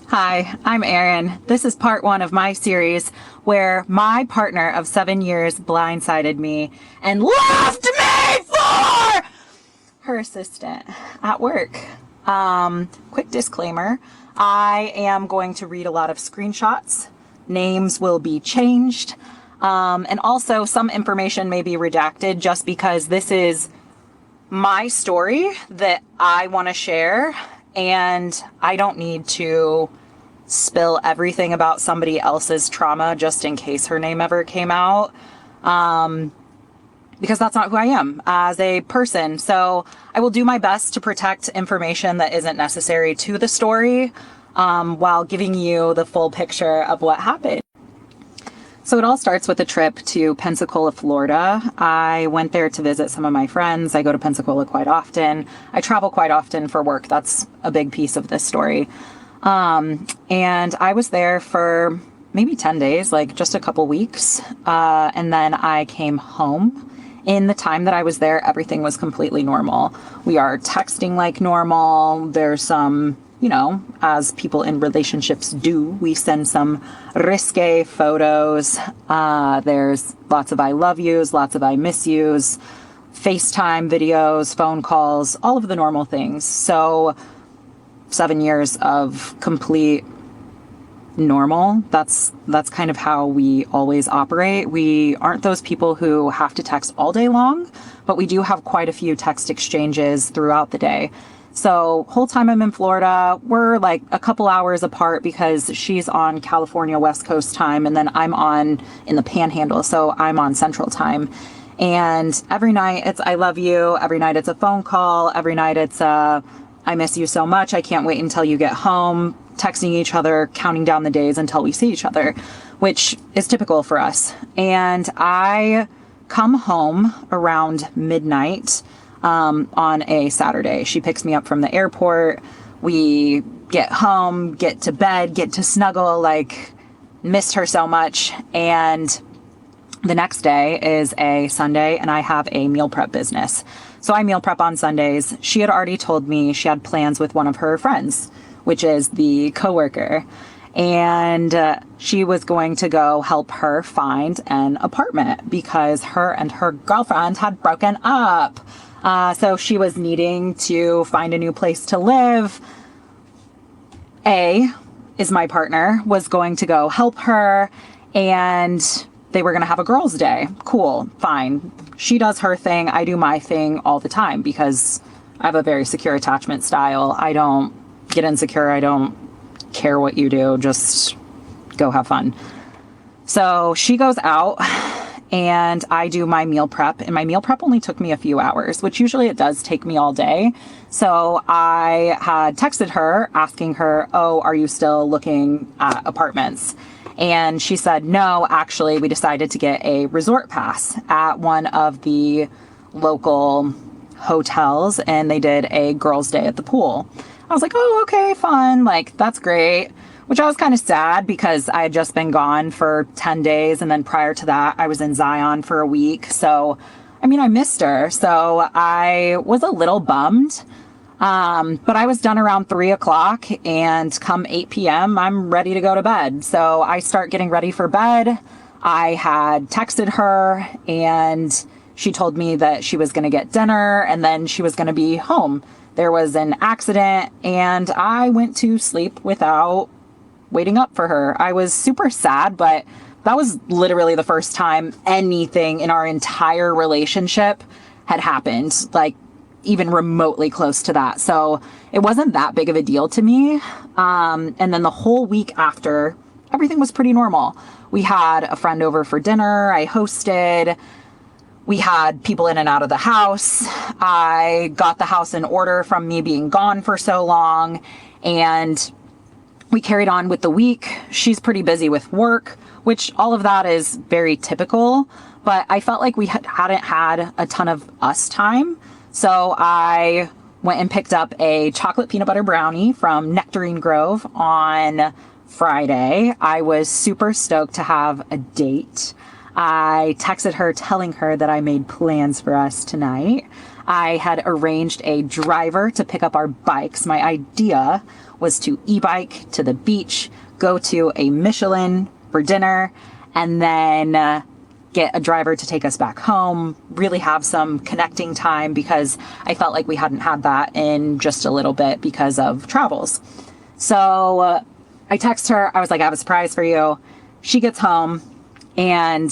Hi, I'm Erin. This is part one of my series where my partner of 7 years blindsided me and left me for her assistant at work. Quick disclaimer, I am going to read a lot of screenshots. Names will be changed. And also some information may be redacted just because this is my story that I want to share, and I don't need to spill everything about somebody else's trauma just in case her name ever came out, because that's not who I am as a person. So I will do my best to protect information that isn't necessary to the story, while giving you the full picture of what happened. So it all starts with a trip to Pensacola, Florida. I went there to visit some of my friends. I go to Pensacola quite often. I travel quite often for work. That's a big piece of this story. And I was there for maybe 10 days, like just a couple weeks. And then I came home. In the time that I was there, everything was completely normal. We are texting like normal. There's some, as people in relationships do, we send some risque photos. There's lots of I love yous, lots of I miss yous, FaceTime videos, phone calls, all of the normal things. So 7 years of complete normal. That's kind of how we always operate. We aren't those people who have to text all day long, but we do have quite a few text exchanges throughout the day. So whole time I'm in Florida, we're like a couple hours apart because she's on California West Coast time and then I'm on in the Panhandle, so I'm on Central time. And every night it's I love you, every night it's a phone call, every night it's I miss you so much, I can't wait until you get home, texting each other, counting down the days until we see each other, which is typical for us. And I come home around midnight on a Saturday. She picks me up from the airport. We get home, get to bed, get to snuggle, like missed her so much. And the next day is a Sunday and I have a meal prep business. So I meal prep on Sundays. She had already told me she had plans with one of her friends, which is the coworker. And she was going to go help her find an apartment because her and her girlfriend had broken up. So she was needing to find a new place to live. A is my partner, was going to go help her, and they were going to have a girls' day. Cool, fine. She does her thing. I do my thing all the time because I have a very secure attachment style. I don't get insecure. I don't care what you do. Just go have fun. So she goes out and I do my meal prep, and my meal prep only took me a few hours, which usually it does take me all day. So I had texted her asking her, oh, are you still looking at apartments? And she said, no, actually, we decided to get a resort pass at one of the local hotels, and they did a girls' day at the pool. I was like, oh, okay, fun. Like, that's great. Which I was kind of sad because I had just been gone for 10 days. And then prior to that, I was in Zion for a week. So, I mean, I missed her. So I was a little bummed. But I was done around 3 o'clock, and come 8 p.m., I'm ready to go to bed. So I start getting ready for bed. I had texted her and she told me that she was going to get dinner and then she was going to be home. There was an accident and I went to sleep without waiting up for her. I was super sad, but that was literally the first time anything in our entire relationship had happened, like even remotely close to that. So it wasn't that big of a deal to me. And then the whole week after, everything was pretty normal. We had a friend over for dinner. I hosted. We had people in and out of the house. I got the house in order from me being gone for so long. And we carried on with the week. She's pretty busy with work, which all of that is very typical. But I felt like we hadn't had a ton of us time. So I went and picked up a chocolate peanut butter brownie from Nectarine Grove on Friday. I was super stoked to have a date. I texted her telling her that I made plans for us tonight. I had arranged a driver to pick up our bikes. My idea was to e-bike to the beach, go to a Michelin for dinner, and then get a driver to take us back home, really have some connecting time, because I felt like we hadn't had that in just a little bit because of travels. So I text her. I was like, I have a surprise for you. She gets home and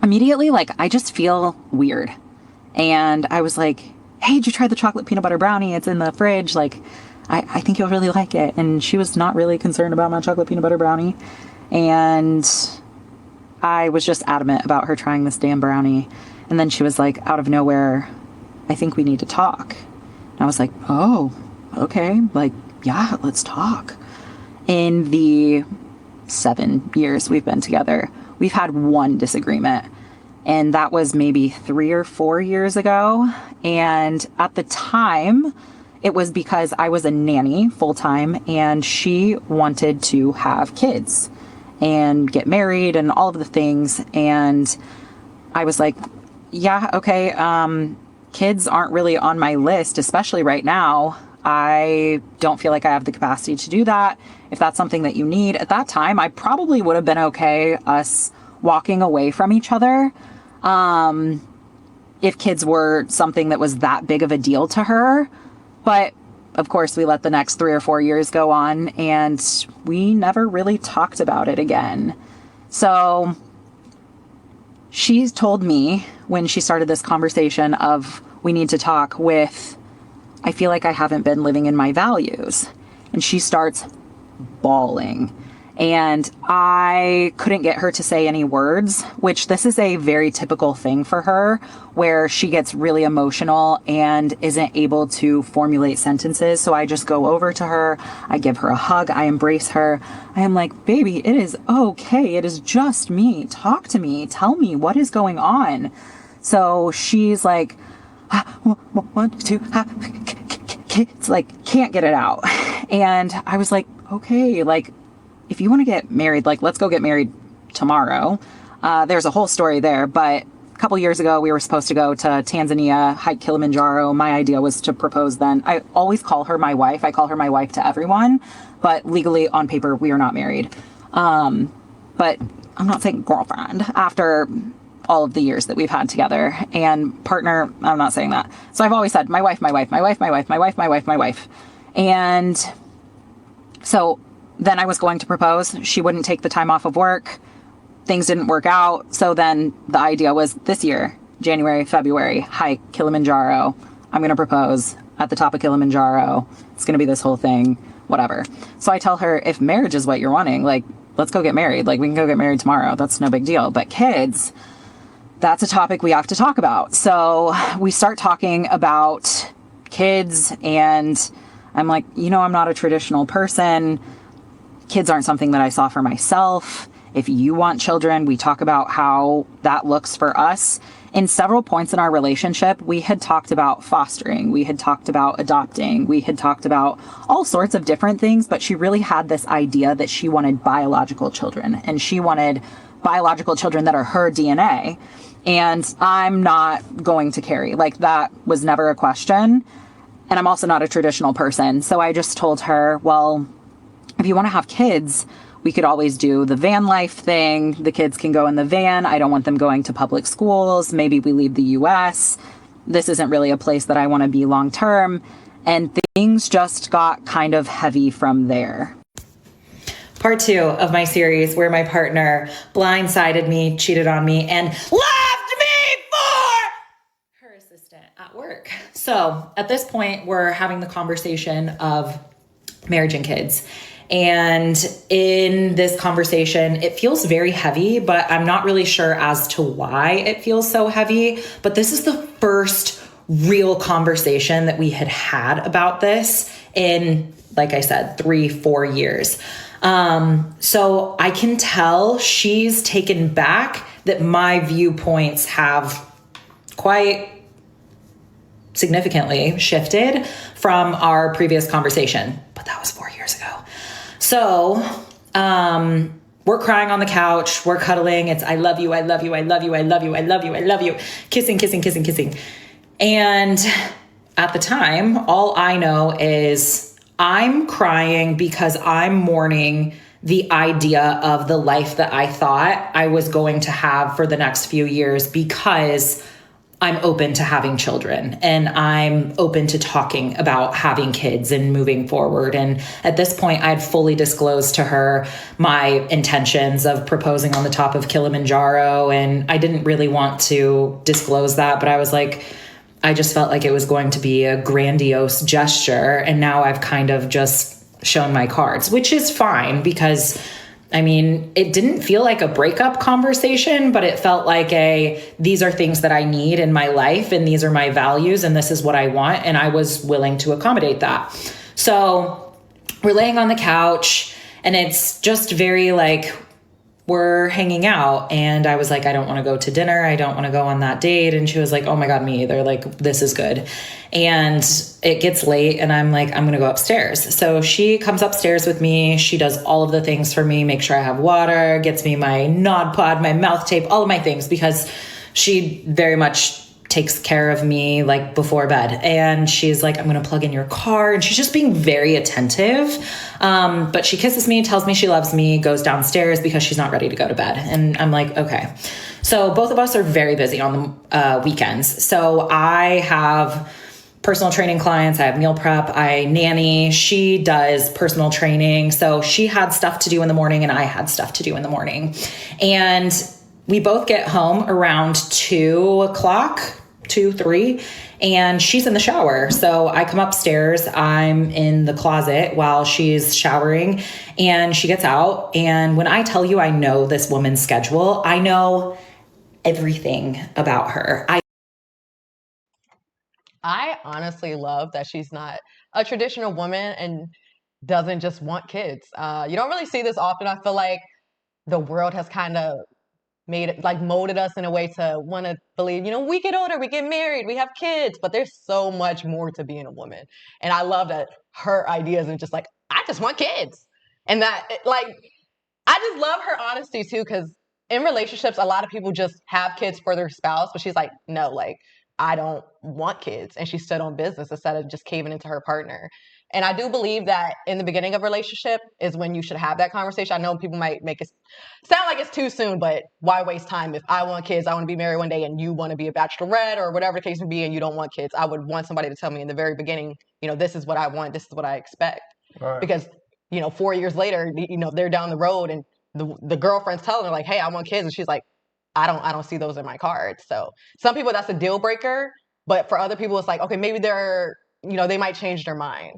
immediately, like, I just feel weird. And I was like, hey, did you try the chocolate peanut butter brownie? It's in the fridge. Like, I think you'll really like it. And she was not really concerned about my chocolate peanut butter brownie. And I was just adamant about her trying this damn brownie. And then she was like, out of nowhere, I think we need to talk. And I was like, oh, okay. Like, yeah, let's talk. In the 7 years we've been together, we've had one disagreement. And that was maybe 3 or 4 years ago. And at the time, it was because I was a nanny full time and she wanted to have kids and get married and all of the things. And I was like, yeah, okay. Kids aren't really on my list, especially right now. I don't feel like I have the capacity to do that. If that's something that you need at that time, I probably would have been okay us walking away from each other. If kids were something that was that big of a deal to her. But of course, we let the next 3 or 4 years go on and we never really talked about it again. So she's told me when she started this conversation of we need to talk with, I feel like I haven't been living in my values. And she starts bawling. And I couldn't get her to say any words, which this is a very typical thing for her, where she gets really emotional and isn't able to formulate sentences. So I just go over to her, I give her a hug, I embrace her. I am like, baby, it is okay. It is just me. Talk to me. Tell me what is going on. So she's like, 1, 2, it's like, can't get it out. And I was like, okay, like, if you want to get married, like, let's go get married tomorrow. There's a whole story there, but a couple years ago, we were supposed to go to Tanzania, hike Kilimanjaro. My idea was to propose then. I always call her my wife. I call her my wife to everyone, but legally on paper, we are not married. But I'm not saying girlfriend after all of the years that we've had together, and partner, I'm not saying that. So I've always said my wife, my wife, my wife, my wife, my wife, my wife, my wife. And so then I was going to propose. She wouldn't take the time off of work. Things didn't work out. So then the idea was this year, January, February, hike Kilimanjaro. I'm going to propose at the top of Kilimanjaro. It's going to be this whole thing, whatever. So I tell her, if marriage is what you're wanting, like, let's go get married. Like, we can go get married tomorrow. That's no big deal. But kids, that's a topic we have to talk about. So we start talking about kids, and I'm like, I'm not a traditional person. Kids aren't something that I saw for myself. If you want children, we talk about how that looks for us. In several points in our relationship, we had talked about fostering. We had talked about adopting. We had talked about all sorts of different things, but she really had this idea that she wanted biological children, and she wanted biological children that are her DNA. And I'm not going to carry. Like, that was never a question. And I'm also not a traditional person. So I just told her, well, if you want to have kids, we could always do the van life thing. The kids can go in the van. I don't want them going to public schools. Maybe we leave the US. This isn't really a place that I want to be long term. And things just got kind of heavy from there. Part 2 of my series where my partner blindsided me, cheated on me, and left me for her assistant at work. So at this point, we're having the conversation of marriage and kids. And in this conversation, it feels very heavy, but I'm not really sure as to why it feels so heavy. But this is the first real conversation that we had had about this in, like I said, 3-4 years. So I can tell she's taken back that my viewpoints have quite significantly shifted from our previous conversation, but that was 4 years ago. So, we're crying on the couch, we're cuddling. It's, I love you, I love you, I love you, I love you, I love you, I love you. Kissing, kissing, kissing, kissing. And at the time, all I know is I'm crying because I'm mourning the idea of the life that I thought I was going to have for the next few years, because I'm open to having children and I'm open to talking about having kids and moving forward. And at this point, I'd fully disclosed to her my intentions of proposing on the top of Kilimanjaro. And I didn't really want to disclose that, but I was like, I just felt like it was going to be a grandiose gesture. And now I've kind of just shown my cards, which is fine, because I mean, it didn't feel like a breakup conversation, but it felt like these are things that I need in my life, and these are my values, and this is what I want. And I was willing to accommodate that. So we're laying on the couch, and it's just very like, we're hanging out. And I was like, I don't want to go to dinner. I don't want to go on that date. And she was like, oh my God, me either. Like, this is good. And it gets late and I'm like, I'm going to go upstairs. So she comes upstairs with me. She does all of the things for me, make sure I have water, gets me my Nod Pod, my mouth tape, all of my things, because she very much takes care of me like before bed. And she's like, I'm going to plug in your car. And she's just being very attentive. But she kisses me, tells me she loves me, goes downstairs because she's not ready to go to bed. And I'm like, okay. So both of us are very busy on the weekends. So I have personal training clients. I have meal prep. I nanny. She does personal training. So she had stuff to do in the morning and I had stuff to do in the morning. And we both get home around 2:00, 2, 3, and she's in the shower. So I come upstairs, I'm in the closet while she's showering, and she gets out. And when I tell you I know this woman's schedule, I know everything about her. I honestly love that she's not a traditional woman and doesn't just want kids. You don't really see this often. I feel like the world has kind of made it like molded us in a way to want to believe, we get older, we get married, we have kids, but there's so much more to being a woman. And I love that her idea isn't just like, I just want kids. And that, like, I just love her honesty too, because in relationships, a lot of people just have kids for their spouse, but she's like, no, like, I don't want kids. And she stood on business instead of just caving into her partner. And I do believe that in the beginning of a relationship is when you should have that conversation. I know people might make it sound like it's too soon, but why waste time? If I want kids, I want to be married one day, and you want to be a bachelorette or whatever the case may be, and you don't want kids, I would want somebody to tell me in the very beginning, this is what I want, this is what I expect. Right. Because 4 years later, they're down the road and the girlfriend's telling her like, hey, I want kids. And she's like, I don't see those in my cards. So some people, that's a deal breaker. But for other people, it's like, okay, maybe they might change their mind.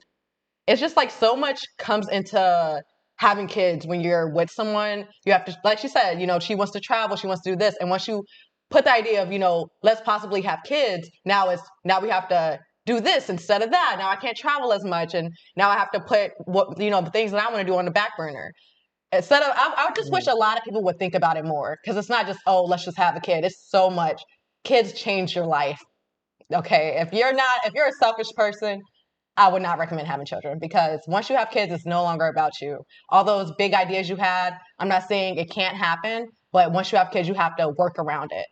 It's just like so much comes into having kids when you're with someone. You have to, like she said, she wants to travel, she wants to do this. And once you put the idea of, let's possibly have kids, now we have to do this instead of that. Now I can't travel as much. And now I have to put the things that I want to do on the back burner. Instead of, I just wish a lot of people would think about it more, because it's not just, oh, let's just have a kid. It's so much. Kids change your life. Okay, if you're a selfish person, I would not recommend having children, because once you have kids, it's no longer about you. All those big ideas you had, I'm not saying it can't happen, but once you have kids, you have to work around it.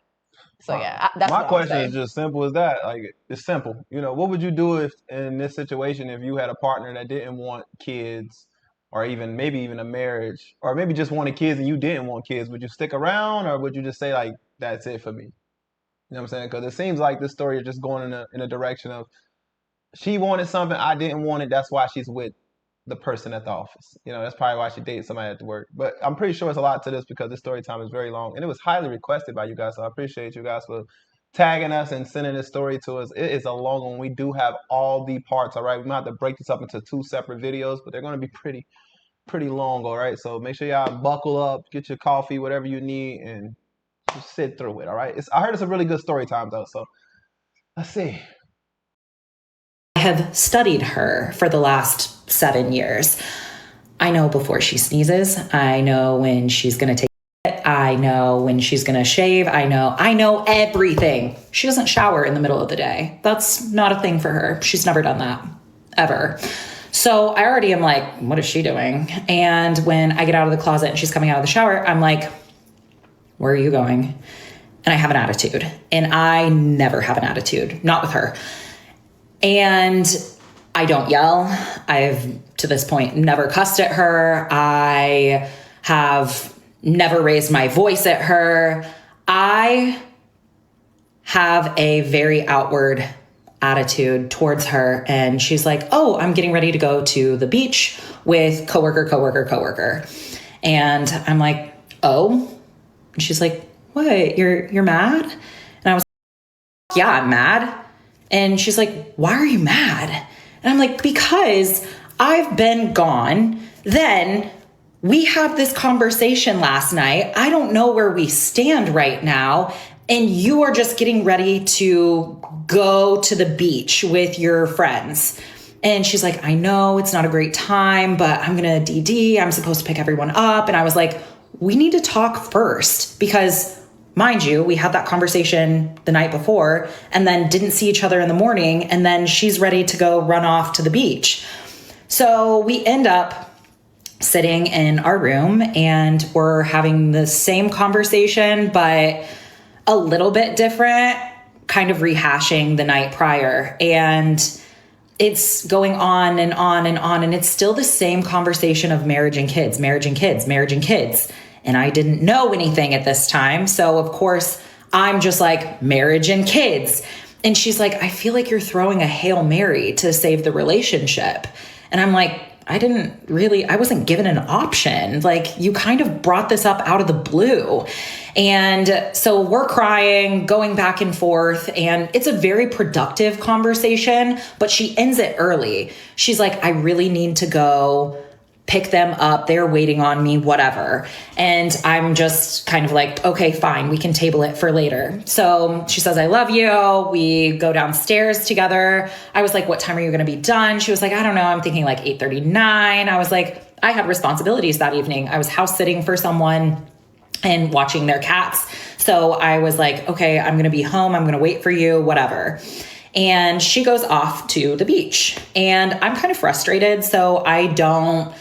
So yeah, that's my what question I would is say. just simple as that. Like, it's simple. What would you do if in this situation if you had a partner that didn't want kids, or maybe even a marriage, or maybe just wanted kids and you didn't want kids? Would you stick around, or would you just say like, that's it for me? You know what I'm saying? Because it seems like this story is just going in a direction of, she wanted something, I didn't want it. That's why she's with the person at the office. That's probably why she dated somebody at the work. But I'm pretty sure it's a lot to this, because this story time is very long and it was highly requested by you guys. So I appreciate you guys for tagging us and sending this story to us. It is a long one. We do have all the parts. All right, we might have to break this up into 2 separate videos, but they're going to be pretty long. All right, so make sure y'all buckle up, get your coffee, whatever you need, and just sit through it. All right. I heard it's a really good story time though. So let's see. I have studied her for the last 7 years. I know before she sneezes. I know when she's going to take it. I know when she's going to shave. I know everything. She doesn't shower in the middle of the day. That's not a thing for her. She's never done that, ever. So I already am like, what is she doing? And when I get out of the closet and she's coming out of the shower, I'm like, where are you going? and I have an attitude, and I never have an attitude, not with her. And I don't yell. I've, to this point, never cussed at her. I have never raised my voice at her. I have a very outward attitude towards her. And she's like, oh, I'm getting ready to go to the beach with coworker. And I'm like, oh. And she's like, what? You're mad? And I was like, yeah, I'm mad. And she's like, why are you mad? And I'm like, because I've been gone. Then we had this conversation last night. I don't know where we stand right now. And you are just getting ready to go to the beach with your friends. And she's like, I know it's not a great time, but I'm going to DD. I'm supposed to pick everyone up. And I was like, we need to talk first, because mind you, we had that conversation the night before and then didn't see each other in the morning. And then she's ready to go run off to the beach. So we end up sitting in our room and we're having the same conversation, but a little bit different, kind of rehashing the night prior. And it's going on and on and on. And it's still the same conversation of marriage and kids. And I didn't know anything at this time. So of course I'm just like, marriage and kids. And she's like, I feel like you're throwing a Hail Mary to save the relationship. And I'm like, I wasn't given an option. Like, you kind of brought this up out of the blue. And so we're crying, going back and forth, and it's a very productive conversation, but she ends it early. She's like, I really need to go pick them up. They're waiting on me, whatever. And I'm just kind of like, okay, fine, we can table it for later. So she says, I love you. We go downstairs together. I was like, what time are you going to be done? She was like, I don't know. I'm thinking like 8:39. I was like, I had responsibilities that evening. I was house sitting for someone and watching their cats. So I was like, okay, I'm going to be home. I'm going to wait for you, whatever. And she goes off to the beach and I'm kind of frustrated. So I don't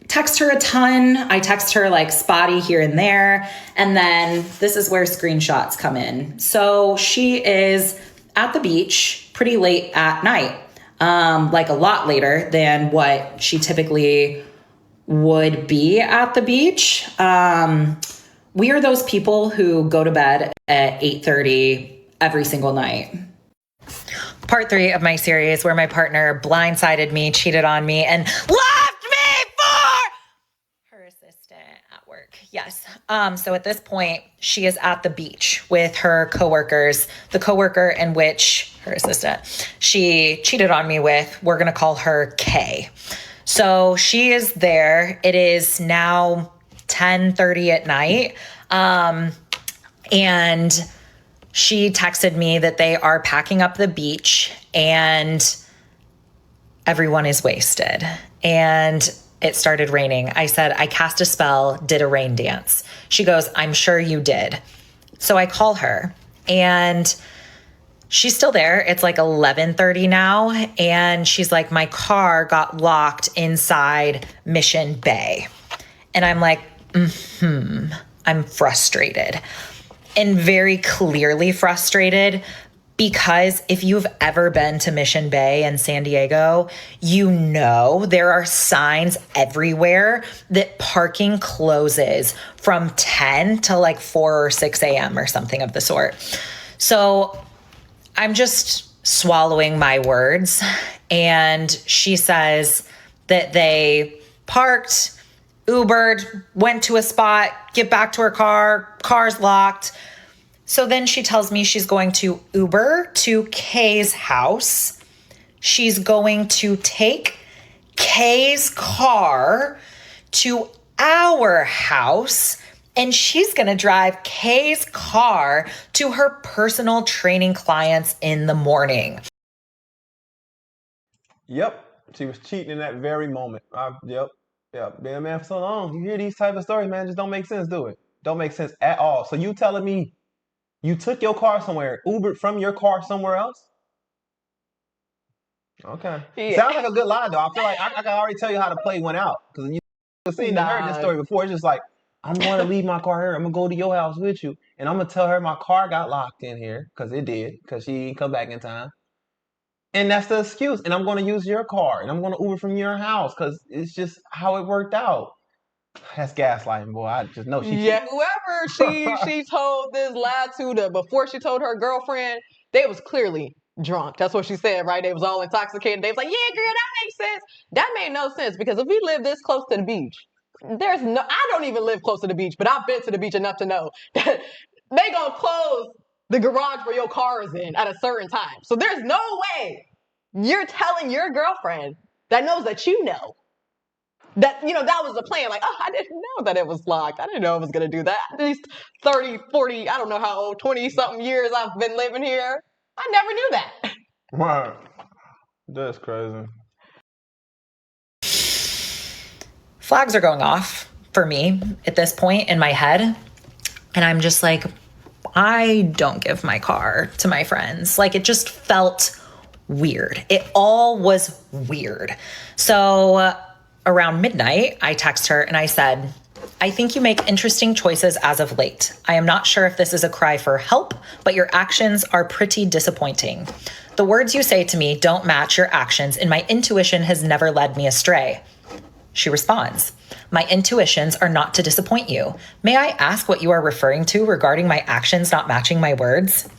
text her a ton. I text her like spotty here and there. And then this is where screenshots come in. So she is at the beach pretty late at night, like a lot later than what she typically would be at the beach. We are those people who go to bed at 8:30 every single night. Part 3 of my series where my partner blindsided me, cheated on me, and left me for her assistant at work. Yes. So at this point, she is at the beach with her coworkers, the coworker in which her assistant she cheated on me with. We're going to call her Kay. So she is there. It is now 10:30 at night. And she texted me that they are packing up the beach and everyone is wasted. And it started raining. I said, I cast a spell, did a rain dance. She goes, I'm sure you did. So I call her and she's still there. It's like 11:30 now. And she's like, my car got locked inside Mission Bay. And I'm like, I'm frustrated. And very clearly frustrated, because if you've ever been to Mission Bay in San Diego, you know there are signs everywhere that parking closes from 10 to like 4 or 6 a.m. or something of the sort. So I'm just swallowing my words. And she says that they parked, Ubered, went to a spot, get back to her car, car's locked. So then she tells me she's going to Uber to Kay's house. She's going to take Kay's car to our house, and she's going to drive Kay's car to her personal training clients in the morning. Yep, she was cheating in that very moment. Yep. Been a man for so long. You hear these type of stories, man, just don't make sense, do it? Don't make sense at all. So you telling me you took your car somewhere, Ubered from your car somewhere else? Okay. Yeah. Sounds like a good lie, though. I feel like I can already tell you how to play one out. Because you seen and heard this story before. It's just like, I'm going to leave my car here. I'm going to go to your house with you. And I'm going to tell her my car got locked in here because it did, because she didn't come back in time. And that's the excuse. And I'm going to use your car and I'm going to Uber from your house because it's just how it worked out. That's gaslighting, boy. I just know she. Yeah, whoever she told this lie to before she told her girlfriend, they was clearly drunk. That's what she said, right? They was all intoxicated. They was like, yeah, girl, that makes sense. That made no sense because if we live this close to the beach, I don't even live close to the beach, but I've been to the beach enough to know that they gonna close the garage where your car is in at a certain time. So there's no way you're telling your girlfriend that knows that you know that, that was the plan. Like, oh, I didn't know that it was locked. I didn't know it was going to do that. These 30, 40, I don't know how old, 20-something years I've been living here. I never knew that. Wow. That's crazy. Flags are going off for me at this point in my head. And I'm just like, I don't give my car to my friends. Like, it just felt weird. It all was weird. So around midnight, I text her and I said, I think you make interesting choices as of late. I am not sure if this is a cry for help, but your actions are pretty disappointing. The words you say to me don't match your actions, and my intuition has never led me astray. She responds, my intuitions are not to disappoint you. May I ask what you are referring to regarding my actions not matching my words?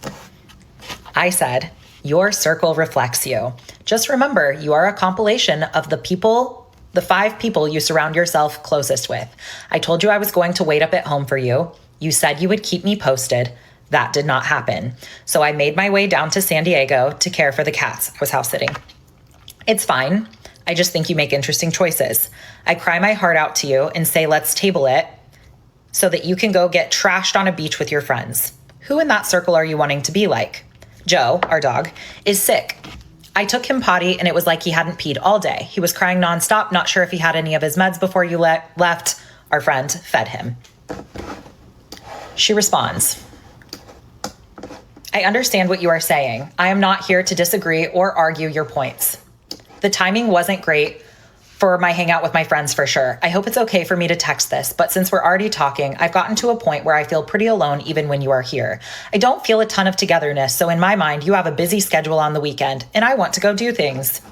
I said, your circle reflects you. Just remember, you are a compilation of the 5 people you surround yourself closest with. I told you I was going to wait up at home for you. You said you would keep me posted. That did not happen. So I made my way down to San Diego to care for the cats. I was house sitting. It's fine. I just think you make interesting choices. I cry my heart out to you and say, let's table it so that you can go get trashed on a beach with your friends. Who in that circle are you wanting to be like? Joe, our dog, is sick. I took him potty and it was like he hadn't peed all day. He was crying nonstop, not sure if he had any of his meds before you left. Our friend fed him. She responds, I understand what you are saying. I am not here to disagree or argue your points. The timing wasn't great for my hangout with my friends for sure. I hope it's okay for me to text this, but since we're already talking, I've gotten to a point where I feel pretty alone even when you are here. I don't feel a ton of togetherness, so in my mind, you have a busy schedule on the weekend, and I want to go do things.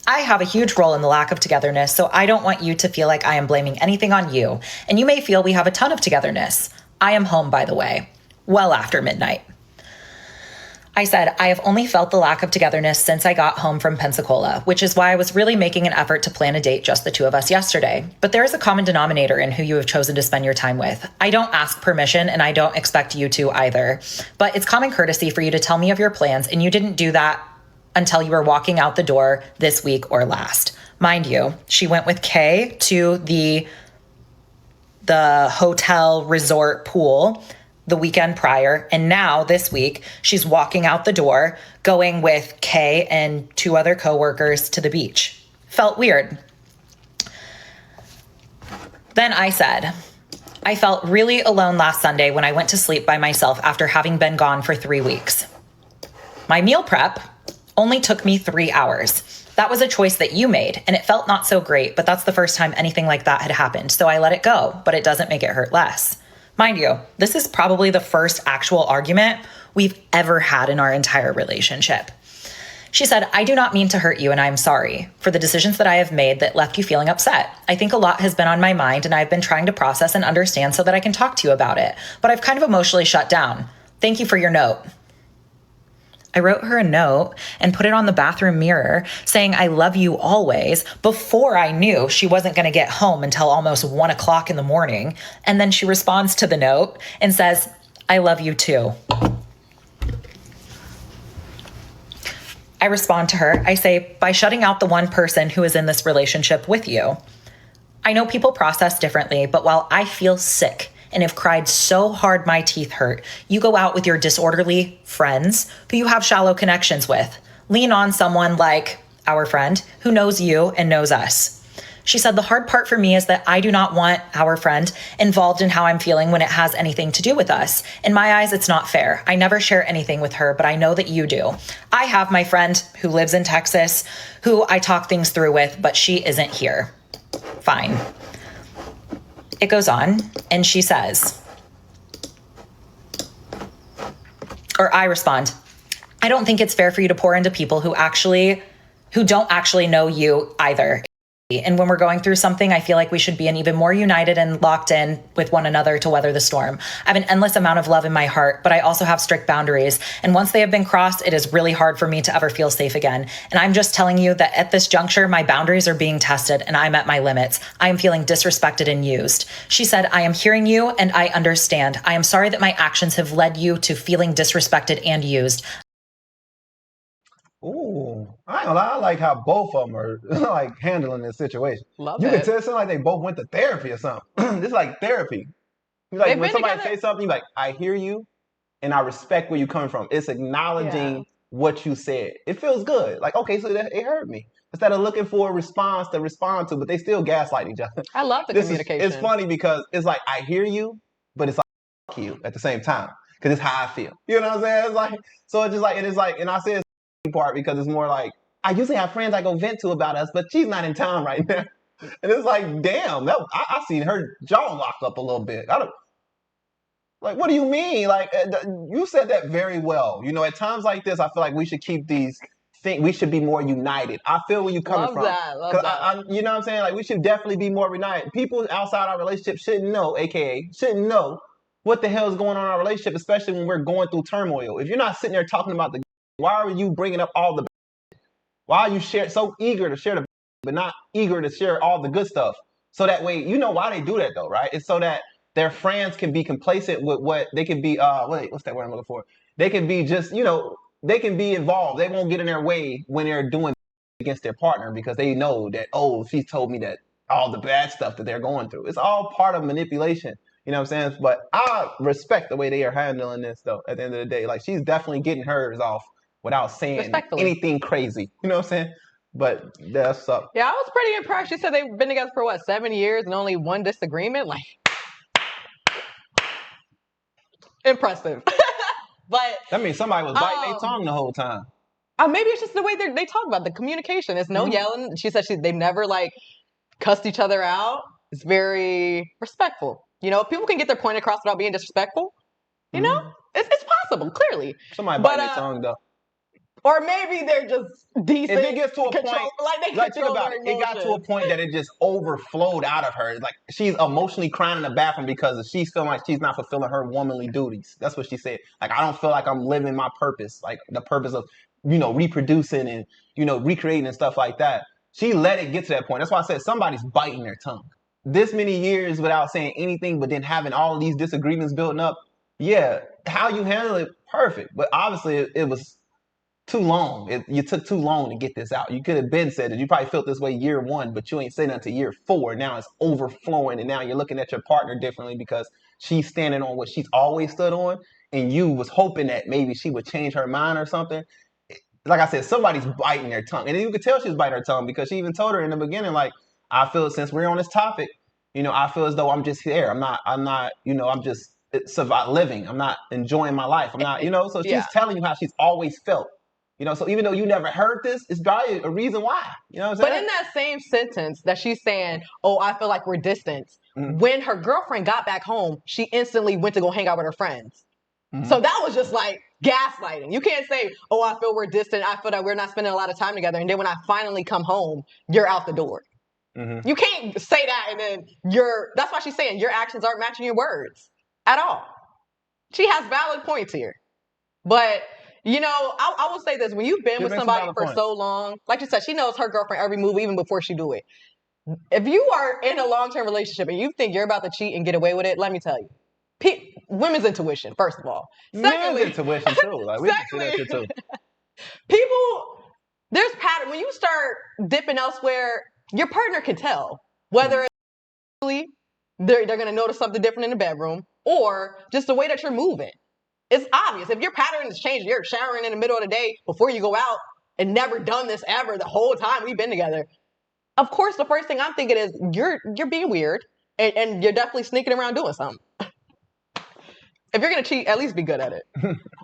I have a huge role in the lack of togetherness, so I don't want you to feel like I am blaming anything on you, and you may feel we have a ton of togetherness. I am home, by the way, well after midnight. I said, I have only felt the lack of togetherness since I got home from Pensacola, which is why I was really making an effort to plan a date just the 2 of us yesterday. But there is a common denominator in who you have chosen to spend your time with. I don't ask permission and I don't expect you to either. But it's common courtesy for you to tell me of your plans, and you didn't do that until you were walking out the door this week or last. Mind you, she went with Kay to the hotel resort pool the weekend prior, and now this week she's walking out the door going with Kay and 2 other coworkers to the beach. Felt weird. Then I said, I felt really alone last Sunday when I went to sleep by myself after having been gone for 3 weeks. My meal prep only took me 3 hours. That was a choice that you made, and it felt not so great, but that's the first time anything like that had happened, so I let it go, but it doesn't make it hurt less. Mind you, this is probably the first actual argument we've ever had in our entire relationship. She said, I do not mean to hurt you, and I'm sorry for the decisions that I have made that left you feeling upset. I think a lot has been on my mind, and I've been trying to process and understand so that I can talk to you about it, but I've kind of emotionally shut down. Thank you for your note. I wrote her a note and put it on the bathroom mirror saying, I love you always, before I knew she wasn't going to get home until almost 1 o'clock in the morning. And then she responds to the note and says, I love you too. I respond to her. I say, by shutting out the one person who is in this relationship with you. I know people process differently, but while I feel sick and have cried so hard my teeth hurt, you go out with your disorderly friends who you have shallow connections with. Lean on someone like our friend who knows you and knows us. She said, the hard part for me is that I do not want our friend involved in how I'm feeling when it has anything to do with us. In my eyes, it's not fair. I never share anything with her, but I know that you do. I have my friend who lives in Texas who I talk things through with, but she isn't here. Fine. it goes on, and she says, or I respond, I don't think it's fair for you to pour into people who don't actually know you either. And when we're going through something, I feel like we should be an even more united and locked in with one another to weather the storm. I have an endless amount of love in my heart, but I also have strict boundaries. And once they have been crossed, it is really hard for me to ever feel safe again. And I'm just telling you that at this juncture, my boundaries are being tested and I'm at my limits. I am feeling disrespected and used. She said, I am hearing you and I understand. I am sorry that my actions have led you to feeling disrespected and used. Ooh, I ain't gonna lie. I like how both of them are like handling this situation. Love you it. can tell it's like they both went to therapy or something. This is like therapy. Like They've when been somebody together. say something, you like, I hear you, and I respect where you're coming from. It's acknowledging what you said. It feels good. Like, okay, so it hurt me. Instead of looking for a response to respond to, but they still gaslight each other. I love the communication. It's funny because it's like I hear you, but it's like fuck you at the same time because it's how I feel. You know what I'm saying? It's like so. It's just like and it's like and I say it's part because it's more like I usually have friends I go vent to about us, but she's not in town right now, and it's like damn, I seen her jaw lock up a little bit. I don't. Like, what do you mean? Like, you said that very well. You know, at times like this, I feel like we should keep these things. We should be more united. I feel where you're coming from. Love that. You know what I'm saying? Like, we should definitely be more united. People outside our relationship shouldn't know, AKA, shouldn't know what the hell is going on in our relationship, especially when we're going through turmoil. If you're not sitting there talking about why are you bringing up all the, why are you so eager to share the, but not eager to share all the good stuff? So that way, you know why they do that though, right? It's so that their friends can be complacent with what they can be. What's that word I'm looking for? They can be just, they can be involved. They won't get in their way when they're doing against their partner because they know that, oh, she told me that all the bad stuff that they're going through. It's all part of manipulation. You know what I'm saying? But I respect the way they are handling this though. At the end of the day, like she's definitely getting hers off without saying anything crazy. You know what I'm saying? But that's up. Yeah, I was pretty impressed. She said they've been together for 7 years and only one disagreement. Like, impressive. But that means somebody was biting their tongue the whole time. Maybe it's just the way they talk about the communication. It's no yelling. She said they've never like cussed each other out. It's very respectful. You know, people can get their point across without being disrespectful. You know, it's possible. Clearly, somebody biting their tongue though. Or maybe they're just decent. If it gets to a point, like think about it, it got to a point that it just overflowed out of her. Like she's emotionally crying in the bathroom because she's feeling like she's not fulfilling her womanly duties. That's what she said. Like I don't feel like I'm living my purpose, like the purpose of reproducing and recreating and stuff like that. She let it get to that point. That's why I said somebody's biting their tongue. This many years without saying anything, but then having all these disagreements building up. Yeah, how you handle it, perfect. But obviously, it was too long. You took too long to get this out. You could have been said that you probably felt this way year 1, but you ain't saying that until year 4. Now it's overflowing, and now you're looking at your partner differently because she's standing on what she's always stood on, and you was hoping that maybe she would change her mind or something. Like I said, somebody's biting their tongue, and you could tell she was biting her tongue because she even told her in the beginning, like, I feel since we're on this topic, I feel as though I'm just here. I'm not. I'm just living. I'm not enjoying my life. I'm not. So she's telling you how she's always felt. So even though you never heard this, it's probably a reason why. You know what I'm saying? But in that same sentence that she's saying, oh, I feel like we're distant. When her girlfriend got back home, she instantly went to go hang out with her friends. So that was just like gaslighting. You can't say, oh, I feel we're distant. I feel that we're not spending a lot of time together. And then when I finally come home, you're out the door. You can't say that and then that's why she's saying your actions aren't matching your words at all. She has valid points here. But I will say this. When you've been with somebody for so long, like you said, she knows her girlfriend every move, even before she do it. If you are in a long-term relationship and you think you're about to cheat and get away with it, let me tell you. Women's intuition, first of all. Men's intuition, too. Like, we can see that shit, too. There's pattern. When you start dipping elsewhere, your partner can tell. Whether it's they're going to notice something different in the bedroom or just the way that you're moving. It's obvious. If your pattern is changing, you're showering in the middle of the day before you go out and never done this ever the whole time we've been together. Of course, the first thing I'm thinking is you're being weird and you're definitely sneaking around doing something. If you're going to cheat, at least be good at it.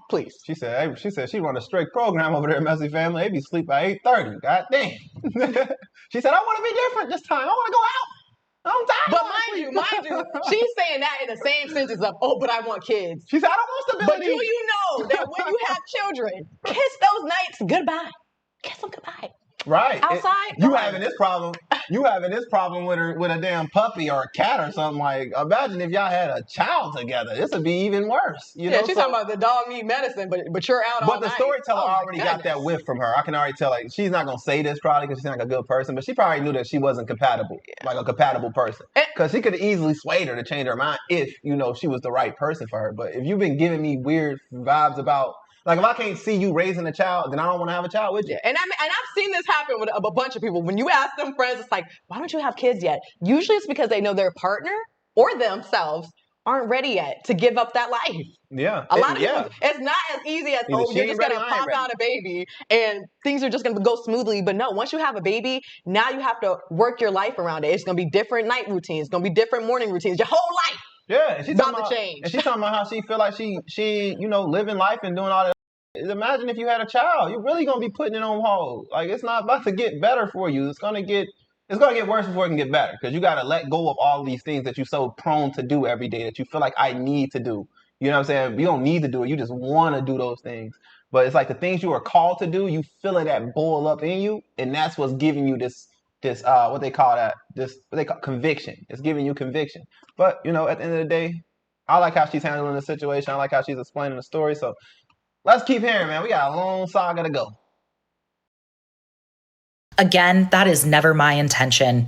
Please. She said she run a strict program over there at MessyFam. They be sleep by 8:30. God damn. She said, I want to be different this time. I want to go out. I'm tired. But mind you, She's saying that in the same sentence of, oh, but I want kids. She said, I don't want But stability. do you know that when you have children, kiss those nights goodbye. Kiss them goodbye. Right. Outside, You gone. having this problem. You having this problem with a damn puppy or a cat or something. Like, imagine if y'all had a child together. This would be even worse. You know? She's talking about the dog need medicine, but you're out all But the night. storyteller already got that whiff from her. I can already tell, like, she's not going to say this probably because she's not a good person, but she probably knew that she wasn't compatible, like a compatible person. Because she could have easily swayed her to change her mind if, you know, she was the right person for her. But if you've been giving me weird vibes about, like, if I can't see you raising a child, then I don't want to have a child with you. And I've seen this happen with a bunch of people. When you ask them friends, it's like, why don't you have kids yet? Usually it's because they know their partner or themselves aren't ready yet to give up that life. Yeah. A lot of people, it's not as easy as, Either you're just going to pop out a baby and things are just going to go smoothly. But no, once you have a baby, now you have to work your life around it. It's going to be different night routines. It's going to be different morning routines. Your whole life. Yeah. And she's about to change. And she's talking about how she feel like she, you know, living life and doing all that. Imagine if you had a child, you're really gonna be putting it on hold. Like, it's not about to get better for you. It's gonna get worse before it can get better because you gotta let go of all these things that you're so prone to do every day that you feel like I need to do. You know what I'm saying? You don't need to do it. You just want to do those things. But it's like the things you are called to do, you feel it that boil up in you, and that's what's giving you this what they call conviction. It's giving you conviction. But you know, at the end of the day, I like how she's handling the situation. I like how she's explaining the story. So let's keep hearing, man. We got a long saga to go. Again, that is never my intention.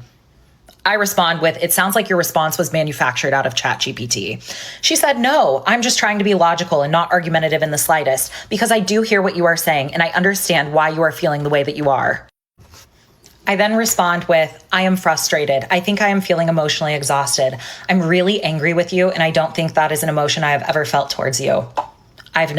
I respond with, it sounds like your response was manufactured out of ChatGPT. She said, no, I'm just trying to be logical and not argumentative in the slightest, because I do hear what you are saying and I understand why you are feeling the way that you are. I then respond with, I am frustrated. I think I am feeling emotionally exhausted. I'm really angry with you, and I don't think that is an emotion I have ever felt towards you. I have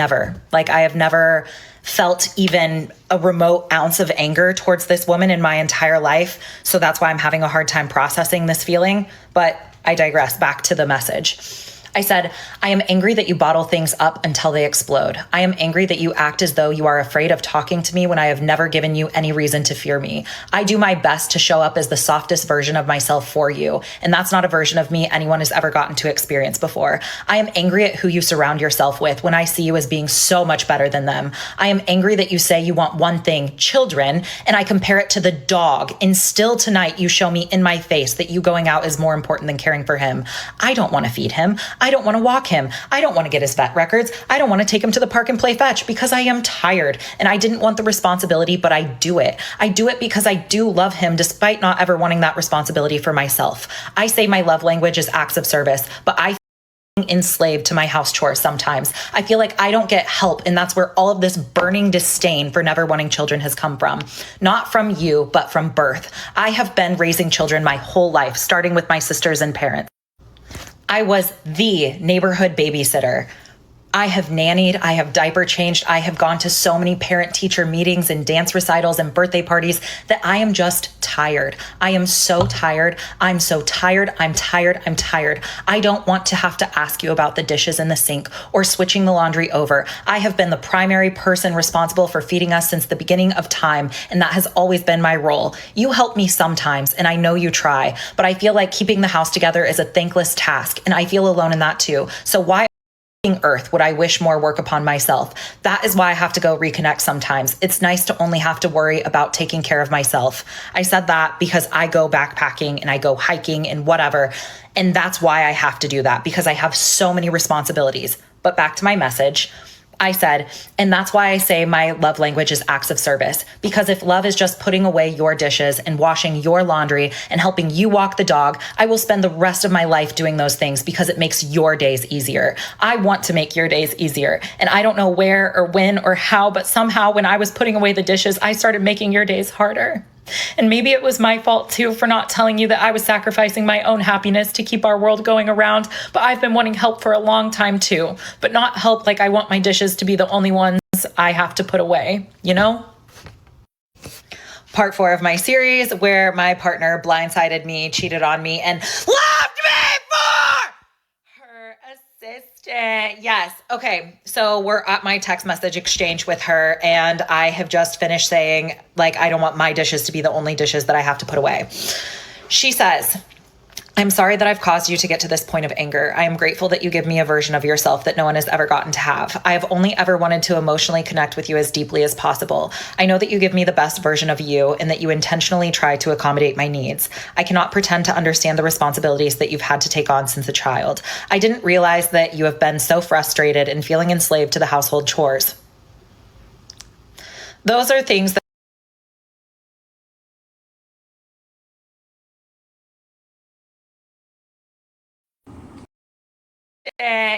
never felt even a remote ounce of anger towards this woman in my entire life. So that's why I'm having a hard time processing this feeling. But I digress. Back to the message. I said, I am angry that you bottle things up until they explode. I am angry that you act as though you are afraid of talking to me when I have never given you any reason to fear me. I do my best to show up as the softest version of myself for you, and that's not a version of me anyone has ever gotten to experience before. I am angry at who you surround yourself with when I see you as being so much better than them. I am angry that you say you want one thing, children, and I compare it to the dog, and still tonight you show me in my face that you going out is more important than caring for him. I don't want to feed him. I don't want to walk him. I don't want to get his vet records. I don't want to take him to the park and play fetch because I am tired and I didn't want the responsibility, but I do it. I do it because I do love him despite not ever wanting that responsibility for myself. I say my love language is acts of service, but I feel enslaved to my house chores sometimes. I feel like I don't get help, and that's where all of this burning disdain for never wanting children has come from. Not from you, but from birth. I have been raising children my whole life, starting with my sisters and parents. I was the neighborhood babysitter. I have nannied, I have diaper changed, I have gone to so many parent-teacher meetings and dance recitals and birthday parties that I am just tired. I am so tired. I'm so tired. I'm tired. I'm tired. I don't want to have to ask you about the dishes in the sink or switching the laundry over. I have been the primary person responsible for feeding us since the beginning of time, and that has always been my role. You help me sometimes, and I know you try, but I feel like keeping the house together is a thankless task, and I feel alone in that too. So why earth would I wish more work upon myself? That is why I have to go reconnect sometimes. It's nice to only have to worry about taking care of myself. I said that because I go backpacking and I go hiking and whatever. And that's why I have to do that, because I have so many responsibilities. But back to my message. I said, and that's why I say my love language is acts of service. Because if love is just putting away your dishes and washing your laundry and helping you walk the dog, I will spend the rest of my life doing those things because it makes your days easier. I want to make your days easier. And I don't know where or when or how, but somehow when I was putting away the dishes, I started making your days harder. And maybe it was my fault too for not telling you that I was sacrificing my own happiness to keep our world going around, but I've been wanting help for a long time too, but not help like I want my dishes to be the only ones I have to put away, you know? Part 4 of my series where my partner blindsided me, cheated on me, and left me for her assistant. Yes. Okay. So we're at my text message exchange with her, and I have just finished saying, like, I don't want my dishes to be the only dishes that I have to put away. She says, I'm sorry that I've caused you to get to this point of anger. I am grateful that you give me a version of yourself that no one has ever gotten to have. I have only ever wanted to emotionally connect with you as deeply as possible. I know that you give me the best version of you and that you intentionally try to accommodate my needs. I cannot pretend to understand the responsibilities that you've had to take on since a child. I didn't realize that you have been so frustrated and feeling enslaved to the household chores. Those are things that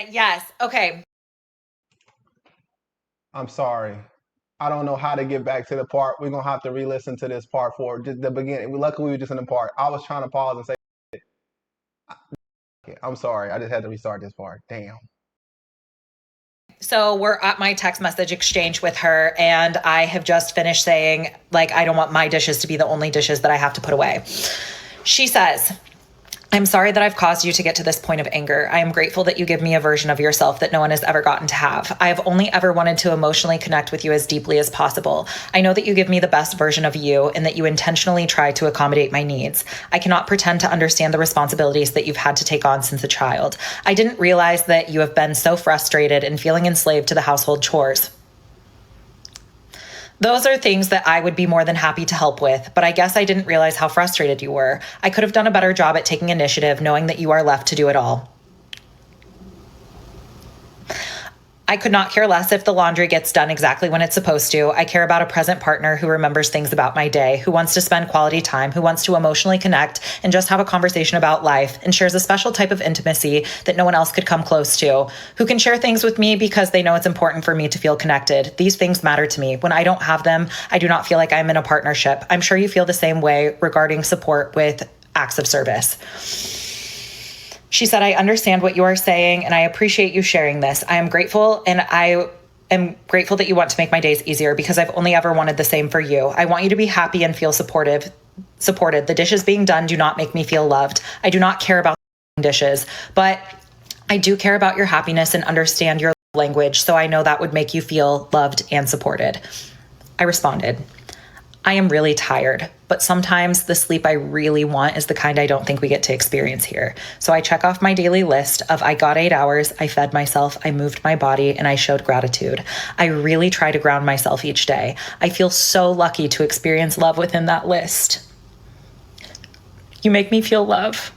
yes. Okay. I'm sorry. I don't know how to get back to the part. We're gonna have to re-listen to this part for just the beginning. Luckily, we were just in the part. I was trying to pause and say, "I'm sorry. I just had to restart this part." Damn. So we're at my text message exchange with her, and I have just finished saying, like, I don't want my dishes to be the only dishes that I have to put away. She says, I'm sorry that I've caused you to get to this point of anger. I am grateful that you give me a version of yourself that no one has ever gotten to have. I have only ever wanted to emotionally connect with you as deeply as possible. I know that you give me the best version of you and that you intentionally try to accommodate my needs. I cannot pretend to understand the responsibilities that you've had to take on since a child. I didn't realize that you have been so frustrated and feeling enslaved to the household chores. Those are things that I would be more than happy to help with, but I guess I didn't realize how frustrated you were. I could have done a better job at taking initiative, knowing that you are left to do it all. I could not care less if the laundry gets done exactly when it's supposed to. I care about a present partner who remembers things about my day, who wants to spend quality time, who wants to emotionally connect and just have a conversation about life, and shares a special type of intimacy that no one else could come close to, who can share things with me because they know it's important for me to feel connected. These things matter to me. When I don't have them, I do not feel like I'm in a partnership. I'm sure you feel the same way regarding support with acts of service. She said, I understand what you are saying, and I appreciate you sharing this. I am grateful, and I am grateful that you want to make my days easier because I've only ever wanted the same for you. I want you to be happy and feel supported. The dishes being done do not make me feel loved. I do not care about dishes, but I do care about your happiness and understand your language, so I know that would make you feel loved and supported. I responded, I am really tired, but sometimes the sleep I really want is the kind I don't think we get to experience here. So I check off my daily list of I got 8 hours, I fed myself, I moved my body, and I showed gratitude. I really try to ground myself each day. I feel so lucky to experience love within that list. You make me feel love.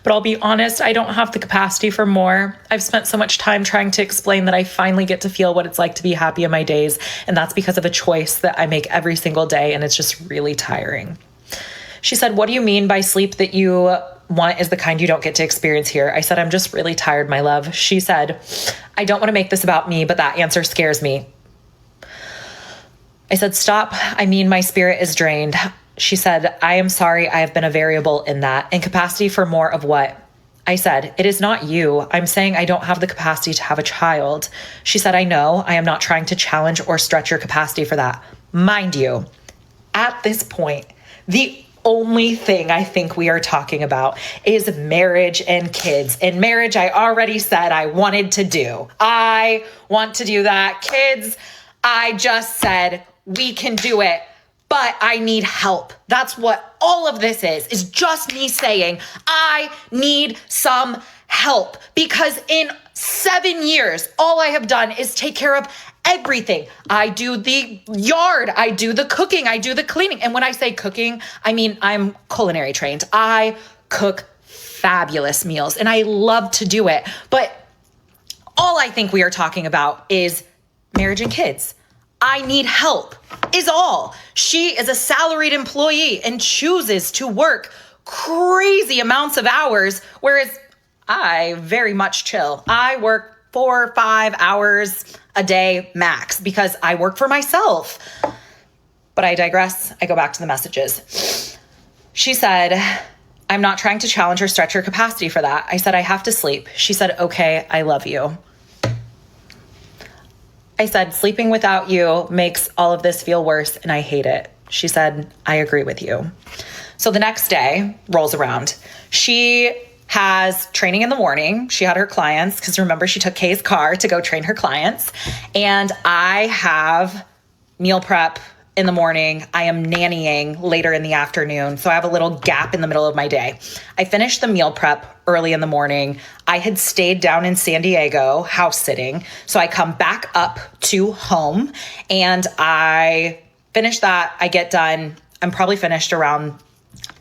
But I'll be honest, I don't have the capacity for more. I've spent so much time trying to explain that I finally get to feel what it's like to be happy in my days, and that's because of a choice that I make every single day, and it's just really tiring. She said, what do you mean by sleep that you want is the kind you don't get to experience here? I said, I'm just really tired, my love. She said, I don't want to make this about me, but that answer scares me. I said, stop. I mean, my spirit is drained. She said, I am sorry I have been a variable in that. Incapacity for more of what? I said, it is not you. I'm saying I don't have the capacity to have a child. She said, I know. I am not trying to challenge or stretch your capacity for that. Mind you, at this point, the only thing I think we are talking about is marriage and kids. And marriage, I already said I wanted to do. I want to do that. Kids, I just said we can do it. But I need help. That's what all of this is just me saying, I need some help. Because in 7 years, all I have done is take care of everything. I do the yard, I do the cooking, I do the cleaning. And when I say cooking, I mean, I'm culinary trained. I cook fabulous meals and I love to do it. But all I think we are talking about is marriage and kids. I need help is all. She is a salaried employee and chooses to work crazy amounts of hours, whereas I very much chill. I work 4 or 5 hours a day max because I work for myself. But I digress. I go back to the messages. She said, I'm not trying to challenge or stretch your capacity for that. I said, I have to sleep. She said, okay, I love you. I said, sleeping without you makes all of this feel worse and I hate it. She said, I agree with you. So the next day rolls around. She has training in the morning. She had her clients, because remember, she took Kay's car to go train her clients. And I have meal prep in the morning. I am nannying later in the afternoon. So I have a little gap in the middle of my day. I finished the meal prep early in the morning. I had stayed down in San Diego house sitting. So I come back up to home and I finish that. I get done. I'm probably finished around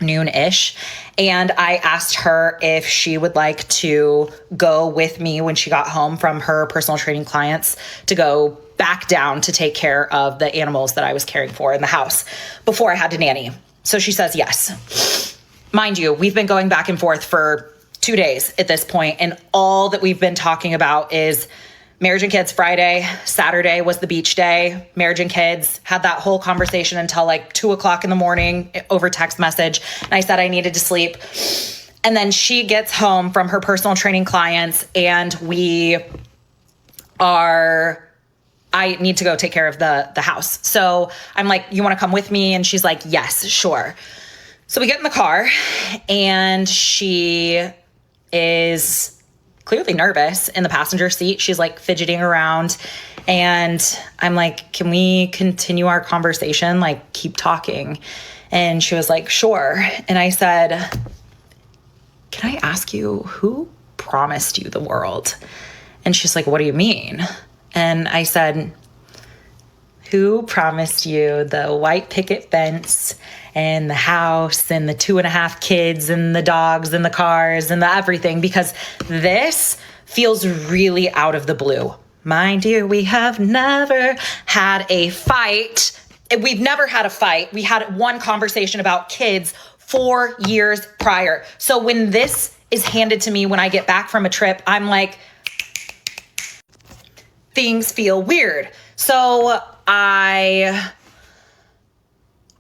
noon-ish. And I asked her if she would like to go with me when she got home from her personal training clients to go back down to take care of the animals that I was caring for in the house before I had to nanny. So she says yes. Mind you, we've been going back and forth for 2 days at this point, and all that we've been talking about is marriage and kids. Friday, Saturday was the beach day, marriage and kids. Had that whole conversation until like 2:00 in the morning over text message. And I said I needed to sleep. And then she gets home from her personal training clients and I need to go take care of the house. So I'm like, you want to come with me? And she's like, yes, sure. So we get in the car and she is clearly nervous in the passenger seat. She's like fidgeting around. And I'm like, can we continue our conversation? Like, keep talking. And she was like, sure. And I said, can I ask you, who promised you the world? And she's like, what do you mean? And I said, who promised you the white picket fence and the house and the 2.5 kids and the dogs and the cars and the everything? Because this feels really out of the blue. Mind you, we have never had a fight. We've never had a fight. We had one conversation about kids 4 years prior. So when this is handed to me when I get back from a trip, I'm like, things feel weird. So I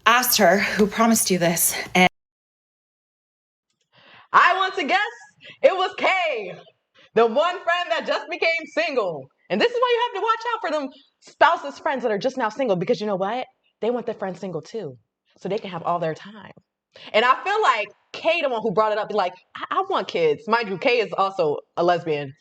asked her, who promised you this? And I want to guess it was Kay, the one friend that just became single. And this is why you have to watch out for them spouses, friends that are just now single, because you know what? They want their friends single too, so they can have all their time. And I feel like Kay, the one who brought it up, be like, I want kids. Mind you, Kay is also a lesbian.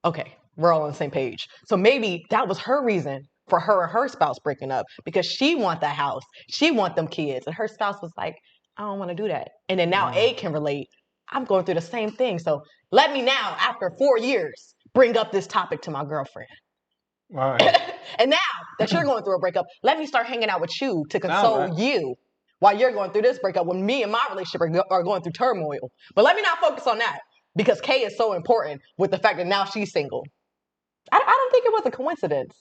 Okay, we're all on the same page. So maybe that was her reason for her and her spouse breaking up, because she want that house. She want them kids. And her spouse was like, I don't want to do that. And then now A can relate. I'm going through the same thing. So let me now, after 4 years, bring up this topic to my girlfriend. Right. And now that you're going through a breakup, let me start hanging out with you to console you while you're going through this breakup when me and my relationship are going through turmoil. But let me not focus on that, because Kay is so important with the fact that now she's single. I don't think it was a coincidence.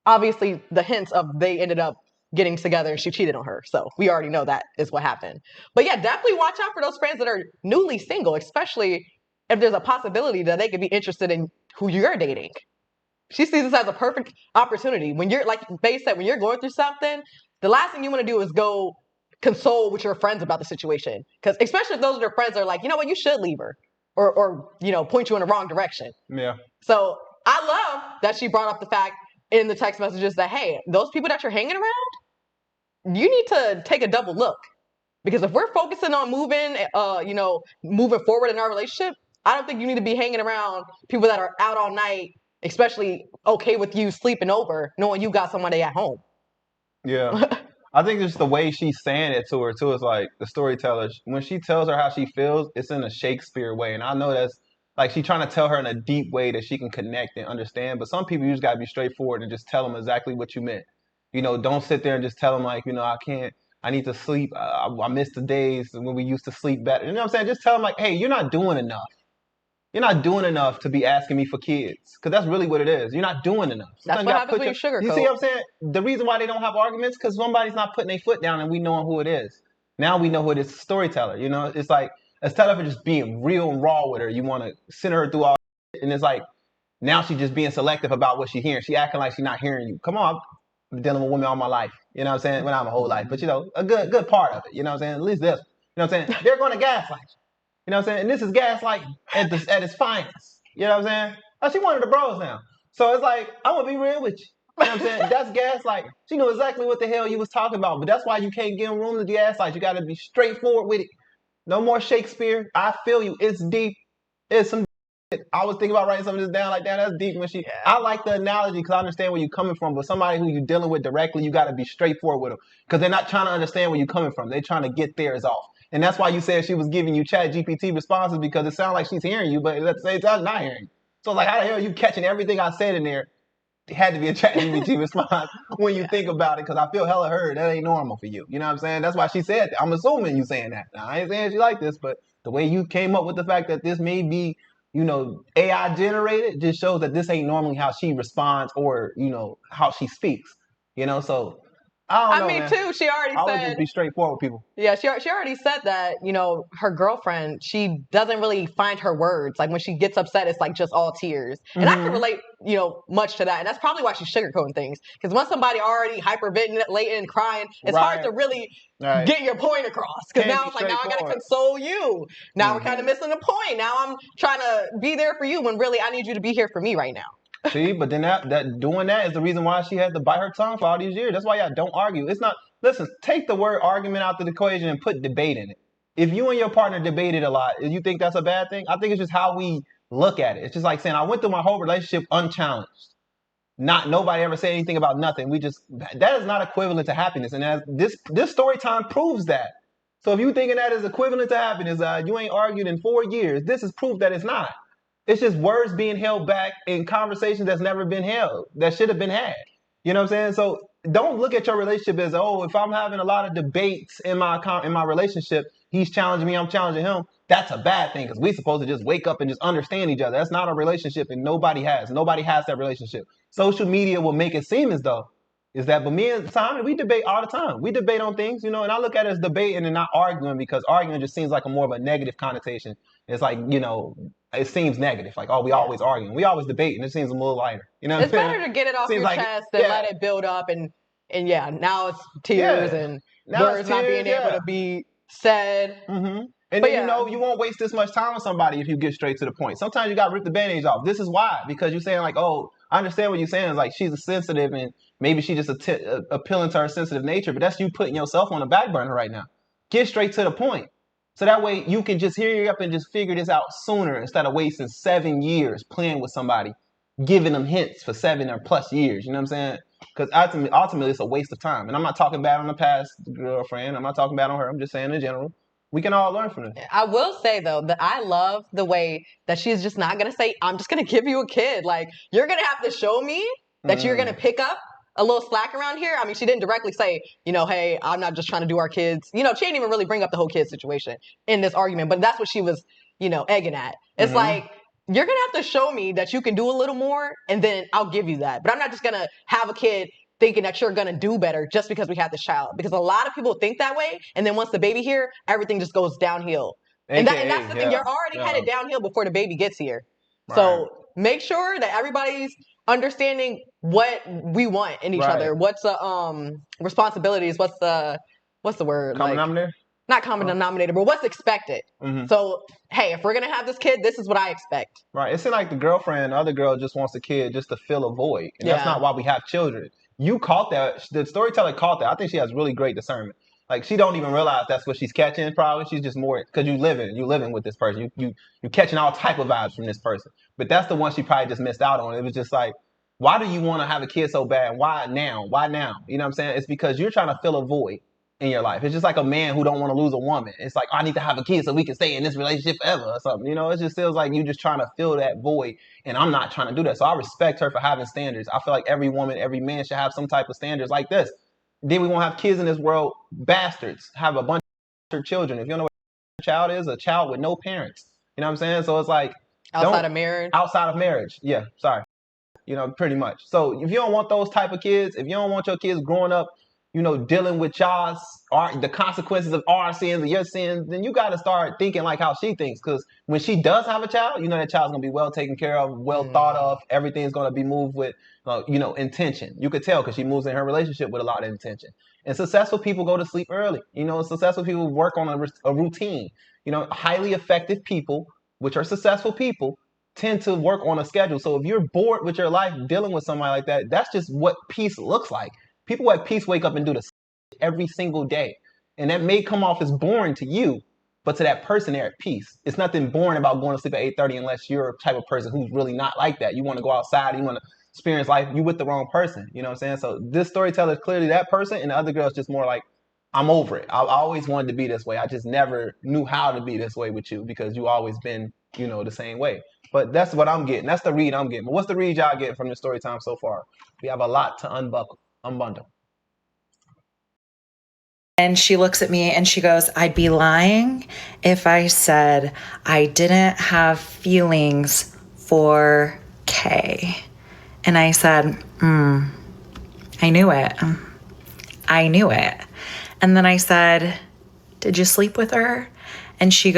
Obviously, the hints of they ended up getting together and she cheated on her. So we already know that is what happened. But yeah, definitely watch out for those friends that are newly single, especially if there's a possibility that they could be interested in who you're dating. She sees this as a perfect opportunity. When you're, like Faye said, when you're going through something, the last thing you want to do is go console with your friends about the situation. Because especially if those are your friends that are like, you know what, you should leave her. Or you know, point you in the wrong direction. Yeah. So I love that she brought up the fact in the text messages that, hey, those people that you're hanging around, you need to take a double look. Because if we're focusing on moving forward in our relationship, I don't think you need to be hanging around people that are out all night, especially okay with you sleeping over, knowing you got somebody at home. Yeah. I think just the way she's saying it to her, too, is like the storyteller. When she tells her how she feels, it's in a Shakespeare way. And I know that's like she's trying to tell her in a deep way that she can connect and understand. But some people, you just got to be straightforward and just tell them exactly what you meant. You know, don't sit there and just tell them like, you know, I can't, I need to sleep. I miss the days when we used to sleep better. You know what I'm saying? Just tell them like, hey, you're not doing enough. You're not doing enough to be asking me for kids, because that's really what it is. You're not doing enough. That's what happens when you sugarcoat. You see what I'm saying? The reason why they don't have arguments, because somebody's not putting their foot down and we know who it is. Now we know who it is, storyteller. You know, it's like, instead of just being real and raw with her, you want to send her through all shit, and it's like, now she's just being selective about what she's hearing. She acting like she's not hearing you. Come on, I've been dealing with women all my life. You know what I'm saying? Well, not my whole life, but you know, a good part of it. You know what I'm saying? At least this. You know what I'm saying? They're going to gaslight you. You know what I'm saying? And this is gaslight at its finest. You know what I'm saying? Oh, she one of the bros now. So it's like, I want to be real with you. You know what I'm saying? That's gaslight. She knew exactly what the hell you was talking about. But that's why you can't give room to gaslight. You got to be straightforward with it. No more Shakespeare. I feel you. It's deep. It's some I was thinking about writing some of this down. Like, damn, that's deep. When I like the analogy because I understand where you're coming from. But somebody who you're dealing with directly, you got to be straightforward with them because they're not trying to understand where you're coming from. They're trying to get theirs off. And that's why you said she was giving you Chat GPT responses because it sounds like she's hearing you, but at the same time, not hearing you. So like, how the hell are you catching everything I said in there? It had to be a Chat GPT response when you think about it, because I feel hella heard. That ain't normal for you. You know what I'm saying? That's why she said that. I'm assuming you saying that. Now, I ain't saying she like this, but the way you came up with the fact that this may be, AI generated just shows that this ain't normally how she responds or, how she speaks. So I don't know, me man. too. She already I would said. just be straightforward with people. Yeah, she already said that, her girlfriend, she doesn't really find her words. Like when she gets upset, it's like just all tears. And I can relate, much to that. And that's probably why she's sugarcoating things. Because once somebody already hyperventilating and crying, it's hard to really get your point across. Because now it's like, now I got to console you. Now we're kind of missing the point. Now I'm trying to be there for you when really I need you to be here for me right now. See, but then that doing that is the reason why she had to bite her tongue for all these years. That's why y'all don't argue. It's not. Listen, take the word argument out of the equation and put debate in it. If you and your partner debated a lot, you think that's a bad thing? I think it's just how we look at it. It's just like saying I went through my whole relationship unchallenged. Nobody ever said anything about nothing. That is not equivalent to happiness. And as this story time proves that. So if you thinking that is equivalent to happiness, you ain't argued in 4 years. This is proof that it's not. It's just words being held back in conversations that's never been held, that should have been had. You know what I'm saying? So don't look at your relationship as, if I'm having a lot of debates in my relationship, he's challenging me, I'm challenging him. That's a bad thing because we're supposed to just wake up and just understand each other. That's not a relationship, and nobody has that relationship. Social media will make it seem as though is that, but me and Simon, we debate all the time. We debate on things, and I look at it as debating and not arguing because arguing just seems like a more of a negative connotation. It's like, it seems negative. Like, we always arguing. We always debate, and it seems a little lighter. It's better to get it off your chest than let it build up. And now it's tears and words not being able to be said. Mm-hmm. And then, you won't waste this much time on somebody if you get straight to the point. Sometimes you got to rip the band-aids off. This is why, because you're saying like, I understand what you're saying. It's like she's a sensitive and maybe she just appealing to her sensitive nature, but that's you putting yourself on the back burner right now. Get straight to the point. So that way you can just hurry up and just figure this out sooner instead of wasting 7 years playing with somebody, giving them hints for 7 or plus years. You know what I'm saying? Because ultimately it's a waste of time. And I'm not talking bad on the past girlfriend. I'm not talking bad on her. I'm just saying in general. We can all learn from this. I will say, though, that I love the way that she's just not going to say, I'm just going to give you a kid. Like, you're going to have to show me that you're going to pick up a little slack around here. I mean, she didn't directly say, hey, I'm not just trying to do our kids. She didn't even really bring up the whole kid situation in this argument. But that's what she was, egging at. It's like, you're going to have to show me that you can do a little more, and then I'll give you that. But I'm not just going to have a kid thinking that you're going to do better just because we had this child. Because a lot of people think that way. And then once the baby here, everything just goes downhill. And that's the thing. You're already headed downhill before the baby gets here. Right. So make sure that everybody's understanding what we want in each other. What's the responsibilities? What's the word? Common denominator? Not common denominator, but what's expected. Mm-hmm. So, hey, if we're going to have this kid, this is what I expect. Right. It's like the other girl just wants a kid just to fill a void. And that's not why we have children. You caught that. The storyteller caught that. I think she has really great discernment. Like, she don't even realize that's what she's catching probably. She's just more, because you living with this person. You catching all type of vibes from this person. But that's the one she probably just missed out on. It was just like, why do you want to have a kid so bad? Why now? Why now? You know what I'm saying? It's because you're trying to fill a void in your life. It's just like a man who don't want to lose a woman. It's like, I need to have a kid so we can stay in this relationship forever or something. It just feels like you just trying to fill that void, and I'm not trying to do that. So I respect her for having standards. I feel like every woman, every man should have some type of standards like this. Then we won't have kids in this world, bastards, have a bunch of children. If you don't know what a child is, a child with no parents. You know what I'm saying? So it's like outside of marriage. Outside of marriage. Yeah, sorry. Pretty much. So if you don't want those type of kids, if you don't want your kids growing up, dealing with the consequences of our sins and your sins, then you got to start thinking like how she thinks. Because when she does have a child, that child's going to be well taken care of, well thought of. Everything's going to be moved with, intention. You could tell because she moves in her relationship with a lot of intention. And successful people go to sleep early. Successful people work on a routine. Highly effective people, which are successful people, tend to work on a schedule. So if you're bored with your life dealing with somebody like that, that's just what peace looks like. People at peace wake up and do this every single day. And that may come off as boring to you, But to that person, they're at peace. It's nothing boring about going to sleep at 8:30 unless you're a type of person who's really not like that. You want to go outside, you want to experience life, you with the wrong person. You know what I'm saying? So this storyteller is clearly that person, and the other girl is just more like, I'm over it. I always wanted to be this way. I just never knew how to be this way with you because you always been, the same way. But that's what I'm getting. That's the read I'm getting. But what's the read y'all getting from the story time so far? We have a lot to unbundle. And she looks at me and she goes, I'd be lying if I said I didn't have feelings for Kay. And I said, I knew it. I knew it. And then I said, did you sleep with her? And she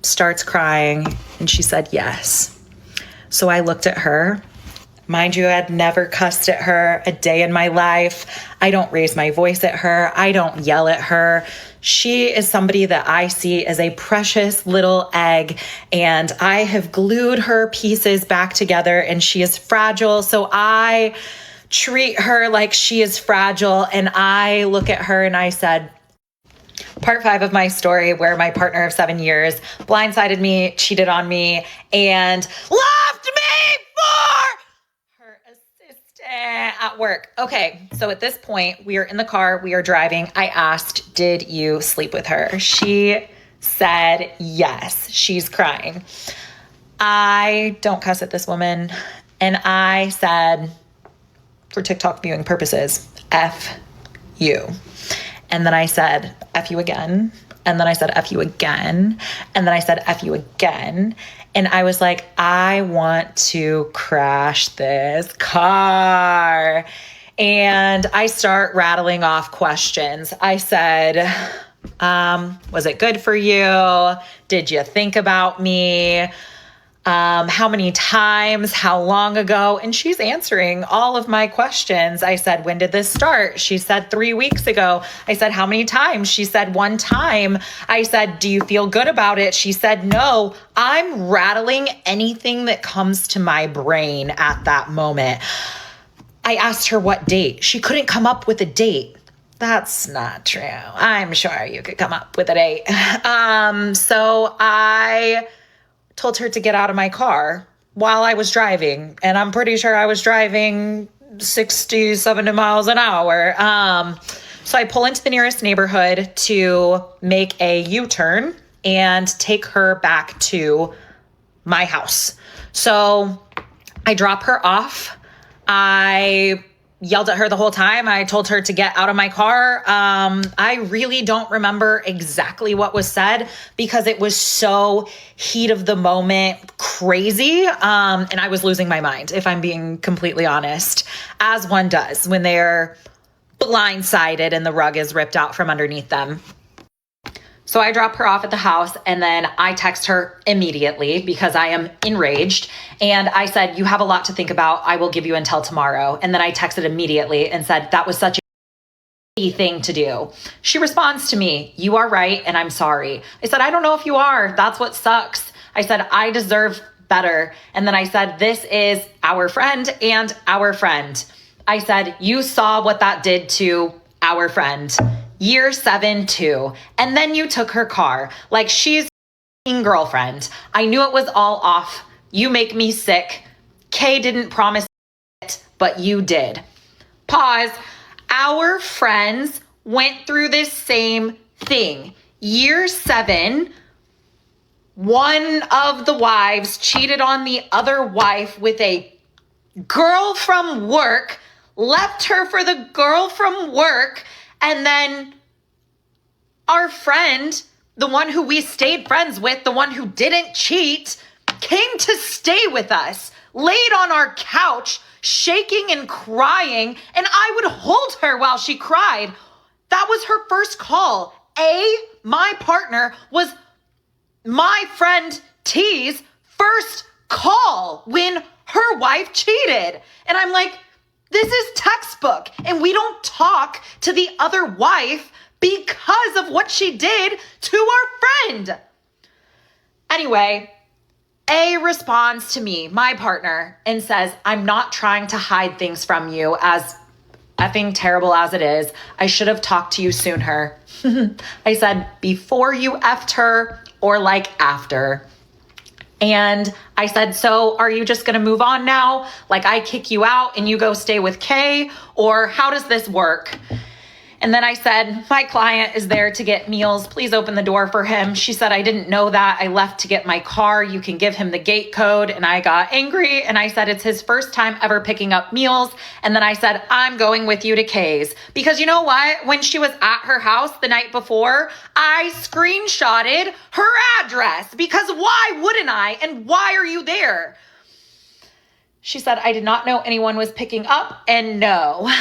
starts crying. And she said, yes. So I looked at her. Mind you, I had never cussed at her a day in my life. I don't raise my voice at her. I don't yell at her. She is somebody that I see as a precious little egg, and I have glued her pieces back together, and she is fragile. So I treat her like she is fragile, and I look at her and I said, part 5 of my story where my partner of 7 years blindsided me, cheated on me, and left me for her assistant at work. Okay, so at this point, we are in the car, we are driving. I asked, did you sleep with her? She said yes. She's crying. I don't cuss at this woman. And I said, for TikTok viewing purposes, F you. And then I said, F you again. And then I said, F you again. And then I said, F you again. And I was like, I want to crash this car. And I start rattling off questions. I said, was it good for you? Did you think about me? How many times, how long ago? And she's answering all of my questions. I said, when did this start? She said 3 weeks ago. I said, how many times? She said 1 time. I said, do you feel good about it? She said, no. I'm rattling anything that comes to my brain at that moment. I asked her what date. She couldn't come up with a date. That's not true. I'm sure you could come up with a date. So I told her to get out of my car while I was driving. And I'm pretty sure I was driving 60, 70 miles an hour. So I pull into the nearest neighborhood to make a U-turn and take her back to my house. So I drop her off. I yelled at her the whole time. I told her to get out of my car. I really don't remember exactly what was said because it was so heat of the moment crazy. And I was losing my mind, if I'm being completely honest, as one does when they're blindsided and the rug is ripped out from underneath them. So I drop her off at the house and then I text her immediately because I am enraged. And I said, you have a lot to think about. I will give you until tomorrow. And then I texted immediately and said, that was such a thing to do. She responds to me, you are right and I'm sorry. I said, I don't know if you are. That's what sucks. I said, I deserve better. And then I said, this is our friend and our friend. I said, you saw what that did to our friend. Year 7 too. And then you took her car. Like she's a girlfriend. I knew it was all off. You make me sick. Kay didn't promise it, but you did. Pause. Our friends went through this same thing. Year 7, one of the wives cheated on the other wife with a girl from work, left her for the girl from work, and then our friend, the one who we stayed friends with, the one who didn't cheat, came to stay with us, laid on our couch, shaking and crying, and I would hold her while she cried. That was her first call. My partner was my friend T's first call when her wife cheated. And I'm like, this is textbook, and we don't talk to the other wife because of what she did to our friend. Anyway, A responds to me, my partner, and says, I'm not trying to hide things from you as effing terrible as it is. I should have talked to you sooner. I said, before you effed her or like after. And I said, so are you just going to move on now? Like I kick you out and you go stay with Kay? Or how does this work? And then I said, my client is there to get meals. Please open the door for him. She said, I didn't know that. I left to get my car. You can give him the gate code. And I got angry and I said, it's his first time ever picking up meals. And then I said, I'm going with you to Kay's. Because you know what? When she was at her house the night before, I screenshotted her address because why wouldn't I? And why are you there? She said, I did not know anyone was picking up and no.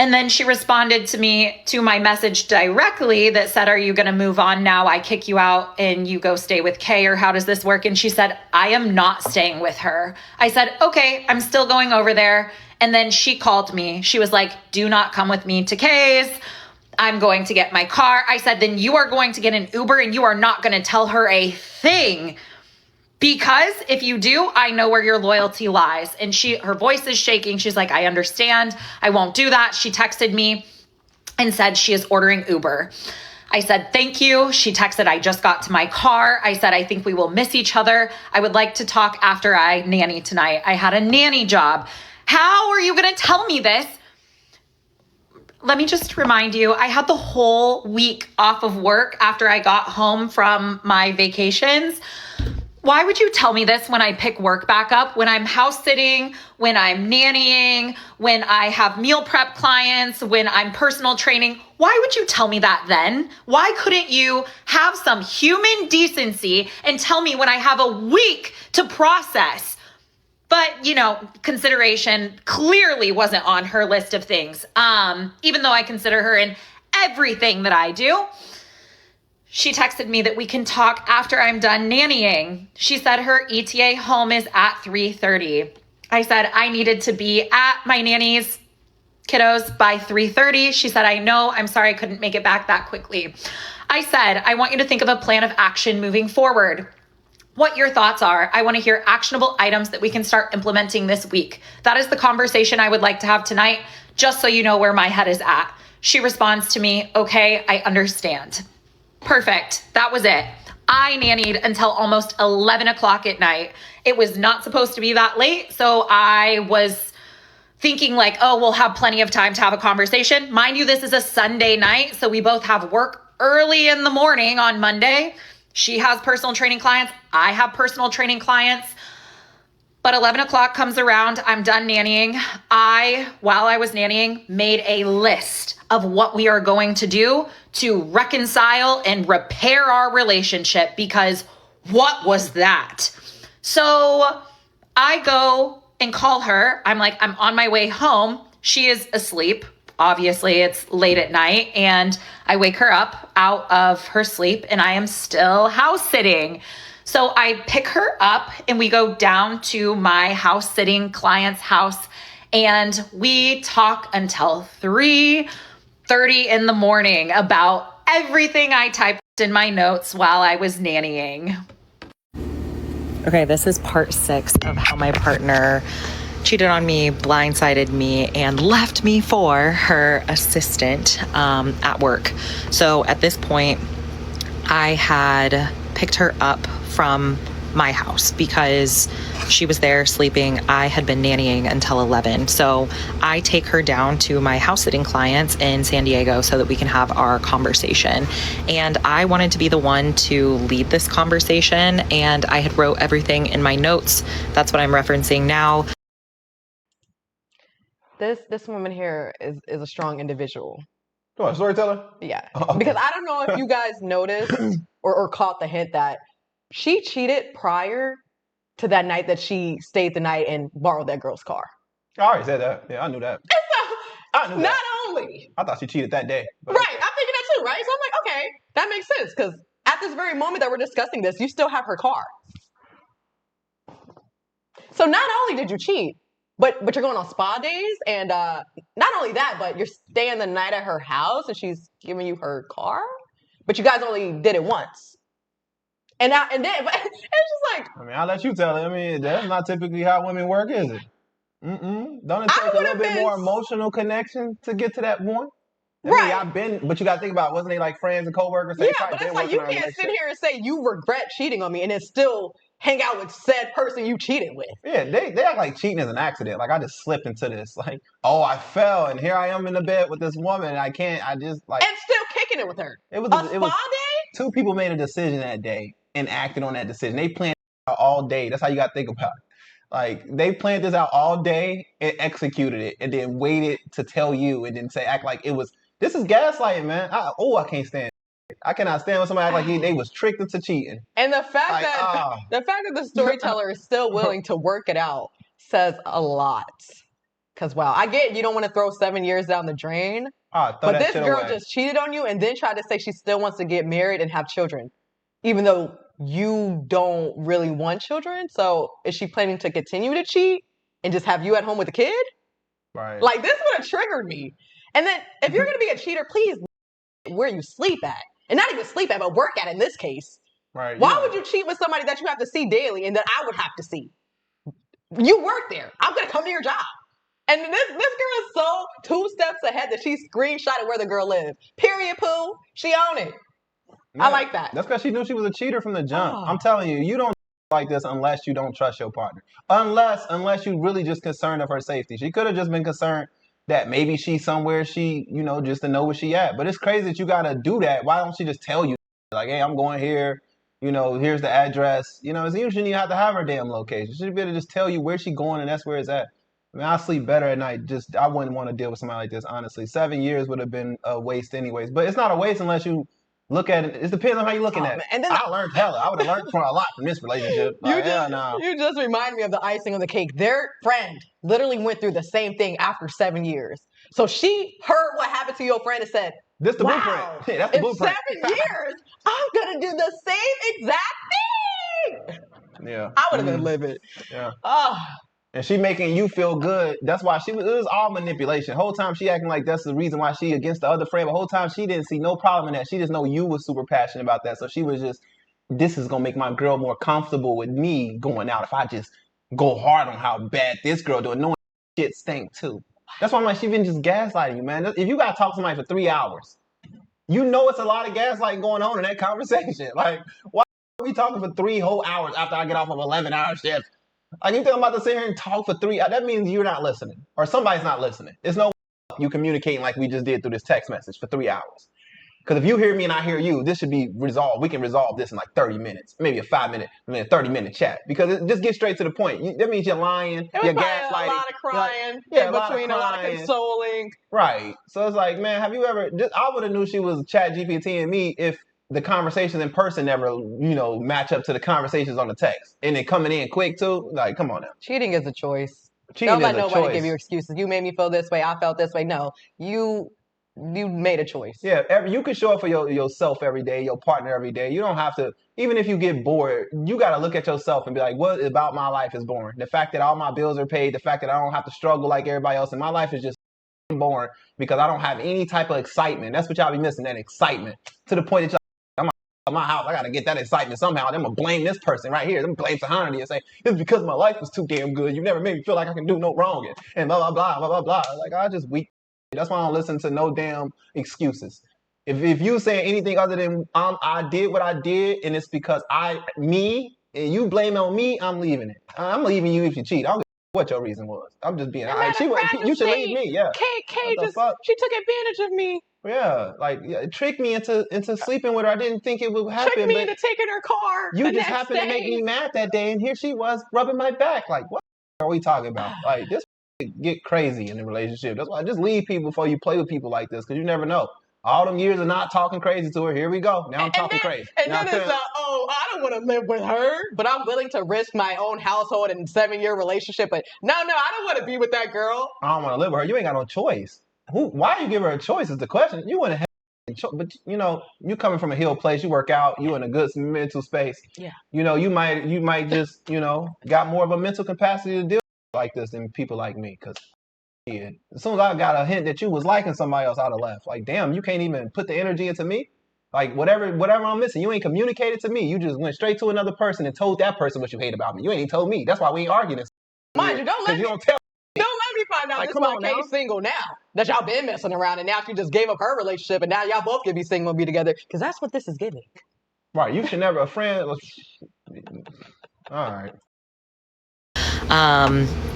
And then she responded to me to my message directly that said, are you going to move on now? I kick you out and you go stay with Kay, or how does this work? And she said, I am not staying with her. I said, okay, I'm still going over there. And then she called me. She was like, do not come with me to Kay's. I'm going to get my car. I said, then you are going to get an Uber and you are not going to tell her a thing. Because if you do, I know where your loyalty lies. And her voice is shaking. She's like, I understand. I won't do that. She texted me and said she is ordering Uber. I said, thank you. She texted, I just got to my car. I said, I think we will miss each other. I would like to talk after I nanny tonight. I had a nanny job. How are you going to tell me this? Let me just remind you, I had the whole week off of work after I got home from my vacations. Why would you tell me this when I pick work back up, when I'm house sitting, when I'm nannying, when I have meal prep clients, when I'm personal training? Why would you tell me that then? Why couldn't you have some human decency and tell me when I have a week to process? But, you know, consideration clearly wasn't on her list of things, even though I consider her in everything that I do. She texted me that we can talk after I'm done nannying. She said her ETA home is at 3:30. I said I needed to be at my nanny's kiddos by 3:30. She said, I know, I'm sorry I couldn't make it back that quickly. I said, I want you to think of a plan of action moving forward. What your thoughts are. I want to hear actionable items that we can start implementing this week. That is the conversation I would like to have tonight, just so you know where my head is at. She responds to me, okay, I understand. Perfect. That was it. I nannied until almost 11 o'clock at night. It was not supposed to be that late, so I was thinking like, oh, we'll have plenty of time to have a conversation. Mind you, this is a Sunday night, so we both have work early in the morning on Monday. She has personal training clients. I have personal training clients. But 11 o'clock comes around. I'm done nannying. While I was nannying, made a list of what we are going to do to reconcile and repair our relationship, because what was that? So I go and call her. I'm like, I'm on my way home. She is asleep. Obviously, it's late at night, and I wake her up out of her sleep, and I am still house sitting. So I pick her up and we go down to my house sitting client's house, and we talk until 3:30 in the morning about everything I typed in my notes while I was nannying. Okay, this is part 6 of how my partner cheated on me, blindsided me, and left me for her assistant at work. So at this point, I had picked her up from my house because she was there sleeping. I had been nannying until 11. So I take her down to my house sitting clients in San Diego so that we can have our conversation. And I wanted to be the one to lead this conversation, and I had wrote everything in my notes. That's what I'm referencing now. This woman here is a strong individual. What, storyteller? Yeah. Okay. Because I don't know if you guys noticed or caught the hint that she cheated prior to that night that she stayed the night and borrowed that girl's car. I already said that. Yeah, I knew that. I knew that. Not only. I thought she cheated that day. But Right. I'm thinking that too, right? So I'm like, okay, that makes sense. Because at this very moment that we're discussing this, you still have her car. So not only did you cheat, but you're going on spa days, and not only that, but you're staying the night at her house and she's giving you her car, but you guys only did it once. And then but it's just like, I mean, I'll let you tell it. I mean, that's not typically how women work, is it? Don't it take a little bit more emotional connection to get to that point? Right. But you got to think about, wasn't they like friends and coworkers? Yeah, but it's like you can't sit here and say you regret cheating on me and then still hang out with said person you cheated with. Yeah, they act like cheating is an accident. Like, I just slipped into this. Like, oh, I fell and here I am in the bed with this woman and I just like. And still kicking it with her. It was a spa day? 2 people made a decision that day and acted on that decision. They planned it out all day. That's how you got to think about it. Like, they planned this out all day and executed it and then waited to tell you and then act like it was. This is gaslighting, man. I can't stand it. I cannot stand when somebody act like they was tricked into cheating. And the fact that the storyteller is still willing to work it out says a lot. Because, wow, I get you don't want to throw 7 years down the drain. But this girl just cheated on you and then tried to say she still wants to get married and have children, even though you don't really want children. So is she planning to continue to cheat and just have you at home with a kid? Right. Like, this would have triggered me. And then if you're going to be a cheater, please where you sleep at. And not even sleep at, but work at in this case. Right. Why would you cheat with somebody that you have to see daily and that I would have to see? You work there. I'm going to come to your job. And this girl is so 2 steps ahead that she screenshotted where the girl lived. Period, poo. She own it. Yeah, I like that. That's because she knew she was a cheater from the jump. I'm telling you, you don't like this unless you don't trust your partner. Unless you really just concerned of her safety. She could have just been concerned that maybe she's somewhere she, just to know where she at. But it's crazy that you got to do that. Why don't she just tell you, like, hey, I'm going here. Here's the address. It's usually you have to have her damn location. She should be able to just tell you where she's going and that's where it's at. I mean, I sleep better at night. I wouldn't want to deal with somebody like this, honestly. 7 years would have been a waste anyways. But it's not a waste unless you look at it. It depends on how you're looking at it. And then I learned I would have learned a lot from this relationship. You just remind me of the icing on the cake. Their friend literally went through the same thing after 7 years. So she heard what happened to your friend and said, this the blueprint. Yeah, that's the blueprint. 7 years, I'm going to do the same exact thing. Yeah. I would have been livid. Yeah. And she making you feel good. That's why it was all manipulation. The whole time she acting like that's the reason why she against the other friend. The whole time she didn't see no problem in that. She just know you was super passionate about that. So she was just, this is going to make my girl more comfortable with me going out if I just go hard on how bad this girl doing, knowing shit stink too. That's why I'm like, she been just gaslighting you, man. If you got to talk to somebody for 3 hours, it's a lot of gaslighting going on in that conversation. Like, why are we talking for 3 whole hours after I get off of 11-hour shift? Like, you think I'm about to sit here and talk for 3 hours? That means you're not listening. Or somebody's not listening. There's no you communicating like we just did through this text message for 3 hours. Because if you hear me and I hear you, this should be resolved. We can resolve this in like 30 minutes. Maybe a 5-minute, 30-minute chat. Because it just gets straight to the point. That means you're lying, you're gaslighting. A lot of crying, in between a lot of consoling. Right. So it's like, man, have you ever... I would have knew she was ChatGPT and me if the conversations in person never, match up to the conversations on the text. And then coming in quick, too. Like, come on now. Cheating is a choice. Don't let nobody give you excuses. You made me feel this way. I felt this way. No, you made a choice. Yeah, you can show up for yourself every day, your partner every day. You don't have to, even if you get bored, you got to look at yourself and be like, what about my life is boring? The fact that all my bills are paid, the fact that I don't have to struggle like everybody else, and my life is just boring because I don't have any type of excitement. That's what y'all be missing, that excitement. To the point that I'm at my house, I got to get that excitement somehow. I'm going to blame this person right here. I'm going to blame Sahani and say, it's because my life was too damn good. You never made me feel like I can do no wrong. And blah, blah, blah, blah, blah, blah. Like, I just weak. That's why I don't listen to no damn excuses. If you say anything other than I did what I did and it's because and you blame it on me, I'm leaving it. I'm leaving you if you cheat. I don't give a what your reason was. I'm just being honest. You should leave me, yeah. Kay she took advantage of me. Yeah, like tricked me into sleeping with her. I didn't think it would happen. Tricked me into taking her car. You just happened to make me mad that day, and here she was rubbing my back. Like, what are we talking about? Like, this get crazy in a relationship. That's why I just leave people before you play with people like this, because you never know. All them years of not talking crazy to her, here we go. Now I'm talking crazy. And then it's I don't want to live with her, but I'm willing to risk my own household and 7-year relationship. But no, I don't want to be with that girl. I don't want to live with her. You ain't got no choice. Why you give her a choice is the question. You want to have, but you coming from a healed place. You work out. You in a good mental space. Yeah. You might just got more of a mental capacity to deal like this than people like me. Because as soon as I got a hint that you was liking somebody else, I'd have left. Like, damn, you can't even put the energy into me. Like, whatever I'm missing, you ain't communicated to me. You just went straight to another person and told that person what you hate about me. You ain't even told me. That's why we ain't arguing. Mind you, don't let me. You don't tell me. find out Like, this come why on now. Kay's single now. That y'all been messing around and now she just gave up her relationship and now y'all both can be single and be together. Because that's what this is giving. Right, you should never, a friend, all right.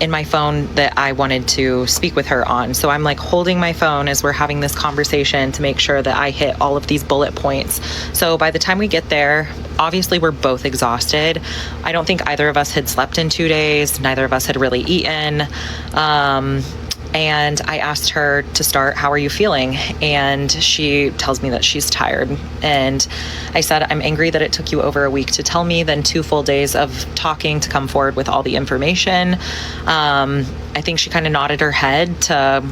In my phone that I wanted to speak with her on. So I'm like holding my phone as we're having this conversation to make sure that I hit all of these bullet points. So by the time we get there, obviously we're both exhausted. I don't think either of us had slept in 2 days. Neither of us had really eaten. And I asked her to start, how are you feeling? And she tells me that she's tired. And I said, I'm angry that it took you over a week to tell me, then 2 full days of talking to come forward with all the information. I think she kind of nodded her head to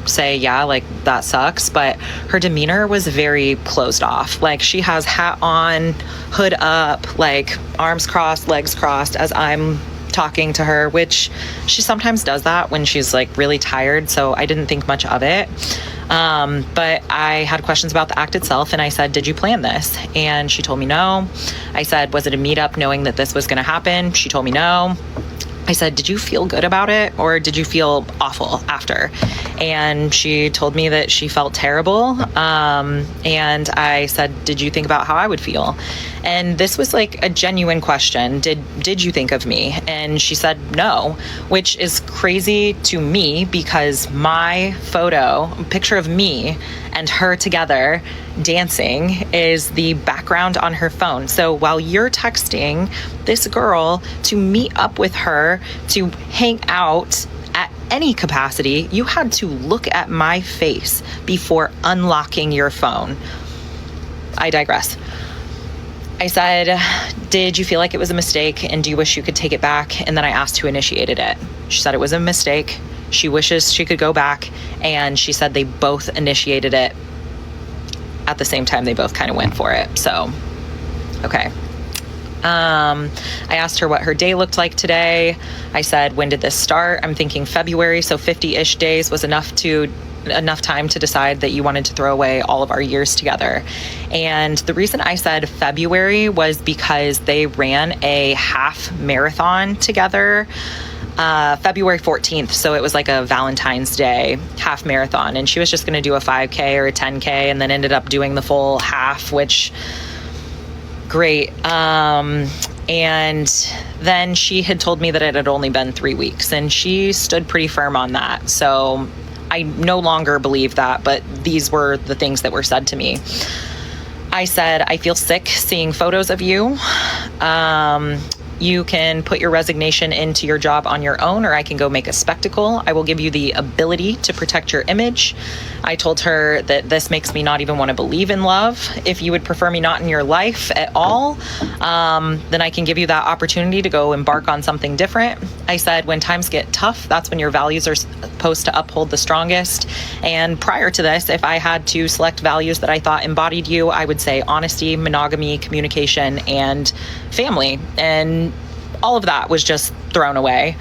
say, yeah, like that sucks. But her demeanor was very closed off. Like she has hat on, hood up, like arms crossed, legs crossed as I'm talking to her, which she sometimes does that when she's like really tired. So I didn't think much of it. But I had questions about the act itself and I said, did you plan this? And she told me no. I said, was it a meetup knowing that this was going to happen? She told me no. I said, did you feel good about it or did you feel awful after? And she told me that she felt terrible. And I said, did you think about how I would feel? And this was like a genuine question. Did you think of me? And she said no, which is crazy to me because my picture of me and her together dancing is the background on her phone. So while you're texting this girl to meet up with her, to hang out at any capacity, you had to look at my face before unlocking your phone. I digress. I said, did you feel like it was a mistake and do you wish you could take it back? And then I asked who initiated it. She said it was a mistake. She wishes she could go back. And she said they both initiated it at the same time. They both kind of went for it. So, okay. I asked her what her day looked like today. I said, when did this start? I'm thinking February. So 50-ish days was enough time to decide that you wanted to throw away all of our years together. And the reason I said February was because they ran a half marathon together February 14th. So it was like a Valentine's Day half marathon. And she was just going to do a 5K or a 10K and then ended up doing the full half, which great. And then she had told me that it had only been 3 weeks and she stood pretty firm on that. So I no longer believe that, but these were the things that were said to me. I said, I feel sick seeing photos of you. You can put your resignation into your job on your own, or I can go make a spectacle. I will give you the ability to protect your image. I told her that this makes me not even want to believe in love. If you would prefer me not in your life at all, then I can give you that opportunity to go embark on something different. I said, when times get tough, that's when your values are supposed to uphold the strongest. And prior to this, if I had to select values that I thought embodied you, I would say honesty, monogamy, communication, and family. And all of that was just thrown away.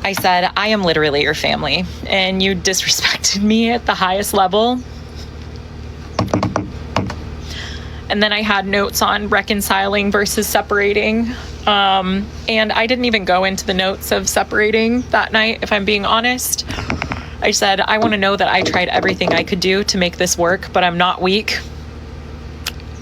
I said, I am literally your family, and you disrespected me at the highest level. And then I had notes on reconciling versus separating. And I didn't even go into the notes of separating that night, if I'm being honest. I said, I want to know that I tried everything I could do to make this work, but I'm not weak.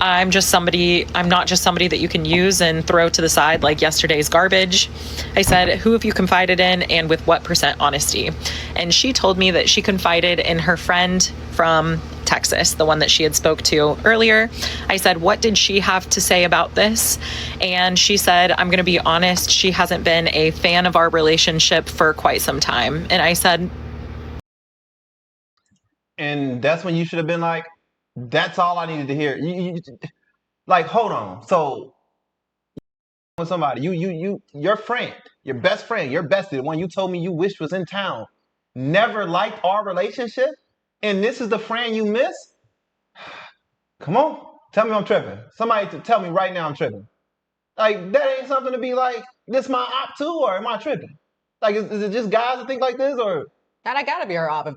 I'm not just somebody that you can use and throw to the side like yesterday's garbage. I said, who have you confided in and with what % honesty? And she told me that she confided in her friend from Texas, the one that she had spoke to earlier. I said, what did she have to say about this? And she said, I'm going to be honest, she hasn't been a fan of our relationship for quite some time. And I said, And that's when you should have been like, that's all I needed to hear. Like, hold on. So with somebody, your friend, your best friend, your bestie, the one you told me you wished was in town, never liked our relationship, and this is the friend you miss? Come on, tell me I'm tripping. Somebody tell me right now I'm tripping. Like, that ain't something to be like, this my op too, or am I tripping? Like, is it just guys that think like this, or? Now that gotta be her op. If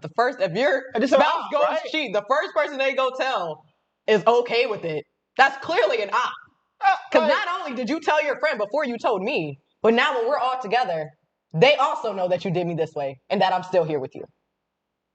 your Just an spouse op, goes right? cheat, the first person they go tell is okay with it. That's clearly an op. Because not only did you tell your friend before you told me, but now when we're all together, they also know that you did me this way and that I'm still here with you.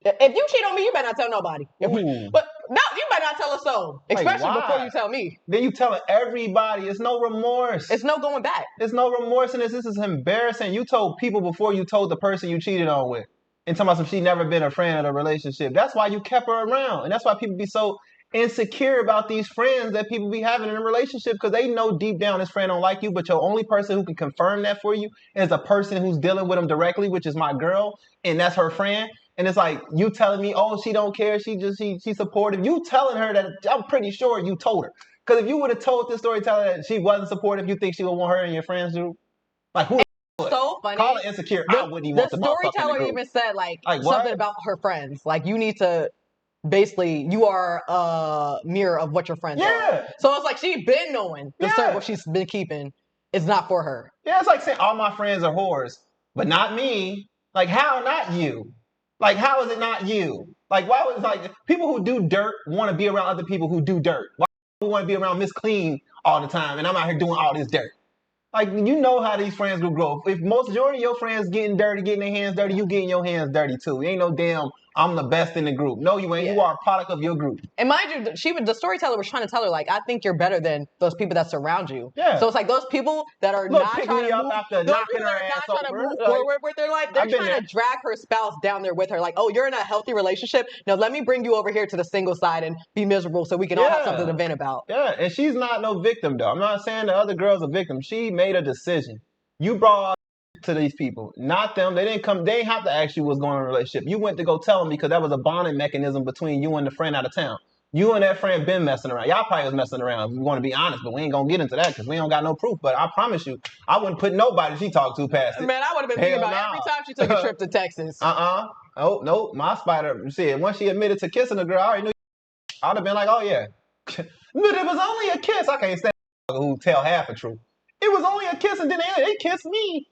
If you cheat on me, you better not tell nobody. But no, you better not tell a soul, especially before you tell me. Then you telling everybody. It's no remorse. It's no going back. It's no remorse in this. This is embarrassing. You told people before you told the person you cheated on with. And talking about she never been a friend in a relationship. That's why you kept her around. And that's why people be so insecure about these friends that people be having in a relationship, because they know deep down this friend don't like you, but your only person who can confirm that for you is a person who's dealing with them directly, which is my girl, and that's her friend. And it's like, you telling me, oh, she don't care, she's supportive. You telling her that, I'm pretty sure you told her. Because if you would have told this storyteller that she wasn't supportive, you think she would want her in your friends group? Like, who? So funny. Call it insecure. I wouldn't even want the storyteller even said like something about her friends. Like, you need to, basically, you are a mirror of what your friends are. So it's like she's been knowing the circle she's been keeping is not for her. Yeah, it's like saying all my friends are whores, but not me. Like, how not you? Like, how is it not you? Like, why was like people who do dirt want to be around other people who do dirt? Why do we want to be around Miss Clean all the time and I'm out here doing all this dirt? Like, you know how these friends will grow. If majority of your friends getting dirty, getting their hands dirty, you getting your hands dirty too. You ain't no damn, I'm the best in the group. No, you ain't. Yeah. You are a product of your group. And mind you, the storyteller was trying to tell her, like, I think you're better than those people that surround you. Yeah. So it's like those people that are not trying to move, after knocking her ass over, forward with their life, they're trying to drag her spouse down there with her. Like, oh, you're in a healthy relationship. Now let me bring you over here to the single side and be miserable so we can all have something to vent about. Yeah, and she's not no victim though. I'm not saying the other girl's a victim. She made a decision. You brought to these people, not them. They didn't come. They didn't have to ask you what's going on in a relationship. You went to go tell them because that was a bonding mechanism between you and the friend out of town. You and that friend been messing around. Y'all probably was messing around, if we want to be honest, but we ain't going to get into that because we don't got no proof. But I promise you, I wouldn't put nobody she talked to past it. Man, I would have been thinking about every time she took a trip to Texas. Oh, no. My spider said, once she admitted to kissing the girl, I already knew. I would have been like, oh, yeah. But it was only a kiss. I can't stand who tell half the truth. It was only a kiss, and then they kissed me.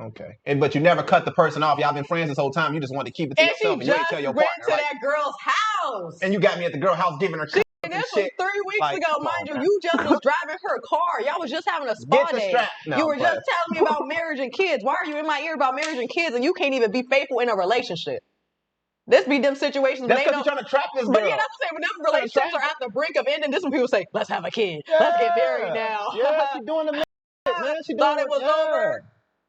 Okay. But you never cut the person off. Y'all been friends this whole time. You just wanted to keep it to yourself. And you didn't tell your partner. And she just went to that girl's house. And you got me at the girl house giving her and this was 3 weeks ago, mind you. You just was driving her car. Y'all was just having a spa day. You were just telling me about marriage and kids. Why are you in my ear about marriage and kids and you can't even be faithful in a relationship? This be them situations. That's because you're trying to trap this girl. But yeah, that's what I'm saying. When them relationships are at the brink of ending, this is when people say, let's have a kid. Yeah. Let's get married now. Yeah, she doing the man. She thought it was over.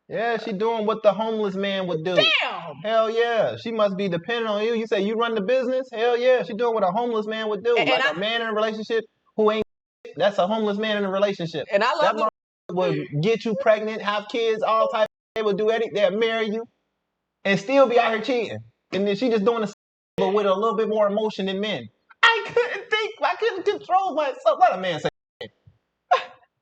Yeah, she doing what the homeless man would do. Damn. Hell yeah. She must be dependent on you. You say you run the business? Hell yeah. She doing what a homeless man would do. A man in a relationship who ain't, that's a homeless man in a relationship. And I love that would get you pregnant, have kids, all types of. They would do anything. They'd marry you and still be out here cheating. And then she just doing the but with a little bit more emotion than men. I couldn't control myself. Let a man say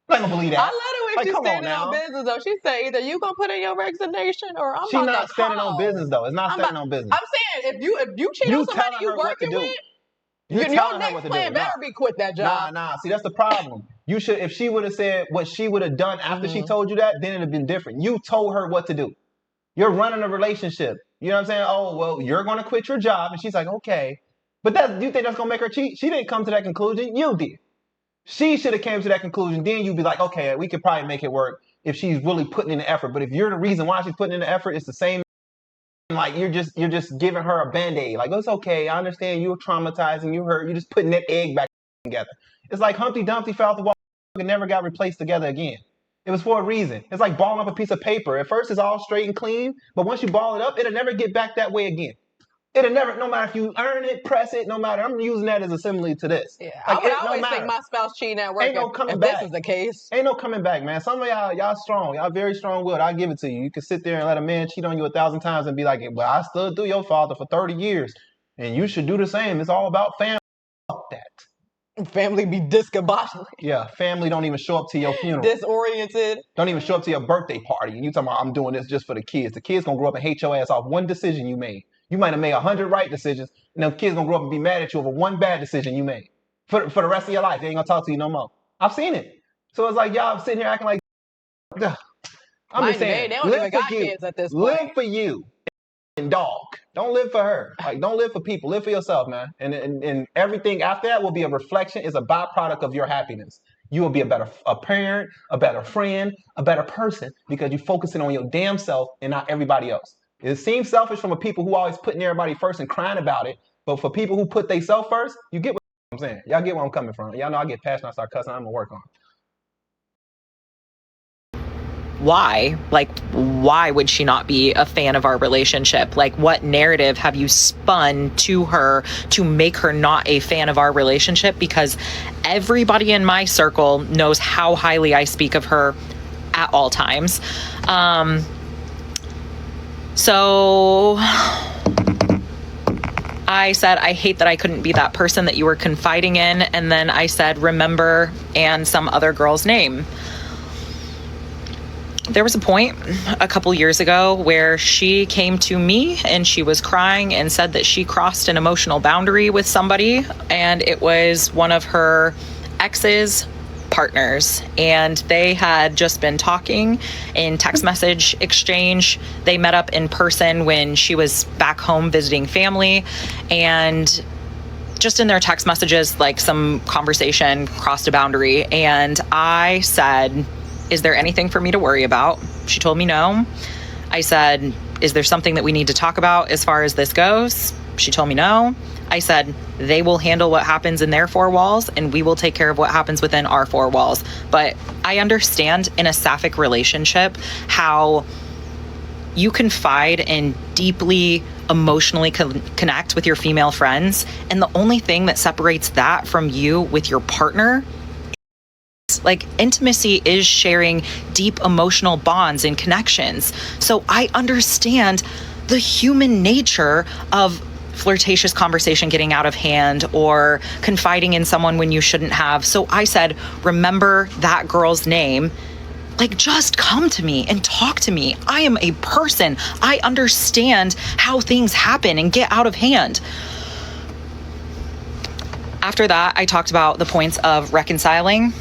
I don't believe that. I love it when she's standing on business though. She said either you gonna put in your resignation or I'm She's not standing on business though. It's not standing on business. I'm saying if you cheat on somebody you working with, your next plan better be quit that job. Nah. See, that's the problem. You should, if she would have said what she would have done after she told you that, then it'd have been different. You told her what to do. You're running a relationship. You know what I'm saying? Oh, well, you're going to quit your job. And she's like, okay. But you think that's going to make her cheat? She didn't come to that conclusion. You did. She should have came to that conclusion. Then you'd be like, okay, we could probably make it work if she's really putting in the effort. But if you're the reason why she's putting in the effort, it's the same. Like, you're just giving her a Band-Aid. Like, it's okay. I understand you're traumatized and you hurt. You're just putting that egg back together. It's like Humpty Dumpty fell off the wall and never got replaced together again. It was for a reason. It's like balling up a piece of paper. At first, it's all straight and clean, but once you ball it up, it'll never get back that way again. It'll never, no matter if you earn it, press it, no matter. I'm using that as a simile to this. Yeah, like, I would always think my spouse cheating at work. Ain't no coming back. This is the case. Ain't no coming back, man. Some of y'all strong. Y'all very strong-willed. I'll give it to you. You can sit there and let a man cheat on you 1,000 times and be like, well, I stood through your father for 30 years, and you should do the same. It's all about family. Fuck that. Family be discombobulated. Yeah, family don't even show up to your funeral. Disoriented. Don't even show up to your birthday party. And you talking about, I'm doing this just for the kids. The kids gonna grow up and hate your ass off one decision you made. You might have made 100 right decisions, and them kids gonna grow up and be mad at you over one bad decision you made. For the rest of your life, they ain't gonna talk to you no more. I've seen it. So it's like y'all sitting here acting like, I'm just saying, they don't even got kids at this point. Live for you. And dog. Don't live for her. Like, don't live for people. Live for yourself, man. And everything after that will be a reflection, is a byproduct of your happiness. You will be a parent, a better friend, a better person because you're focusing on your damn self and not everybody else. It seems selfish from a people who always putting everybody first and crying about it. But for people who put they self first, you get what I'm saying. Y'all get where I'm coming from. Y'all know I get passionate, I start cussing, I'm gonna work on it. Why? Like, why would she not be a fan of our relationship? Like, what narrative have you spun to her to make her not a fan of our relationship? Because everybody in my circle knows how highly I speak of her at all times. So I said, I hate that I couldn't be that person that you were confiding in. And then I said, remember, and some other girl's name. There was a point a couple years ago where she came to me and she was crying and said that she crossed an emotional boundary with somebody, and it was one of her ex's partners, and they had just been talking in text message exchange. They met up in person when she was back home visiting family, and just in their text messages, like some conversation crossed a boundary, and I said, is there anything for me to worry about? She told me no. I said, is there something that we need to talk about as far as this goes? She told me no. I said, they will handle what happens in their four walls and we will take care of what happens within our four walls. But I understand in a sapphic relationship how you confide and deeply emotionally connect with your female friends. And the only thing that separates that from you with your partner, like, intimacy is sharing deep emotional bonds and connections. So I understand the human nature of flirtatious conversation getting out of hand or confiding in someone when you shouldn't have. So I said, remember that girl's name. Like, just come to me and talk to me. I am a person. I understand how things happen and get out of hand. After that, I talked about the points of reconciling.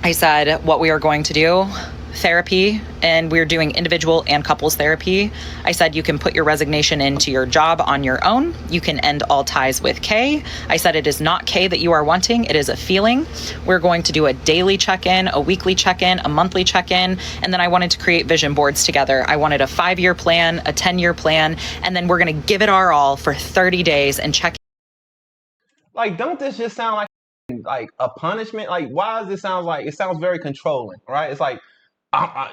I said what we are going to do, therapy, and we're doing individual and couples therapy. I said you can put your resignation into your job on your own. You can end all ties with Kay. I said it is not Kay that you are wanting. It is a feeling. We're going to do a daily check-in, a weekly check-in, a monthly check-in, and then I wanted to create vision boards together. I wanted a 5-year plan, a 10-year plan, and then we're going to give it our all for 30 days and check. Like, don't this just sound like a punishment? Like, why does this sound like, it sounds very controlling, right? It's like,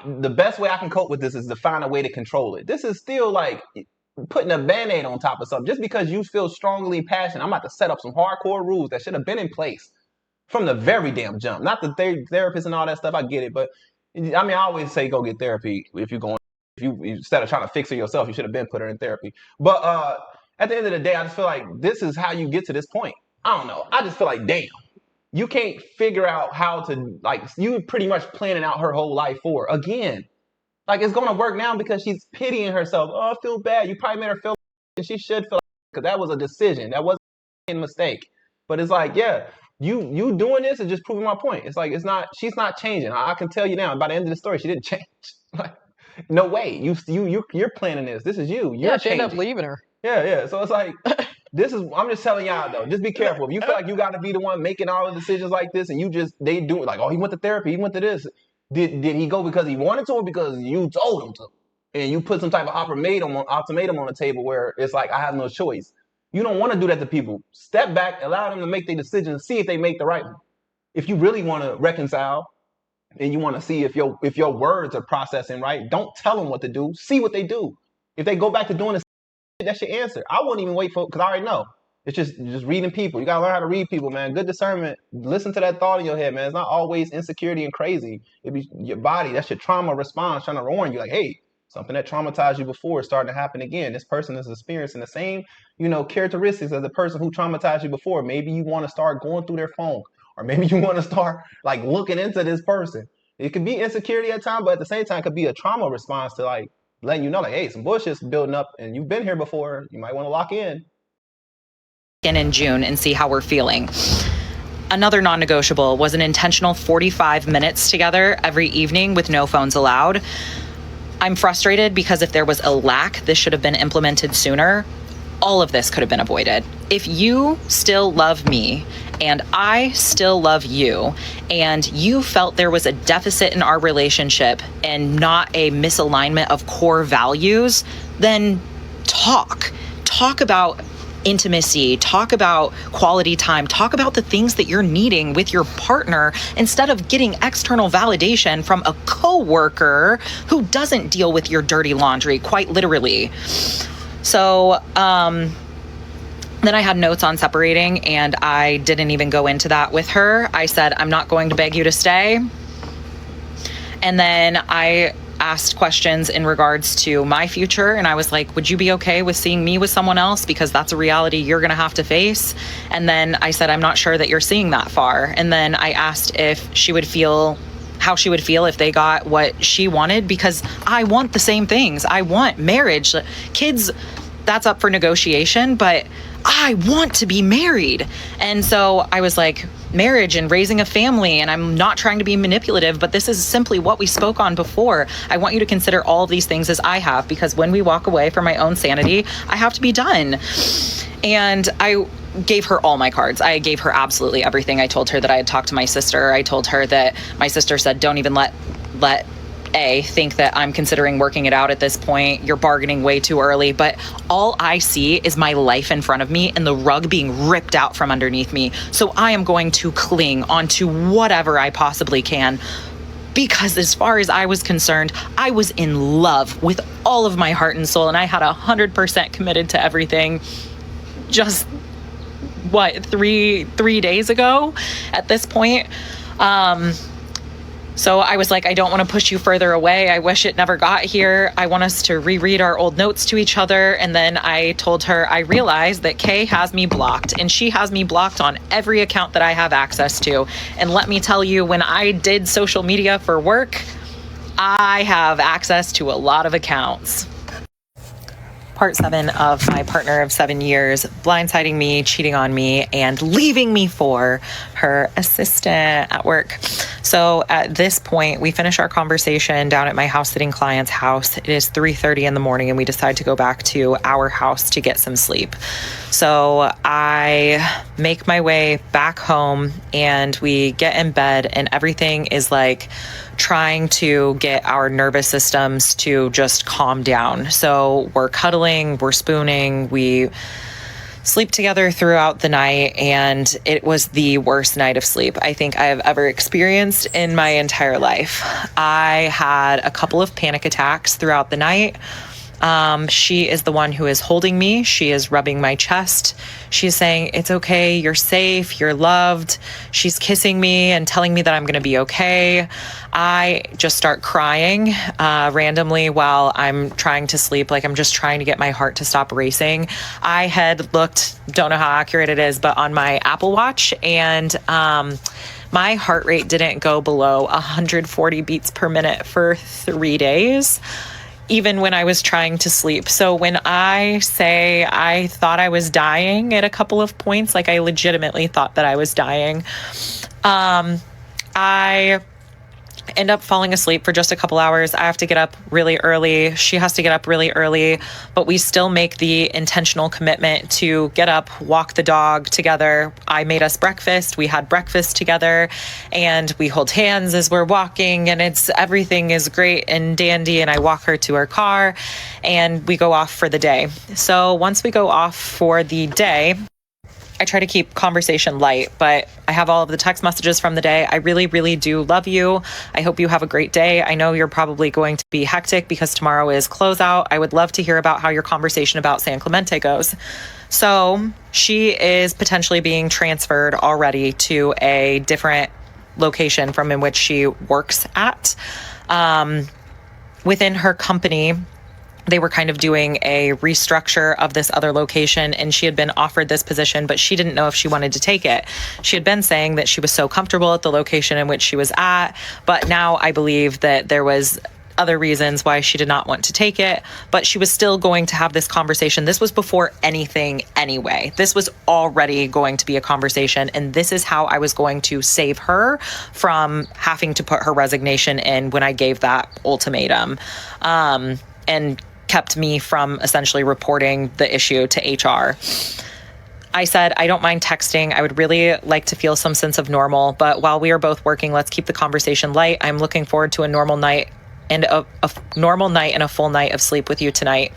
the best way I can cope with this is to find a way to control it. This is still like putting a Band-Aid on top of something. Just because you feel strongly passionate, I'm about to set up some hardcore rules that should have been in place from the very damn jump. Not the therapist and all that stuff, I get it, but I mean, I always say go get therapy if you're going, if you instead of trying to fix it yourself, you should have been put her in therapy. But at the end of the day, I just feel like this is how you get to this point. I don't know. I just feel like, damn. You can't figure out how to, like, you pretty much planning out her whole life for her. Again, like, it's going to work now because she's pitying herself. Oh, I feel bad. You probably made her feel bad, and she should feel because that was a decision. That wasn't a mistake. But it's like, yeah, you doing this is just proving my point. It's like, she's not changing. I can tell you now, by the end of the story, she didn't change. Like, no way. You're planning this. This is you. You're she ended up leaving her. Yeah. So it's like, I'm just telling y'all though, just be careful. If you feel like you got to be the one making all the decisions like this, and they do it like, oh, he went to therapy, he went to this. Did he go because he wanted to, or because you told him to? And you put some type of ultimatum on the table where it's like, I have no choice. You don't want to do that to people. Step back, allow them to make their decisions, see if they make the right one. If you really want to reconcile and you want to see if your words are processing right, don't tell them what to do. See what they do. If they go back to doing this, that's your answer. I wouldn't even wait for, because I already know. It's just reading people. You got to learn how to read people, man. Good discernment. Listen to that thought in your head, man. It's not always insecurity and crazy. It be your body. That's your trauma response trying to warn you, like, hey, something that traumatized you before is starting to happen again. This person is experiencing the same, characteristics as the person who traumatized you before. Maybe you want to start going through their phone, or maybe you want to start like looking into this person. It could be insecurity at times, but at the same time, it could be a trauma response to like letting you know, like, hey, some bullshit's building up and you've been here before. You might want to lock in June and see how we're feeling. Another non-negotiable was an intentional 45 minutes together every evening with no phones allowed. I'm frustrated because if there was a lack, this should have been implemented sooner. all of this could have been avoided. If you still love me and I still love you, and you felt there was a deficit in our relationship and not a misalignment of core values, then talk about intimacy, talk about quality time, talk about the things that you're needing with your partner instead of getting external validation from a coworker who doesn't deal with your dirty laundry, quite literally. So, then I had notes on separating, and I didn't even go into that with her. I said, I'm not going to beg you to stay. And then I asked questions in regards to my future. And I was like, would you be okay with seeing me with someone else? Because that's a reality you're going to have to face. And then I said, I'm not sure that you're seeing that far. And then I asked if she would feel how she would feel if they got what she wanted, because I want the same things. I want marriage, kids, that's up for negotiation, but I want to be married. And so I was like, marriage and raising a family, and I'm not trying to be manipulative, but this is simply what we spoke on before. I want you to consider all of these things as I have, because when we walk away for my own sanity, I have to be done. And I gave her all my cards. I gave her absolutely everything. I told her that I had talked to my sister. I told her that my sister said, don't even let think that I'm considering working it out at this point. You're bargaining way too early. But all I see is my life in front of me and the rug being ripped out from underneath me. So I am going to cling onto whatever I possibly can, because as far as I was concerned, I was in love with all of my heart and soul, and I had 100% committed to everything. Just three days ago at this point. So I was like, I don't want to push you further away. I wish it never got here. I want us to reread our old notes to each other. And then I told her, I realized that Kay has me blocked, and she has me blocked on every account that I have access to. And let me tell you, when I did social media for work, I have access to a lot of accounts. Part 7 of my partner of 7 years blindsiding me, cheating on me, and leaving me for her assistant at work. So at this point, we finish our conversation down at my house sitting client's house. It is 3:30 in the morning, and we decide to go back to our house to get some sleep. So I make my way back home, and we get in bed, and everything is like trying to get our nervous systems to just calm down. So we're cuddling, we're spooning, we sleep together throughout the night, and it was the worst night of sleep I think I have ever experienced in my entire life. I had a couple of panic attacks throughout the night. She is the one who is holding me. She is rubbing my chest. She's saying, it's okay, you're safe, you're loved. She's kissing me and telling me that I'm going to be okay. I just start crying randomly while I'm trying to sleep. Like, I'm just trying to get my heart to stop racing. I had looked, don't know how accurate it is, but on my Apple Watch, and my heart rate didn't go below 140 beats per minute for 3 days, even when I was trying to sleep. So when I say I thought I was dying at a couple of points, like I legitimately thought that I was dying, I end up falling asleep for just a couple hours. I have to get up really early. She has to get up really early, but we still make the intentional commitment to get up, walk the dog together. I made us breakfast. We had breakfast together, and we hold hands as we're walking, and everything is great and dandy. And I walk her to her car, and we go off for the day. So once we go off for the day, I try to keep conversation light, but I have all of the text messages from the day. I really, really do love you. I hope you have a great day. I know you're probably going to be hectic because tomorrow is closeout. I would love to hear about how your conversation about San Clemente goes. So she is potentially being transferred already to a different location from in which she works at. Within her company, they were kind of doing a restructure of this other location, and she had been offered this position, but she didn't know if she wanted to take it. She had been saying that she was so comfortable at the location in which she was at, but now I believe that there was other reasons why she did not want to take it, but she was still going to have this conversation. This was before anything anyway. This was already going to be a conversation, and this is how I was going to save her from having to put her resignation in when I gave that ultimatum. And kept me from essentially reporting the issue to HR. I said, I don't mind texting. I would really like to feel some sense of normal, but while we are both working, let's keep the conversation light. I'm looking forward to a normal night and a normal night and a full night of sleep with you tonight.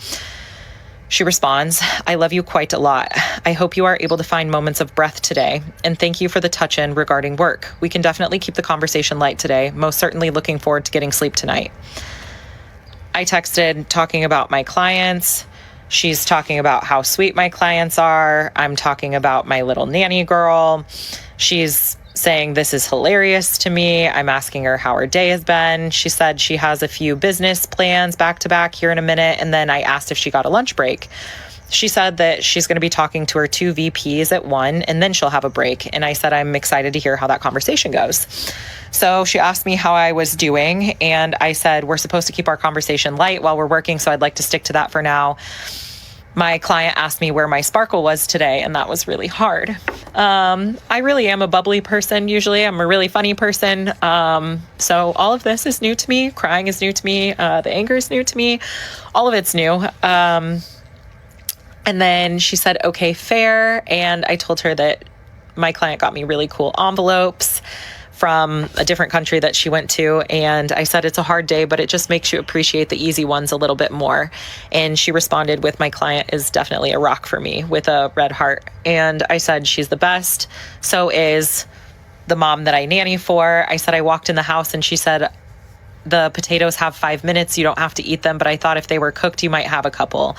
She responds, I love you quite a lot. I hope you are able to find moments of breath today. And thank you for the touch-in regarding work. We can definitely keep the conversation light today. Most certainly looking forward to getting sleep tonight. I texted talking about my clients. She's talking about how sweet my clients are. I'm talking about my little nanny girl. She's saying this is hilarious to me. I'm asking her how her day has been. She said she has a few business plans back to back here in a minute. And then I asked if she got a lunch break. She said that she's going to be talking to her 2 VPs at 1 and then she'll have a break. And I said, I'm excited to hear how that conversation goes. So she asked me how I was doing. And I said, we're supposed to keep our conversation light while we're working. So I'd like to stick to that for now. My client asked me where my sparkle was today, and that was really hard. I really am a bubbly person. Usually I'm a really funny person. So all of this is new to me. Crying is new to me. The anger is new to me. All of it's new. And then she said, okay, fair. And I told her that my client got me really cool envelopes from a different country that she went to. And I said, it's a hard day, but it just makes you appreciate the easy ones a little bit more. And she responded with, my client is definitely a rock for me, with a red heart. And I said, she's the best. So is the mom that I nanny for. I said, I walked in the house and she said, the potatoes have 5 minutes. You don't have to eat them. But I thought if they were cooked, you might have a couple.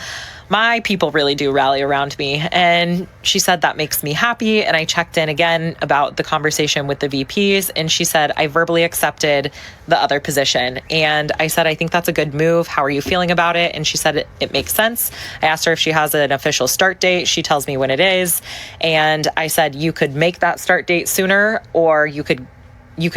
My people really do rally around me. And she said that makes me happy. And I checked in again about the conversation with the VPs. And she said, I verbally accepted the other position. And I said, I think that's a good move. How are you feeling about it? And she said, it makes sense. I asked her if she has an official start date. She tells me when it is. And I said, you could make that start date sooner, or you could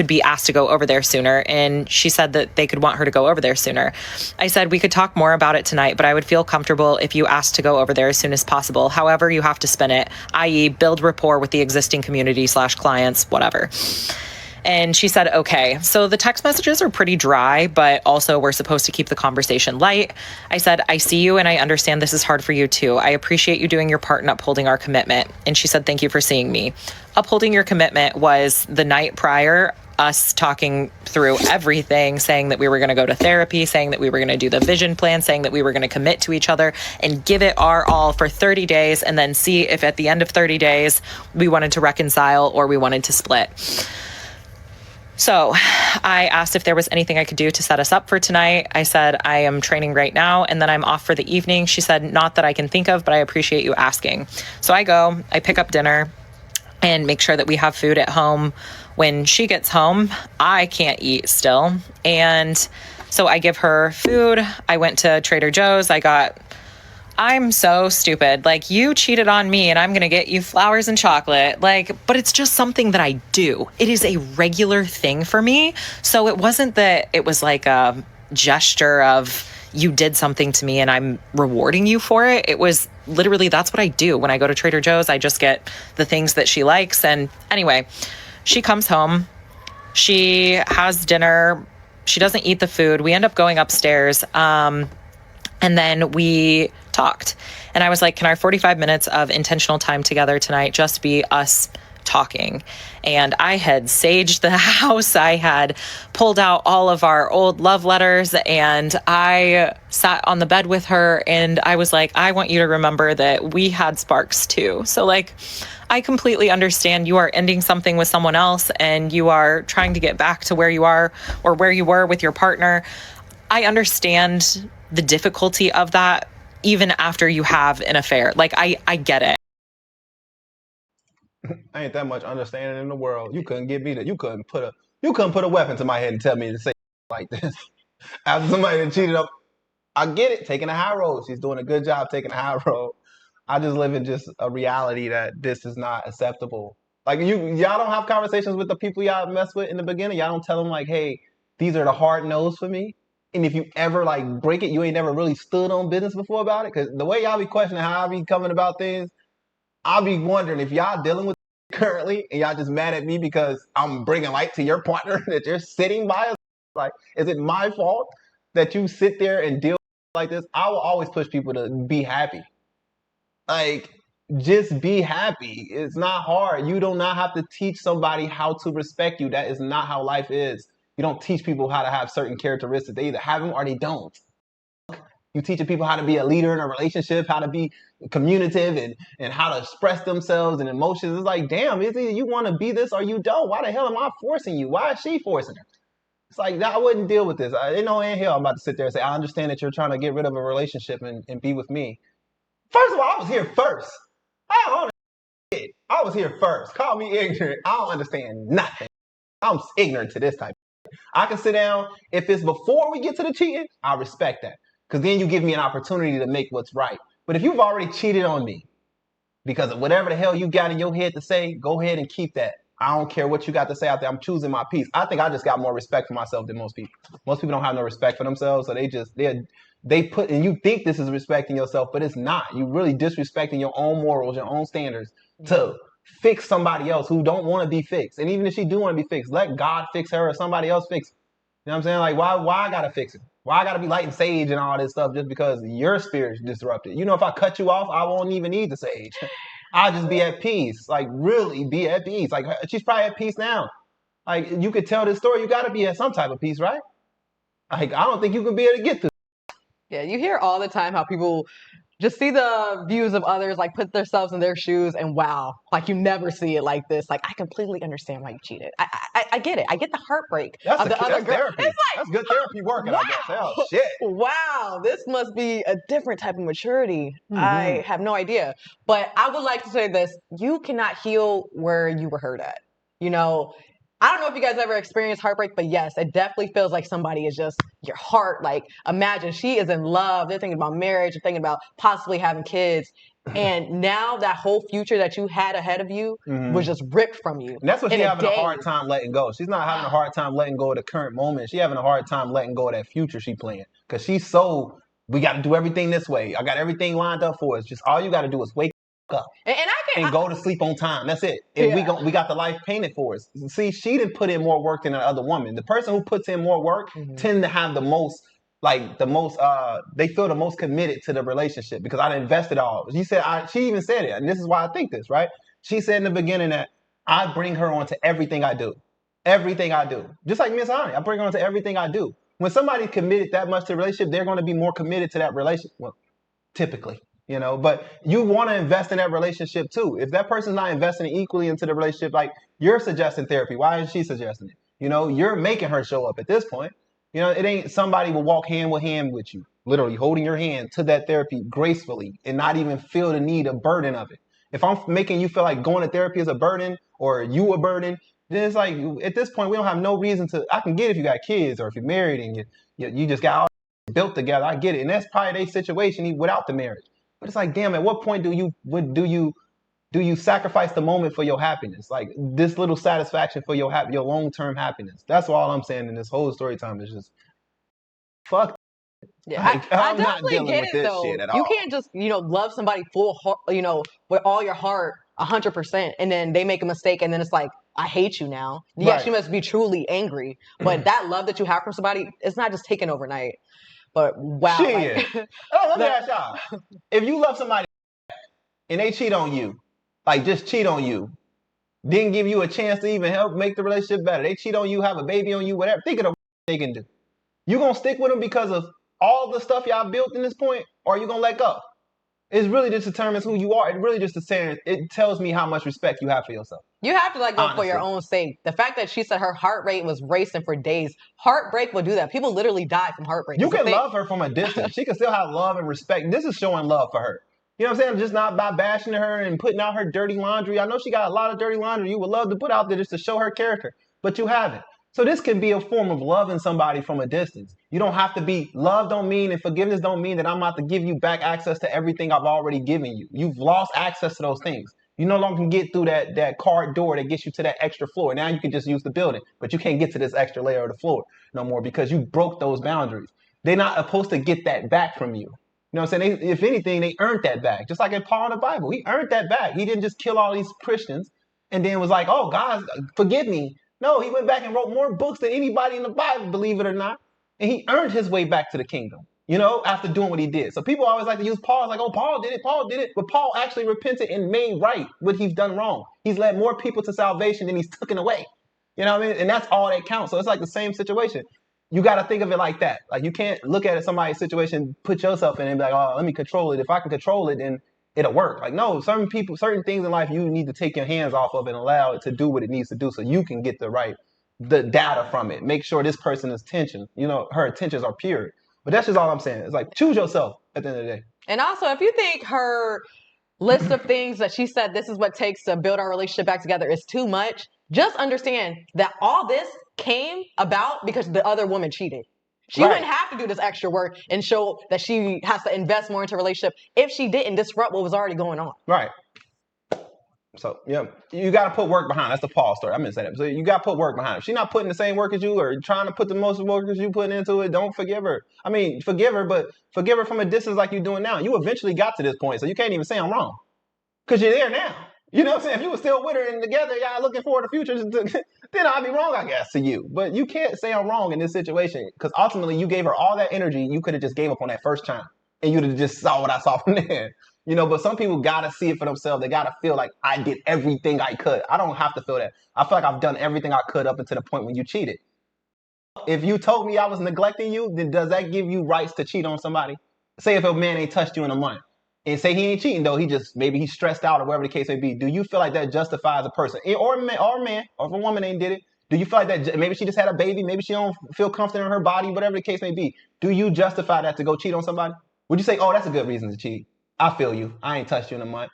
be asked to go over there sooner. And she said that they could want her to go over there sooner. I said, we could talk more about it tonight, but I would feel comfortable if you asked to go over there as soon as possible. However, you have to spin it, i.e. build rapport with the existing community / clients, whatever. And she said, okay. So the text messages are pretty dry, but also we're supposed to keep the conversation light. I said, I see you and I understand this is hard for you too. I appreciate you doing your part in upholding our commitment. And she said, thank you for seeing me. Upholding your commitment was the night prior, us talking through everything, saying that we were going to go to therapy, saying that we were going to do the vision plan, saying that we were going to commit to each other and give it our all for 30 days and then see if at the end of 30 days we wanted to reconcile or we wanted to split. So I asked if there was anything I could do to set us up for tonight. I said, I am training right now and then I'm off for the evening. She said, not that I can think of, but I appreciate you asking. So I go, I pick up dinner and make sure that we have food at home. When she gets home, I can't eat still. And so I give her food. I went to Trader Joe's. I'm so stupid. Like, you cheated on me and I'm going to get you flowers and chocolate. Like, but it's just something that I do. It is a regular thing for me. So it wasn't that it was like a gesture of you did something to me and I'm rewarding you for it. It was literally, that's what I do. When I go to Trader Joe's, I just get the things that she likes. And anyway, she comes home, she has dinner. She doesn't eat the food. We end up going upstairs. And then we talked. And I was like, can our 45 minutes of intentional time together tonight just be us talking? And I had saged the house. I had pulled out all of our old love letters and I sat on the bed with her and I was like, I want you to remember that we had sparks too. So like, I completely understand you are ending something with someone else and you are trying to get back to where you are or where you were with your partner. I understand the difficulty of that even after you have an affair. Like, I get it. Ain't that much understanding in the world. You couldn't get me that. You couldn't put a weapon to my head and tell me to say like this. After somebody that cheated up, I get it, taking a high road. She's doing a good job taking a high road. I just live in just a reality that this is not acceptable. Like, y'all don't have conversations with the people y'all mess with in the beginning. Y'all don't tell them like, hey, these are the hard no's for me. And if you ever like break it, you ain't never really stood on business before about it. Because the way y'all be questioning how I be coming about things, I'll be wondering if y'all dealing with currently and y'all just mad at me because I'm bringing light to your partner that you're sitting by us. Like, is it my fault that you sit there and deal like this, I will always push people to be happy. Like, just be happy. It's not hard. You do not have to teach somebody how to respect you. That is not how life is. You don't teach people how to have certain characteristics. They either have them or they don't. You teaching people how to be a leader in a relationship, how to be communicative and how to express themselves and emotions. It's like, damn, is it you want to be this or you don't? Why the hell am I forcing you? Why is she forcing her? It's like, I wouldn't deal with this. I know in hell I'm about to sit there and say, I understand that you're trying to get rid of a relationship and be with me. First of all, I was here first. I don't understand. I was here first. Call me ignorant. I don't understand nothing. I'm ignorant to this type. I can sit down. If it's before we get to the cheating, I respect that. Because then you give me an opportunity to make what's right. But if you've already cheated on me because of whatever the hell you got in your head to say, go ahead and keep that. I don't care what you got to say out there. I'm choosing my peace. I think I just got more respect for myself than most people. Most people don't have no respect for themselves, so they put, and you think this is respecting yourself, but it's not. You really disrespecting your own morals, your own standards to fix somebody else who don't want to be fixed. And even if she do want to be fixed, let God fix her or somebody else fix her. You know what I'm saying? Like, why I gotta fix it? Why I gotta be lighting sage and all this stuff just because your spirit's disrupted? You know, if I cut you off, I won't even need the sage. I'll just be at peace. Like, really be at peace. Like, she's probably at peace now. Like, you could tell this story, you gotta be at some type of peace, right? Like, I don't think you can be able to get through. Yeah, you hear all the time how people just see the views of others, like put themselves in their shoes, and wow, like you never see it like this. Like, I completely understand why you cheated. I get it. I get the heartbreak of the other girl. Therapy. It's like, that's good therapy working, wow. I guess. Oh, shit. Wow, this must be a different type of maturity. I have no idea. But I would like to say this. You cannot heal where you were hurt at. You know, I don't know if you guys ever experienced heartbreak, but yes, it definitely feels like somebody is just your heart. Like, imagine she is in love. They're thinking about marriage. They're thinking about possibly having kids. And now that whole future that you had ahead of you was just ripped from you. And that's what she's having a a hard time letting go. She's not having a hard time letting go of the current moment. She's having a hard time letting go of that future she planned. Because she's so, we got to do everything this way. I got everything lined up for us. Just all you got to do is wake up and go to sleep on time. That's it. And we got the life painted for us. See, she didn't put in more work than the other woman. The person who puts in more work tend to have the most, they feel the most committed to the relationship because I invested all. She even said it, and this is why I think this, right? She said in the beginning that I bring her onto everything I do. Everything I do. Just like Miss Honey, I bring her onto everything I do. When somebody's committed that much to the relationship, they're going to be more committed to that relationship. Well, typically. You know, but you want to invest in that relationship too. If that person's not investing equally into the relationship, like you're suggesting therapy, why is she suggesting it? You know, you're making her show up at this point. You know, it ain't somebody will walk hand with you, literally holding your hand to that therapy gracefully and not even feel the need, a burden of it. If I'm making you feel like going to therapy is a burden or you a burden, then it's like at this point we don't have no reason to. I can get it if you got kids or if you're married and you just got all built together. I get it, and that's probably their situation without the marriage. But it's like, damn, at what point do you sacrifice the moment for your happiness? Like this little satisfaction for your long-term happiness. That's all I'm saying in this whole story time is just fuck. Yeah, Like, I I'm not definitely dealing get with it this though. shit at You all. can't just, love somebody full heart, with all your heart, 100%, and then they make a mistake, and then it's like, I hate you now. Yeah, Right. she must be truly angry, but that love that you have from somebody, it's not just taken overnight. But wow, Shit. Let me ask y'all. If you love somebody and they cheat on you, like just cheat on you, didn't give you a chance to even help make the relationship better. They cheat on you, have a baby on you, whatever. Think of the they can do. You gonna stick with them because of all the stuff y'all built in this point, or you gonna let go? It really just determines who you are. It really just tells me how much respect you have for yourself. You have to let go for your Honestly. own sake. The fact that she said her heart rate was racing for days, heartbreak will do that. People literally die from heartbreak. You It's a can thing. love her from a distance. She can still have love and respect. This is showing love for her. You know what I'm saying? Just not by bashing her and putting out her dirty laundry. I know she got a lot of dirty laundry you would love to put out there just to show her character, but you haven't. So this can be a form of loving somebody from a distance. You don't have to be, love don't mean and forgiveness don't mean that I'm about to give you back access to everything I've already given you. You've lost access to those things. You no longer can get through that car door that gets you to that extra floor. Now you can just use the building, but you can't get to this extra layer of the floor no more because you broke those boundaries. They're not supposed to get that back from you. You know what I'm saying? If anything, they earned that back. Just like in Paul in the Bible, he earned that back. He didn't just kill all these Christians and then was like, oh, God, forgive me. No, he went back and wrote more books than anybody in the Bible, believe it or not. And he earned his way back to the kingdom. after doing what he did. So people always like to use Paul. It's like, oh, Paul did it. But Paul actually repented and made right what he's done wrong. He's led more people to salvation than he's taken away. You know what I mean? And that's all that counts. So it's like the same situation. You got to think of it like that. Like, you can't look at somebody's situation, put yourself in it and be like, oh, let me control it. If I can control it, then it'll work. Like, no, certain things in life, you need to take your hands off of and allow it to do what it needs to do so you can get the data from it. Make sure this person's attention, her intentions are pure. But that's just all I'm saying. It's like, choose yourself at the end of the day. And also, if you think her list of things that she said, this is what it takes to build our relationship back together, is too much, just understand that all this came about because the other woman cheated. She wouldn't have to do this extra work and show that she has to invest more into a relationship if she didn't disrupt what was already going on. Right. So, yeah, you got to put work behind. That's the Paul story. I'm going to say that. So you got to put work behind her. If she's not putting the same work as you or trying to put the most work as you putting into it, don't forgive her. I mean, forgive her, but forgive her from a distance like you're doing now. You eventually got to this point, so you can't even say I'm wrong because you're there now. You know what I'm saying? If you were still with her and together, y'all looking forward to the future, then I'd be wrong, I guess, to you. But you can't say I'm wrong in this situation because ultimately you gave her all that energy you could have just gave up on that first time and you'd have just saw what I saw from there. But some people got to see it for themselves. They got to feel like I did everything I could. I don't have to feel that. I feel like I've done everything I could up until the point when you cheated. If you told me I was neglecting you, then does that give you rights to cheat on somebody? Say if a man ain't touched you in a month and say he ain't cheating, though, maybe he's stressed out or whatever the case may be. Do you feel like that justifies a person or a man, or if a woman ain't did it? Do you feel like that maybe she just had a baby? Maybe she don't feel comfortable in her body, whatever the case may be. Do you justify that to go cheat on somebody? Would you say, oh, that's a good reason to cheat? I feel you. I ain't touched you in a month.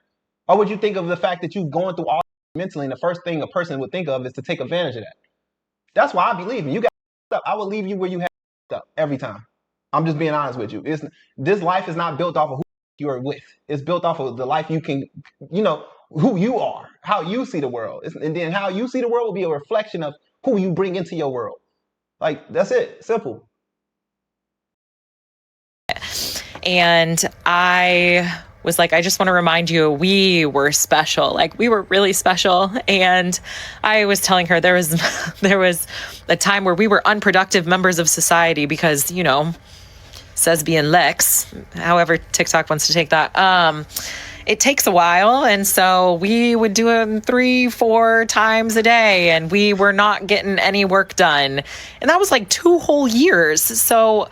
Or would you think of the fact that you've gone through all mentally and the first thing a person would think of is to take advantage of that? That's why I be leaving. You got up. I will leave you where you have up every time. I'm just being honest with you. This life is not built off of who you're with. It's built off of the life you can, who you are, how you see the world. And then how you see the world will be a reflection of who you bring into your world. Like, that's it. Simple. And I was like, I just want to remind you, we were special. Like, we were really special. And I was telling her there was a time where we were unproductive members of society because, says being Lex, however TikTok wants to take that. It takes a while. And so we would do it 3-4 times a day and we were not getting any work done. And that was like 2 whole years. So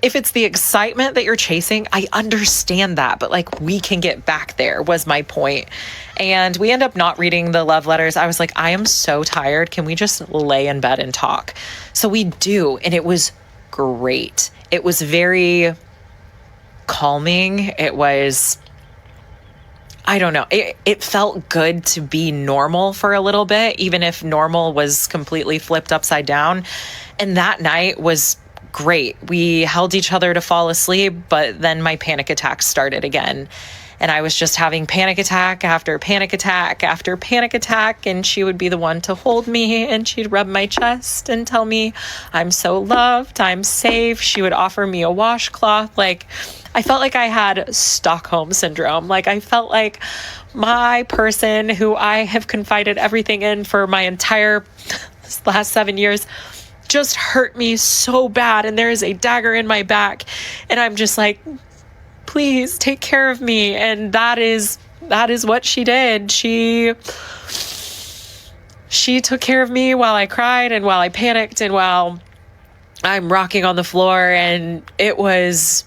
if it's the excitement that you're chasing, I understand that, but like, we can get back there was my point. And we end up not reading the love letters. I was like, I am so tired. Can we just lay in bed and talk? So we do. And it was great. It was very calming. It was, I don't know. It felt good to be normal for a little bit, even if normal was completely flipped upside down. And that night was great. We held each other to fall asleep, but then my panic attack started again. And I was just having panic attack after panic attack after panic attack. And she would be the one to hold me and she'd rub my chest and tell me I'm so loved, I'm safe. She would offer me a washcloth. Like, I felt like I had Stockholm syndrome. Like, I felt like my person who I have confided everything in for my entire last 7 years just hurt me so bad, and there is a dagger in my back, and I'm just like, please take care of me. And that is what she did. She took care of me while I cried and while I panicked and while I'm rocking on the floor, and it was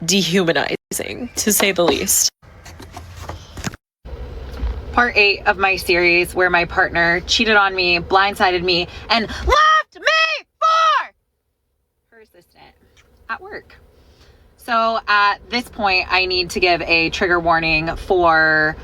dehumanizing, to say the least. Part 8 of my series where my partner cheated on me, blindsided me, and left me for her assistant at work. So at this point, I need to give a trigger warning for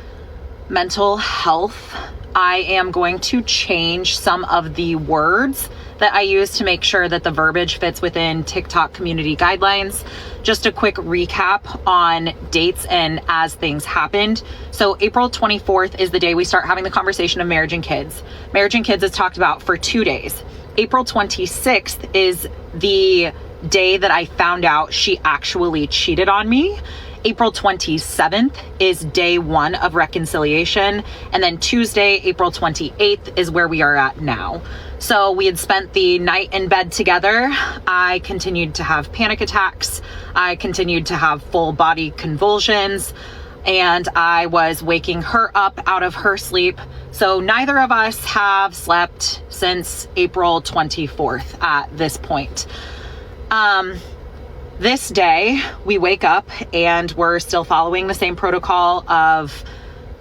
mental health. I am going to change some of the words that I use to make sure that the verbiage fits within TikTok community guidelines. Just a quick recap on dates and as things happened. So April 24th is the day we start having the conversation of marriage and kids. Marriage and kids is talked about for 2 days. April 26th is the day that I found out she actually cheated on me. April 27th is day 1 of reconciliation. And then Tuesday, April 28th is where we are at now. So we had spent the night in bed together. I continued to have panic attacks. I continued to have full body convulsions, and I was waking her up out of her sleep. So neither of us have slept since April 24th at this point. This day we wake up and we're still following the same protocol of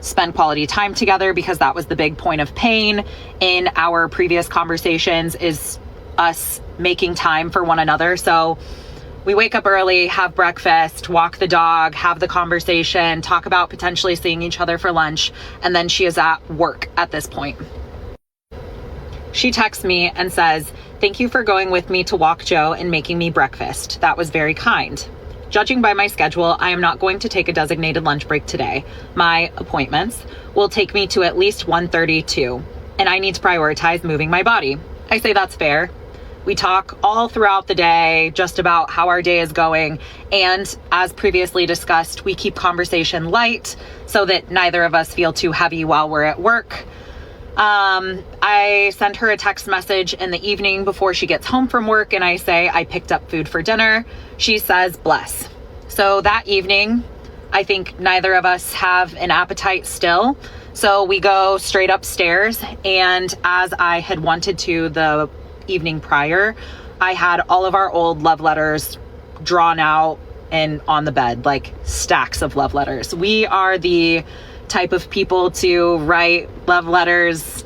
spend quality time together, because that was the big point of pain in our previous conversations, is us making time for one another. So we wake up early, have breakfast, walk the dog, have the conversation, talk about potentially seeing each other for lunch, and then she is at work at this point. She texts me and says, "Thank you for going with me to walk Joe and making me breakfast. That was very kind. Judging by my schedule, I am not going to take a designated lunch break today. My appointments will take me to at least 1:32, and I need to prioritize moving my body." I say that's fair. We talk all throughout the day just about how our day is going, and as previously discussed, we keep conversation light so that neither of us feel too heavy while we're at work. I send her a text message in the evening before she gets home from work, and I say I picked up food for dinner. She says, "Bless." So that evening, I think neither of us have an appetite still. So we go straight upstairs, and as I had wanted to the evening prior, I had all of our old love letters drawn out and on the bed, like stacks of love letters. We are the type of people to write love letters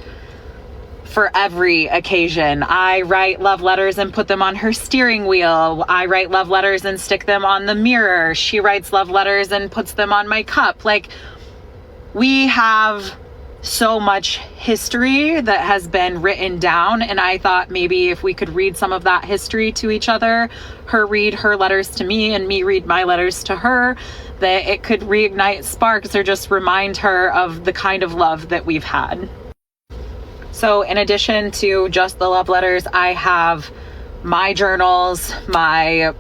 for every occasion. I write love letters and put them on her steering wheel. I write love letters and stick them on the mirror. She writes love letters and puts them on my cup. Like, we have so much history that has been written down, and I thought maybe if we could read some of that history to each other, her read her letters to me and me read my letters to her, that it could reignite sparks or just remind her of the kind of love that we've had. So in addition to just the love letters, I have my journals, my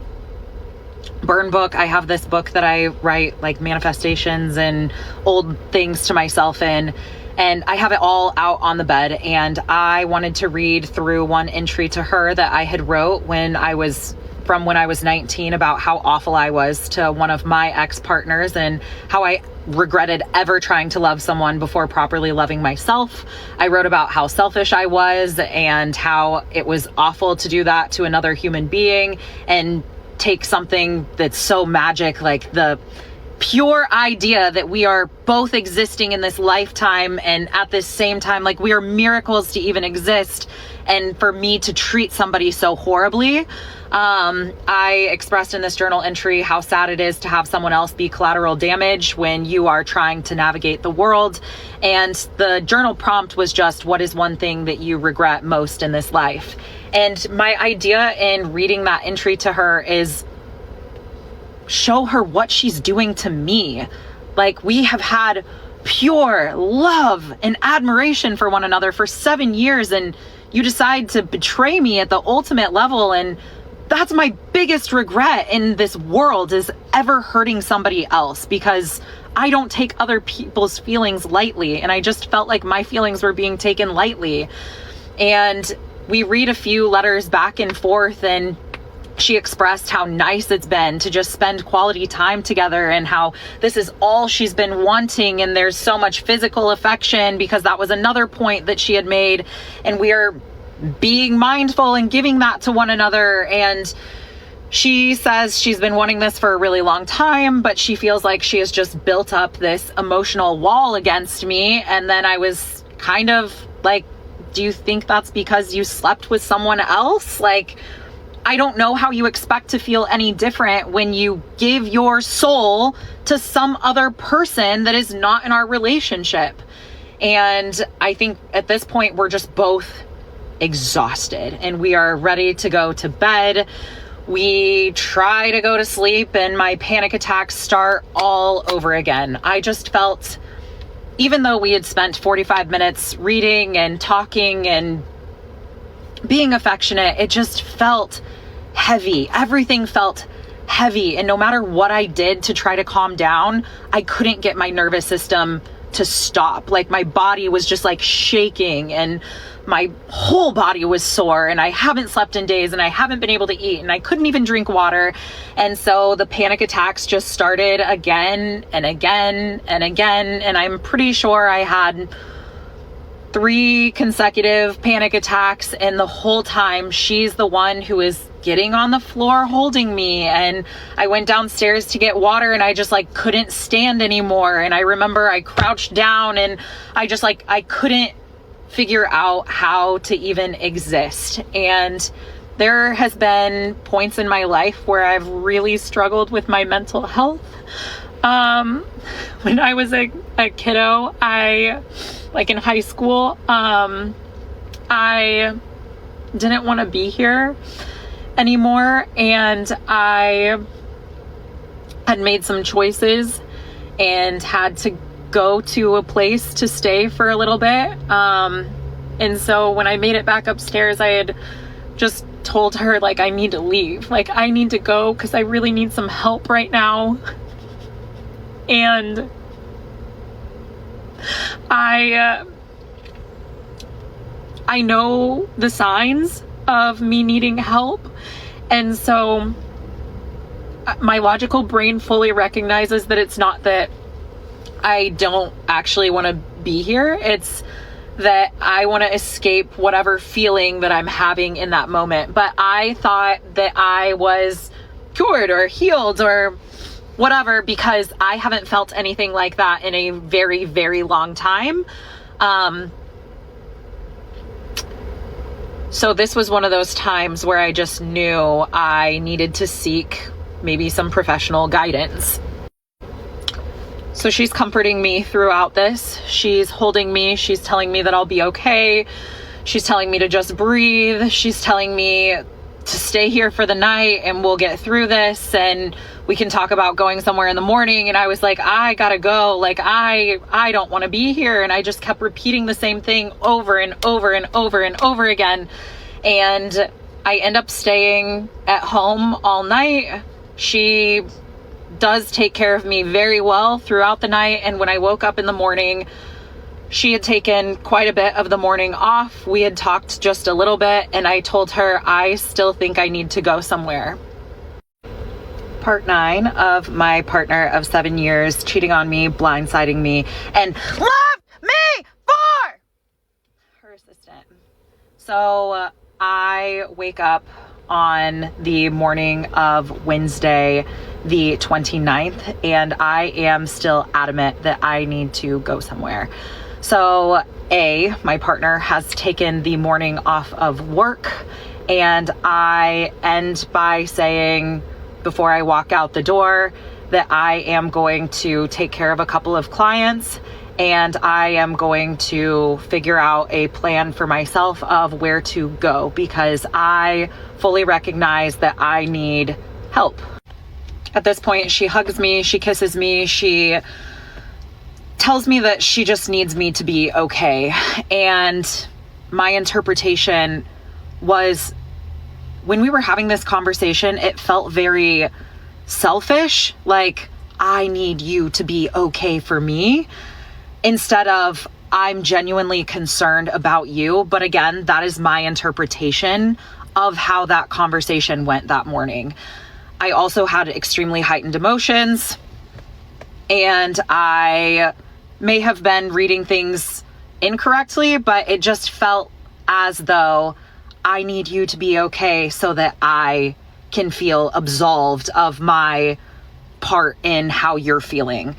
burn book. I have this book that I write like manifestations and old things to myself in, and I have it all out on the bed. And I wanted to read through one entry to her that I had wrote when I was 19 about how awful I was to one of my ex-partners and how I regretted ever trying to love someone before properly loving myself. I wrote about how selfish I was and how it was awful to do that to another human being and take something that's so magic, like the pure idea that we are both existing in this lifetime and at this same time, like we are miracles to even exist, and for me to treat somebody so horribly. I expressed in this journal entry how sad it is to have someone else be collateral damage when you are trying to navigate the world. And the journal prompt was just, what is one thing that you regret most in this life? And my idea in reading that entry to her is show her what she's doing to me. Like, we have had pure love and admiration for one another for 7 years, and you decide to betray me at the ultimate level. And that's my biggest regret in this world, is ever hurting somebody else, because I don't take other people's feelings lightly. And I just felt like my feelings were being taken lightly. And we read a few letters back and forth, and she expressed how nice it's been to just spend quality time together and how this is all she's been wanting. And there's so much physical affection, because that was another point that she had made. And we are being mindful and giving that to one another. And she says she's been wanting this for a really long time, but she feels like she has just built up this emotional wall against me. And then I was kind of like, do you think that's because you slept with someone else? Like, I don't know how you expect to feel any different when you give your soul to some other person that is not in our relationship. And I think at this point, we're just both exhausted and we are ready to go to bed. We try to go to sleep and my panic attacks start all over again. I just felt, even though we had spent 45 minutes reading and talking and being affectionate, it just felt heavy. Everything felt heavy. And no matter what I did to try to calm down, I couldn't get my nervous system to stop. Like my body was just like shaking and my whole body was sore, and I haven't slept in days, and I haven't been able to eat, and I couldn't even drink water. And so the panic attacks just started again and again and again. And I'm pretty sure I had 3 consecutive panic attacks, and the whole time she's the one who is getting on the floor holding me. And I went downstairs to get water, and I just like couldn't stand anymore. And I remember I crouched down, and I just like, I couldn't figure out how to even exist. And there has been points in my life where I've really struggled with my mental health. When I was a kiddo, like in high school, I didn't want to be here anymore, and I had made some choices and had to go to a place to stay for a little bit. And so when I made it back upstairs, I had just told her, like, I need to leave. Like, I need to go because I really need some help right now. And I know the signs of me needing help. And so my logical brain fully recognizes that it's not that I don't actually want to be here. It's that I want to escape whatever feeling that I'm having in that moment. But I thought that I was cured or healed or whatever, because I haven't felt anything like that in a very, very long time. So this was one of those times where I just knew I needed to seek maybe some professional guidance. So she's comforting me throughout this. She's holding me. She's telling me that I'll be okay. She's telling me to just breathe. She's telling me to stay here for the night and we'll get through this and we can talk about going somewhere in the morning. And I was like, I gotta go. Like, I don't want to be here. And I just kept repeating the same thing over and over and over and over again. And I end up staying at home all night. She does take care of me very well throughout the night. And when I woke up in the morning, she had taken quite a bit of the morning off. We had talked just a little bit, and I told her I still think I need to go somewhere. Part 9 of my partner of 7 years cheating on me, blindsiding me, and left me for her assistant. So I wake up on the morning of Wednesday, the 29th, and I am still adamant that I need to go somewhere. So my partner has taken the morning off of work, and I end by saying before I walk out the door that I am going to take care of a couple of clients, and I am going to figure out a plan for myself of where to go, because I fully recognize that I need help. At this point, she hugs me, she kisses me, she tells me that she just needs me to be okay. And my interpretation was, when we were having this conversation, it felt very selfish, like, I need you to be okay for me, instead of I'm genuinely concerned about you. But again, that is my interpretation of how that conversation went that morning. I also had extremely heightened emotions, and I may have been reading things incorrectly, but it just felt as though I need you to be okay so that I can feel absolved of my part in how you're feeling.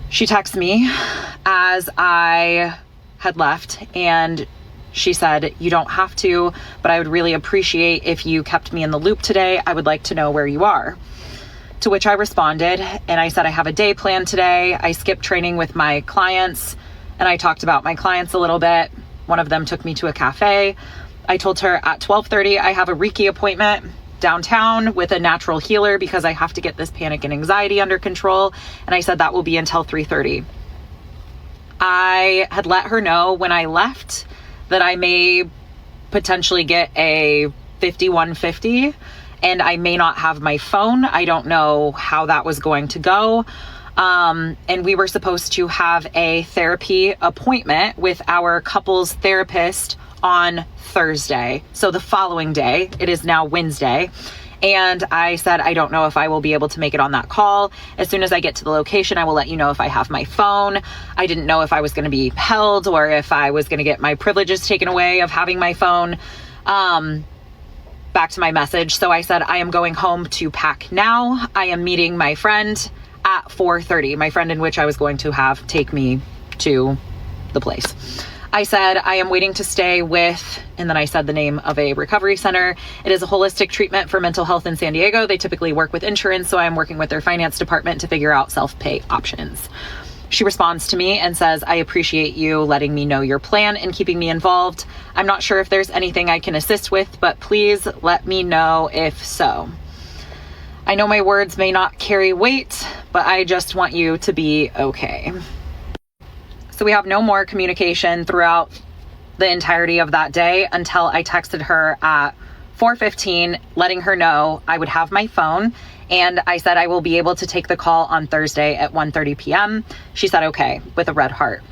She texted me as I had left, and she said, you don't have to, but I would really appreciate if you kept me in the loop today. I would like to know where you are. To which I responded, and I said, I have a day planned today. I skipped training with my clients, and I talked about my clients a little bit. One of them took me to a cafe. I told her at 12:30, I have a Reiki appointment downtown with a natural healer because I have to get this panic and anxiety under control. And I said that will be until 3:30. I had let her know when I left that I may potentially get a 5150 and I may not have my phone. I don't know how that was going to go. And we were supposed to have a therapy appointment with our couples therapist on Thursday. So the following day, it is now Wednesday. And I said, I don't know if I will be able to make it on that call. As soon as I get to the location, I will let you know if I have my phone. I didn't know if I was going to be held or if I was going to get my privileges taken away of having my phone. Back to my message. So I said, I am going home to pack now. I am meeting my friend at 4:30, my friend in which I was going to have take me to the place. I said, I am waiting to stay with, and then I said the name of a recovery center. It is a holistic treatment for mental health in San Diego. They typically work with insurance, so I'm working with their finance department to figure out self-pay options. She responds to me and says, I appreciate you letting me know your plan and keeping me involved. I'm not sure if there's anything I can assist with, but please let me know if so. I know my words may not carry weight, but I just want you to be okay. So we have no more communication throughout the entirety of that day until I texted her at 4:15, letting her know I would have my phone. And I said I will be able to take the call on Thursday at 1:30 p.m. She said, okay, with a red heart.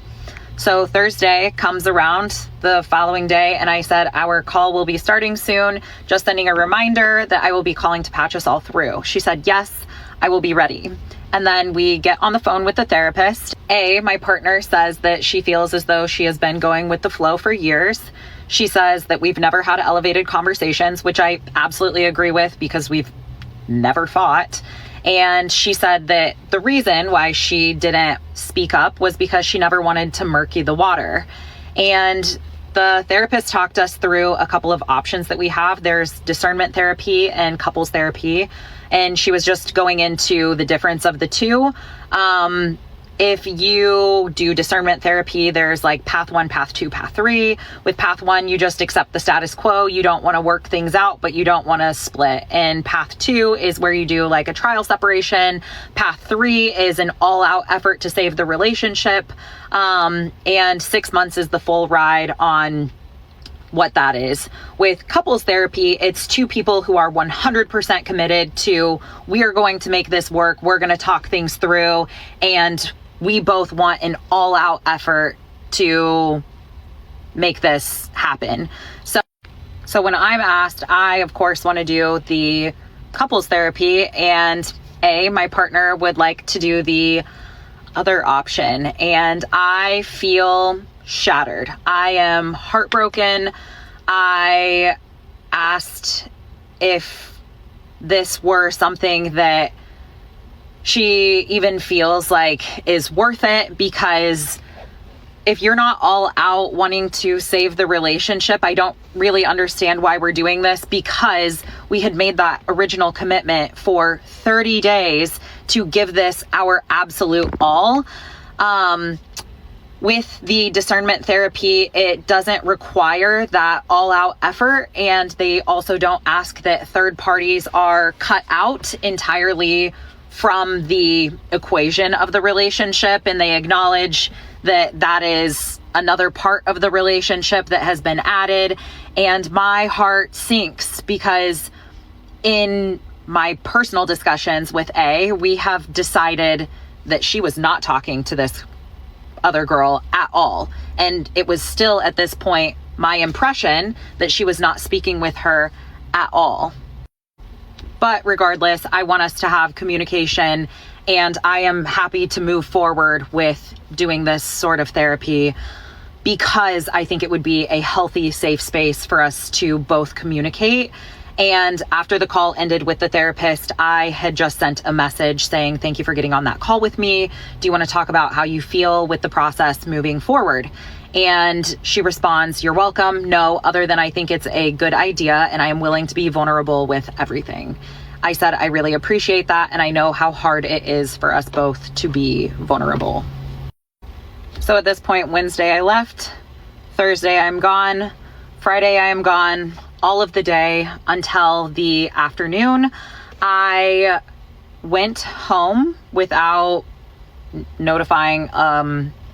So Thursday comes around the following day and I said, our call will be starting soon. Just sending a reminder that I will be calling to patch us all through. She said, yes, I will be ready. And then we get on the phone with the therapist. My partner says that she feels as though she has been going with the flow for years. She says that we've never had elevated conversations, which I absolutely agree with because we've never fought. And she said that the reason why she didn't speak up was because she never wanted to murky the water. And the therapist talked us through a couple of options that we have. There's discernment therapy and couples therapy. And she was just going into the difference of the two. If you do discernment therapy, there's like path 1, path 2, path 3. With path 1, you just accept the status quo. You don't want to work things out, but you don't want to split. And path 2 is where you do like a trial separation. Path 3 is an all-out effort to save the relationship. And 6 months is the full ride on what that is. With couples therapy, it's two people who are 100% committed to, we are going to make this work. We're going to talk things through. And we both want an all-out effort to make this happen. So when I'm asked, I of course want to do the couples therapy, and my partner would like to do the other option, and I feel shattered. I am heartbroken. I asked if this were something that she even feels like is worth it, because if you're not all out wanting to save the relationship, I don't really understand why we're doing this, because we had made that original commitment for 30 days to give this our absolute all. With the discernment therapy, it doesn't require that all-out effort, and they also don't ask that third parties are cut out entirely from the equation of the relationship, and they acknowledge that that is another part of the relationship that has been added. And my heart sinks because in my personal discussions with we have decided that she was not talking to this other girl at all. And it was still at this point my impression that she was not speaking with her at all. But regardless, I want us to have communication, and I am happy to move forward with doing this sort of therapy because I think it would be a healthy, safe space for us to both communicate. And after the call ended with the therapist, I had just sent a message saying, thank you for getting on that call with me. Do you want to talk about how you feel with the process moving forward? And she responds, you're welcome. No, other than I think it's a good idea and I am willing to be vulnerable with everything. I said, I really appreciate that. And I know how hard it is for us both to be vulnerable. So at this point, Wednesday I left, Thursday I'm gone, Friday I am gone, all of the day until the afternoon. I went home without notifying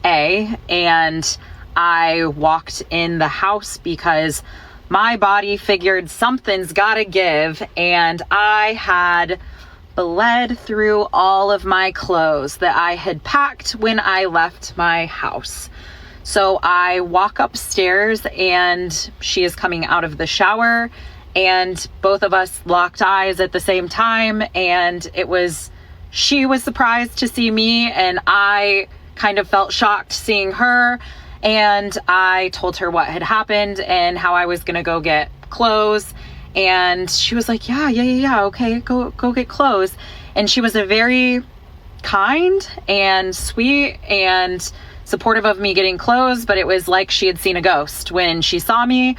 and I walked in the house because my body figured something's gotta give, and I had bled through all of my clothes that I had packed when I left my house. So I walk upstairs and she is coming out of the shower, and both of us locked eyes at the same time. And she was surprised to see me, and I kind of felt shocked seeing her. And I told her what had happened and how I was gonna go get clothes. And she was like, yeah, okay, go get clothes. And she was a very kind and sweet and supportive of me getting clothes, but it was like she had seen a ghost when she saw me.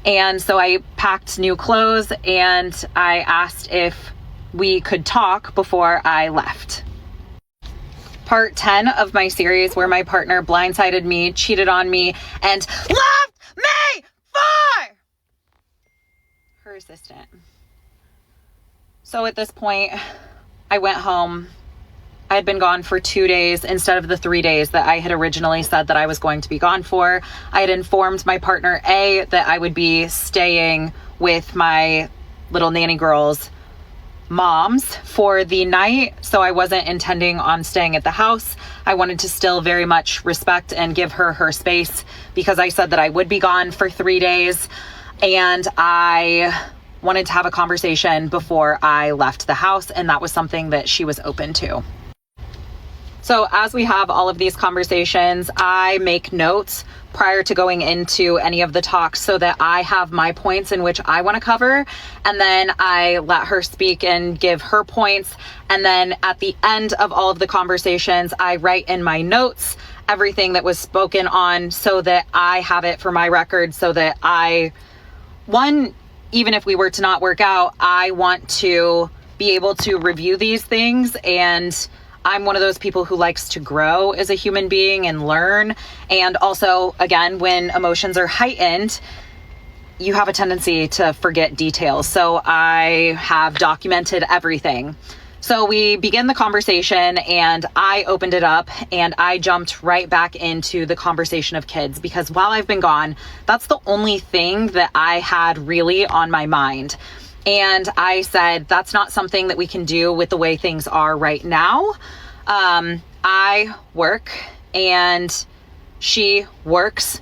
And so I packed new clothes and I asked if we could talk before I left. Part 10 of my series where my partner blindsided me, cheated on me, and left me for her assistant. So at this point, I went home. I had been gone for 2 days instead of the 3 days that I had originally said that I was going to be gone for. I had informed my partner A that I would be staying with my little nanny girls' moms for the night, so I wasn't intending on staying at the house. I wanted to still very much respect and give her her space because I said that I would be gone for 3 days, and I wanted to have a conversation before I left the house, and that was something that she was open to. So as we have all of these conversations, I make notes prior to going into any of the talks so that I have my points in which I want to cover. And then I let her speak and give her points. And then at the end of all of the conversations, I write in my notes everything that was spoken on so that I have it for my record, so that even if we were to not work out, I want to be able to review these things. And I'm one of those people who likes to grow as a human being and learn. And also, again, when emotions are heightened, you have a tendency to forget details. So I have documented everything. So we begin the conversation and I opened it up and I jumped right back into the conversation of kids, because while I've been gone, that's the only thing that I had really on my mind. And I said, that's not something that we can do with the way things are right now. I work and she works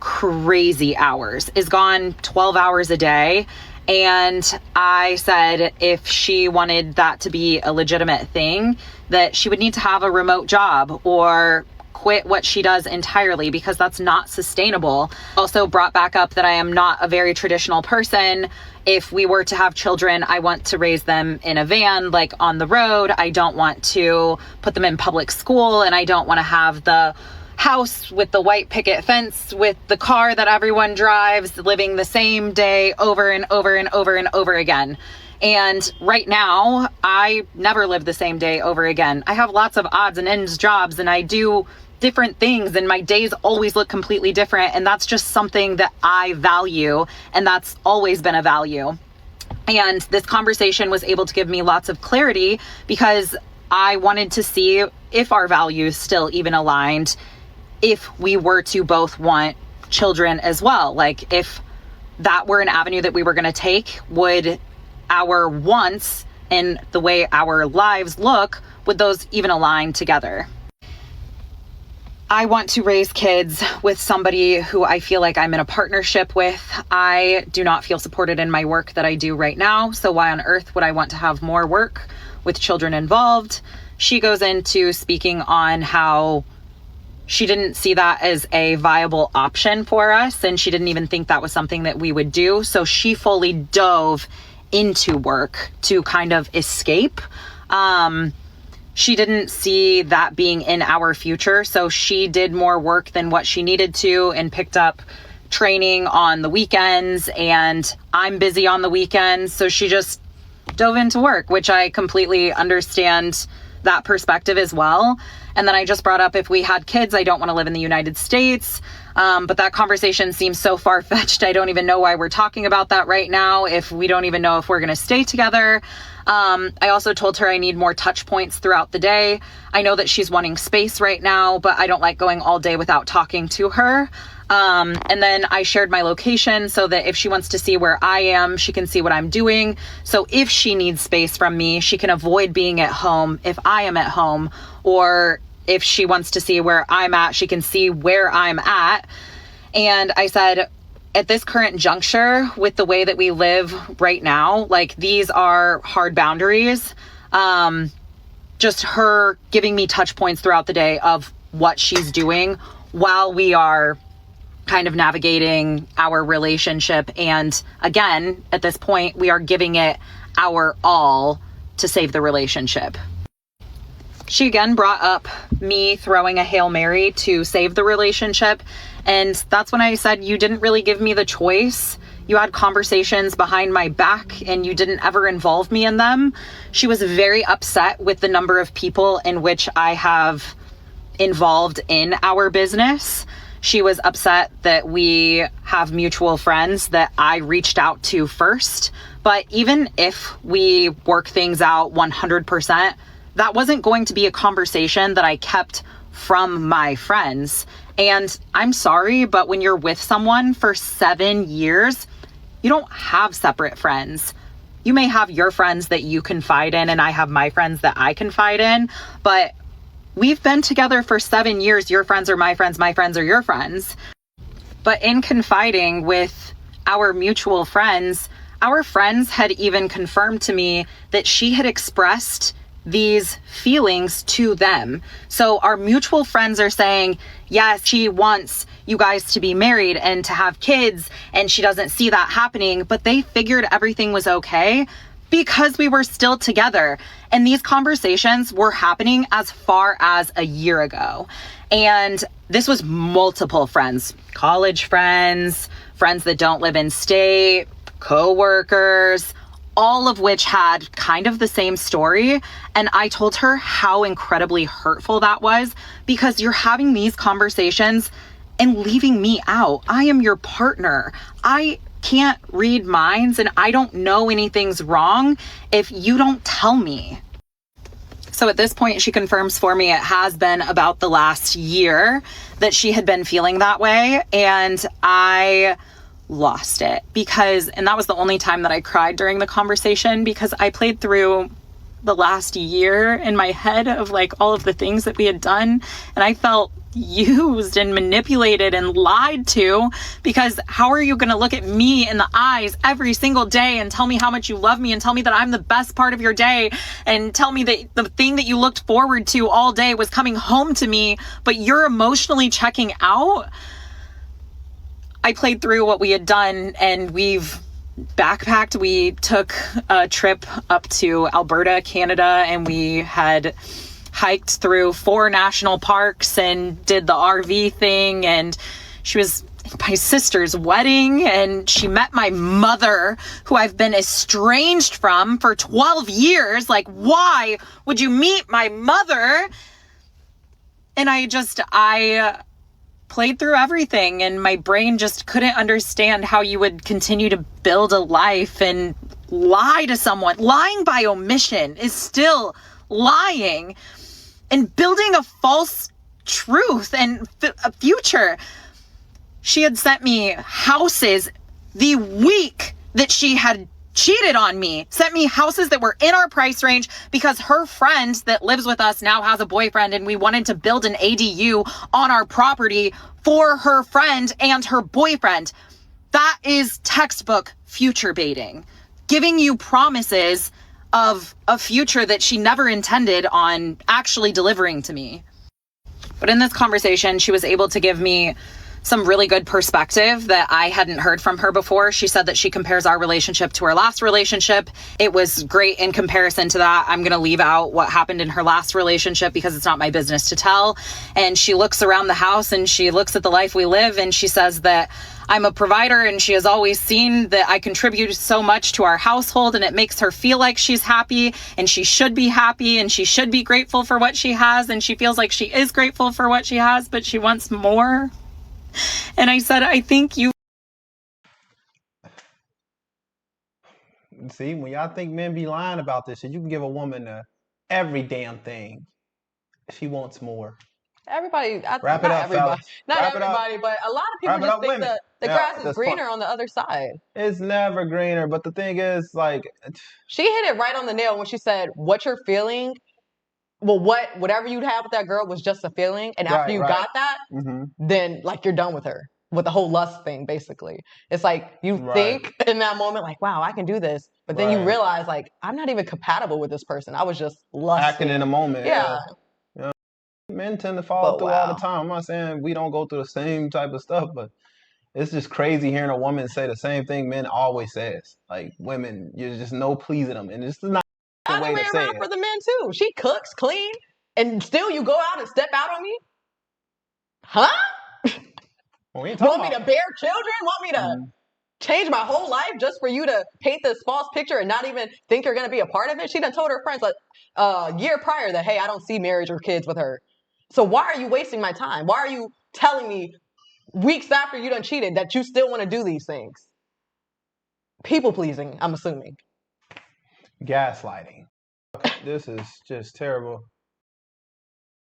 crazy hours, is gone 12 hours a day. And I said, if she wanted that to be a legitimate thing, that she would need to have a remote job or quit what she does entirely, because that's not sustainable. Also brought back up that I am not a very traditional person. If we were to have children, I want to raise them in a van, like on the road. I don't want to put them in public school, and I don't want to have the house with the white picket fence with the car that everyone drives, living the same day over and over and over and over again. And right now, I never live the same day over again. I have lots of odds and ends jobs, and I do different things, and my days always look completely different. And that's just something that I value, and that's always been a value. And this conversation was able to give me lots of clarity, because I wanted to see if our values still even aligned, if we were to both want children as well. Like, if that were an avenue that we were going to take, would our wants and the way our lives look, would those even align together? I want to raise kids with somebody who I feel like I'm in a partnership with. I do not feel supported in my work that I do right now. So why on earth would I want to have more work with children involved? She goes into speaking on how she didn't see that as a viable option for us, and she didn't even think that was something that we would do. So she fully dove into work to kind of escape. She didn't see that being in our future. So she did more work than what she needed to and picked up training on the weekends, and I'm busy on the weekends. So she just dove into work, which I completely understand that perspective as well. And then I just brought up, if we had kids, I don't want to live in the United States. But that conversation seems so far-fetched. I don't even know why we're talking about that right now if we don't even know if we're going to stay together. I also told her I need more touch points throughout the day. I know that she's wanting space right now, but I don't like going all day without talking to her. And then I shared my location so that if she wants to see where I am, she can see what I'm doing. So if she needs space from me, she can avoid being at home if I am at home, or if she wants to see where I'm at, she can see where I'm at. And I said, at this current juncture, with the way that we live right now, like, these are hard boundaries. Just her giving me touch points throughout the day of what she's doing while we are kind of navigating our relationship. And again, at this point, we are giving it our all to save the relationship. She again brought up me throwing a Hail Mary to save the relationship. And that's when I said, you didn't really give me the choice. You had conversations behind my back and you didn't ever involve me in them. She was very upset with the number of people in which I have involved in our business. She was upset that we have mutual friends that I reached out to first. But even if we work things out 100%, that wasn't going to be a conversation that I kept from my friends. And I'm sorry, but when you're with someone for 7 years, you don't have separate friends. You may have your friends that you confide in, and I have my friends that I confide in, but we've been together for 7 years. Your friends are my friends are your friends. But in confiding with our mutual friends, our friends had even confirmed to me that she had expressed these feelings to them. So our mutual friends are saying, yes, she wants you guys to be married and to have kids, and she doesn't see that happening, but they figured everything was okay because we were still together. And these conversations were happening as far as a year ago. And this was multiple friends, college friends, friends that don't live in state, co-workers, all of which had kind of the same story. And I told her how incredibly hurtful that was, because you're having these conversations and leaving me out. I am your partner. I can't read minds, and I don't know anything's wrong if you don't tell me. So at this point, she confirms for me it has been about the last year that she had been feeling that way. And I lost it and that was the only time that I cried during the conversation, because I played through the last year in my head of like all of the things that we had done. And I felt used and manipulated and lied to, because how are you going to look at me in the eyes every single day and tell me how much you love me and tell me that I'm the best part of your day and tell me that the thing that you looked forward to all day was coming home to me, but you're emotionally checking out? I played through what we had done, and we've backpacked. We took a trip up to Alberta, Canada, and we had hiked through 4 national parks and did the RV thing. And she was my sister's wedding, and she met my mother, who I've been estranged from for 12 years. Like, why would you meet my mother? And I played through everything, and my brain just couldn't understand how you would continue to build a life and lie to someone. Lying by omission is still lying, and building a false truth and a future. She had sent me houses the week that she had cheated on me, sent me houses that were in our price range because her friend that lives with us now has a boyfriend, and we wanted to build an ADU on our property for her friend and her boyfriend. That is textbook future baiting, giving you promises of a future that she never intended on actually delivering to me. But in this conversation, she was able to give me some really good perspective that I hadn't heard from her before. She said that she compares our relationship to her last relationship. It was great in comparison to that. I'm going to leave out what happened in her last relationship because it's not my business to tell. And she looks around the house and she looks at the life we live, and she says that I'm a provider, and she has always seen that I contribute so much to our household, and it makes her feel like she's happy, and she should be happy, and she should be grateful for what she has, and she feels like she is grateful for what she has, but she wants more. And I said, I think you. See, when y'all think men be lying about this shit, you can give a woman every damn thing. She wants more. Everybody, Wrap it not up, everybody, fellas. not Wrap it up. everybody, but a lot of people Wrap it just up, think women. that the Yeah, grass at is this point. greener on the other side. It's never greener, but the thing is, like, She hit it right on the nail when she said, "What you're feeling, well, whatever you'd have with that girl was just a feeling, and after you got that, then like you're done with her." With the whole lust thing, basically. It's like you think in that moment, like, wow, I can do this. But then you realize, like, I'm not even compatible with this person. I was just lusting. Acting in a moment. Yeah. Men tend to follow through all the time. I'm not saying we don't go through the same type of stuff, but it's just crazy hearing a woman say the same thing men always says. Like, women, you're just no pleasing them. And it's not the way to say it. For the men, too. She cooks, clean, and still you go out and step out on me? Huh? Well, we ain't want me to bear children? Want me to change my whole life just for you to paint this false picture and not even think you're going to be a part of it? She done told her friends like a year prior that, hey, I don't see marriage or kids with her. So why are you wasting my time? Why are you telling me weeks after you done cheated that you still want to do these things? People pleasing, I'm assuming. Gaslighting. This is just terrible.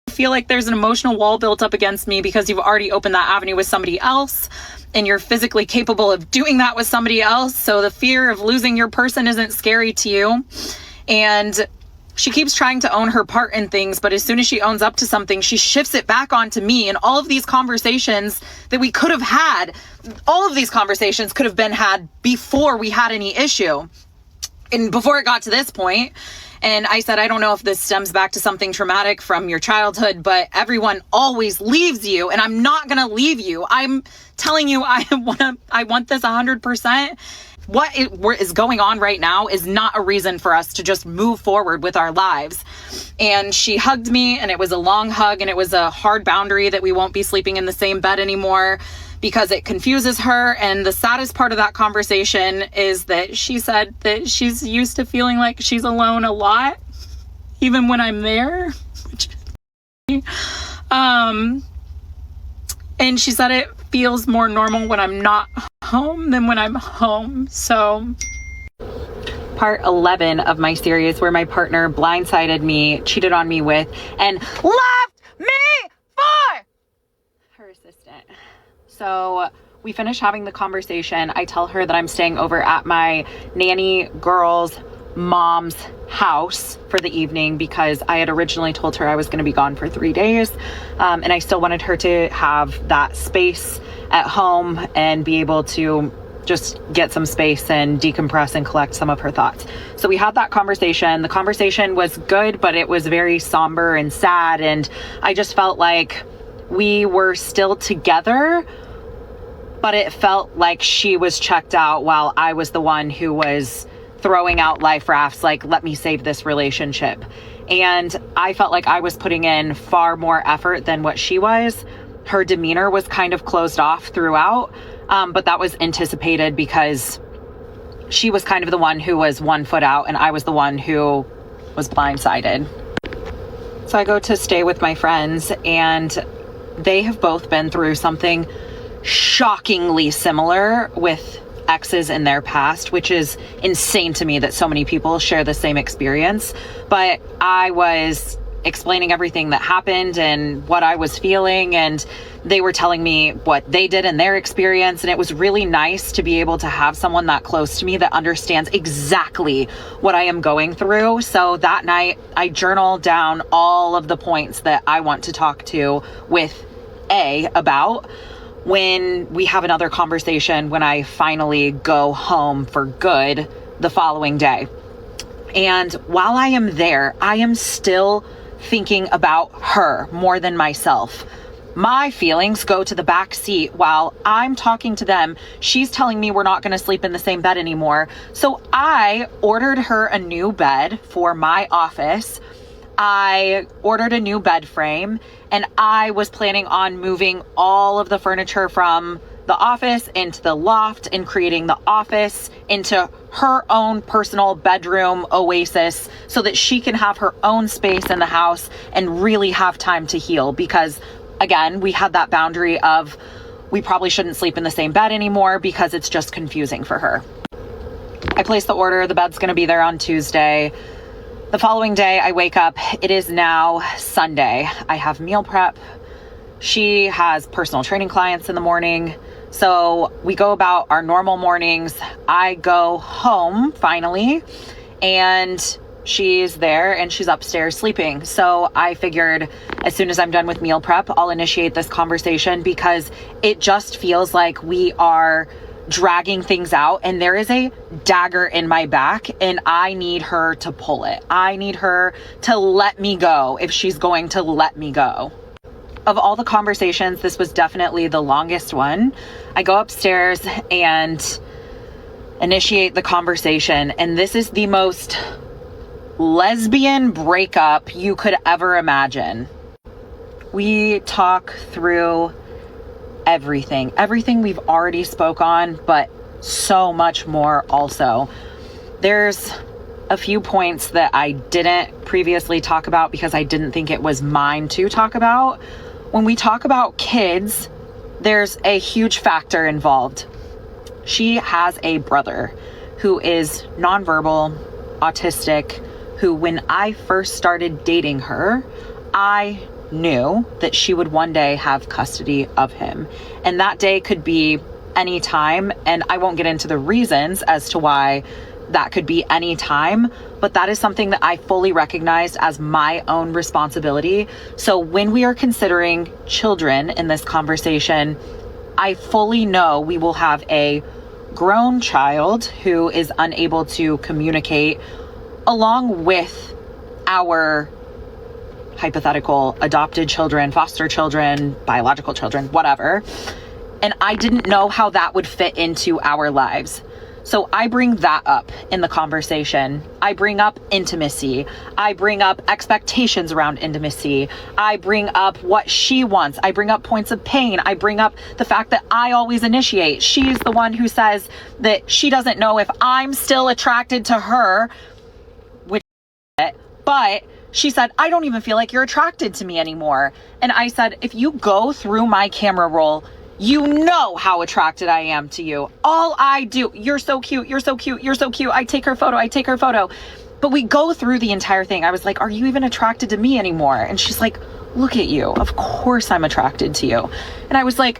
Feel like there's an emotional wall built up against me because you've already opened that avenue with somebody else and you're physically capable of doing that with somebody else. So the fear of losing your person isn't scary to you. And she keeps trying to own her part in things, but as soon as she owns up to something, she shifts it back onto me. And all of these conversations that we could have had, all of these conversations could have been had before we had any issue and before it got to this point. And I said, I don't know if this stems back to something traumatic from your childhood, but everyone always leaves you, and I'm not going to leave you. I'm telling you, I want this 100%. What is going on right now is not a reason for us to just move forward with our lives. And she hugged me, and it was a long hug, and it was a hard boundary that we won't be sleeping in the same bed anymore because it confuses her. And the saddest part of that conversation is that she said that she's used to feeling like she's alone a lot, even when I'm there. And she said it feels more normal when I'm not home than when I'm home. So part 11 of my series where my partner blindsided me, cheated on me with, and left me for her assistant. So we finish having the conversation. I tell her that I'm staying over at my nanny girl's mom's house for the evening because I had originally told her I was going to be gone for 3 days. And I still wanted her to have that space at home and be able to just get some space and decompress and collect some of her thoughts. So we had that conversation. The conversation was good, but it was very somber and sad. And I just felt like we were still together, but it felt like she was checked out while I was the one who was throwing out life rafts, like, let me save this relationship. And I felt like I was putting in far more effort than what she was. Her demeanor was kind of closed off throughout, but that was anticipated because she was kind of the one who was 1 foot out and I was the one who was blindsided. So I go to stay with my friends and they have both been through something shockingly similar with exes in their past, which is insane to me that so many people share the same experience. But I was explaining everything that happened and what I was feeling, and they were telling me what they did in their experience. And it was really nice to be able to have someone that close to me that understands exactly what I am going through. So that night I journaled down all of the points that I want to talk to with A about when we have another conversation when I finally go home for good the following day. And while I am there, I am still thinking about her more than myself. My feelings go to the back seat while I'm talking to them. She's telling me we're not going to sleep in the same bed anymore. So I ordered her a new bed for my office. I ordered a new bed frame, and I was planning on moving all of the furniture from the office into the loft and creating the office into her own personal bedroom oasis so that she can have her own space in the house and really have time to heal. Because again, we had that boundary of we probably shouldn't sleep in the same bed anymore because it's just confusing for her. I placed the order. The bed's going to be there on Tuesday. The following day, I wake up. It is now Sunday. I have meal prep. She has personal training clients in the morning. So we go about our normal mornings. I go home finally, and she's there and she's upstairs sleeping. So I figured as soon as I'm done with meal prep, I'll initiate this conversation because it just feels like we are dragging things out and there is a dagger in my back and I need her to pull it. I need her to let me go if she's going to let me go. Of all the conversations, this was definitely the longest one. I go upstairs and initiate the conversation, and this is the most lesbian breakup you could ever imagine. We talk through everything we've already spoke on, but so much more also. There's a few points that I didn't previously talk about because I didn't think it was mine to talk about. When we talk about kids, there's a huge factor involved. She has a brother who is nonverbal, autistic, who when I first started dating her, I knew that she would one day have custody of him. And that day could be any time. And I won't get into the reasons as to why that could be any time, but that is something that I fully recognized as my own responsibility. So when we are considering children in this conversation, I fully know we will have a grown child who is unable to communicate along with our hypothetical adopted children, foster children, biological children, whatever. And I didn't know how that would fit into our lives. So I bring that up in the conversation. I bring up intimacy. I bring up expectations around intimacy. I bring up what she wants. I bring up points of pain. I bring up the fact that I always initiate. She's the one who says that she doesn't know if I'm still attracted to her, which is it, but she said, I don't even feel like you're attracted to me anymore. And I said, if you go through my camera roll, you know how attracted I am to you. All I do, you're so cute, you're so cute, you're so cute. I take her photo. But we go through the entire thing. I was like, are you even attracted to me anymore? And she's like, look at you. Of course I'm attracted to you. And I was like,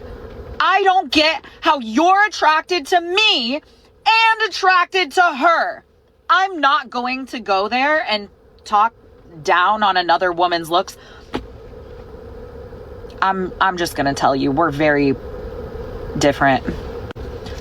I don't get how you're attracted to me and attracted to her. I'm not going to go there and talk down on another woman's looks. I'm just going to tell you, we're very different.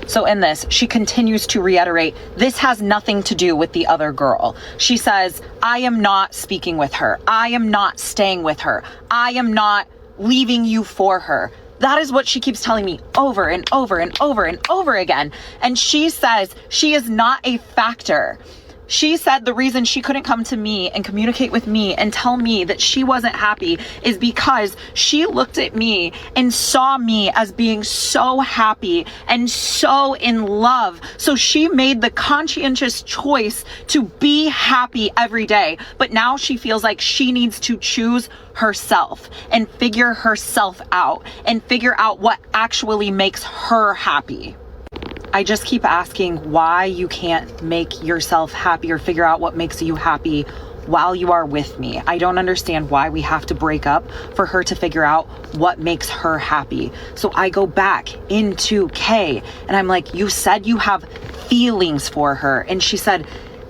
So in this, she continues to reiterate, this has nothing to do with the other girl. She says, I am not speaking with her. I am not staying with her. I am not leaving you for her. That is what she keeps telling me over and over and over and over again. And she says she is not a factor. She said the reason she couldn't come to me and communicate with me and tell me that she wasn't happy is because she looked at me and saw me as being so happy and so in love. So she made the conscientious choice to be happy every day. But now she feels like she needs to choose herself and figure herself out and figure out what actually makes her happy. I just keep asking why you can't make yourself happy or figure out what makes you happy while you are with me. I don't understand why we have to break up for her to figure out what makes her happy. So I go back into Kay and I'm like, you said you have feelings for her. And she said,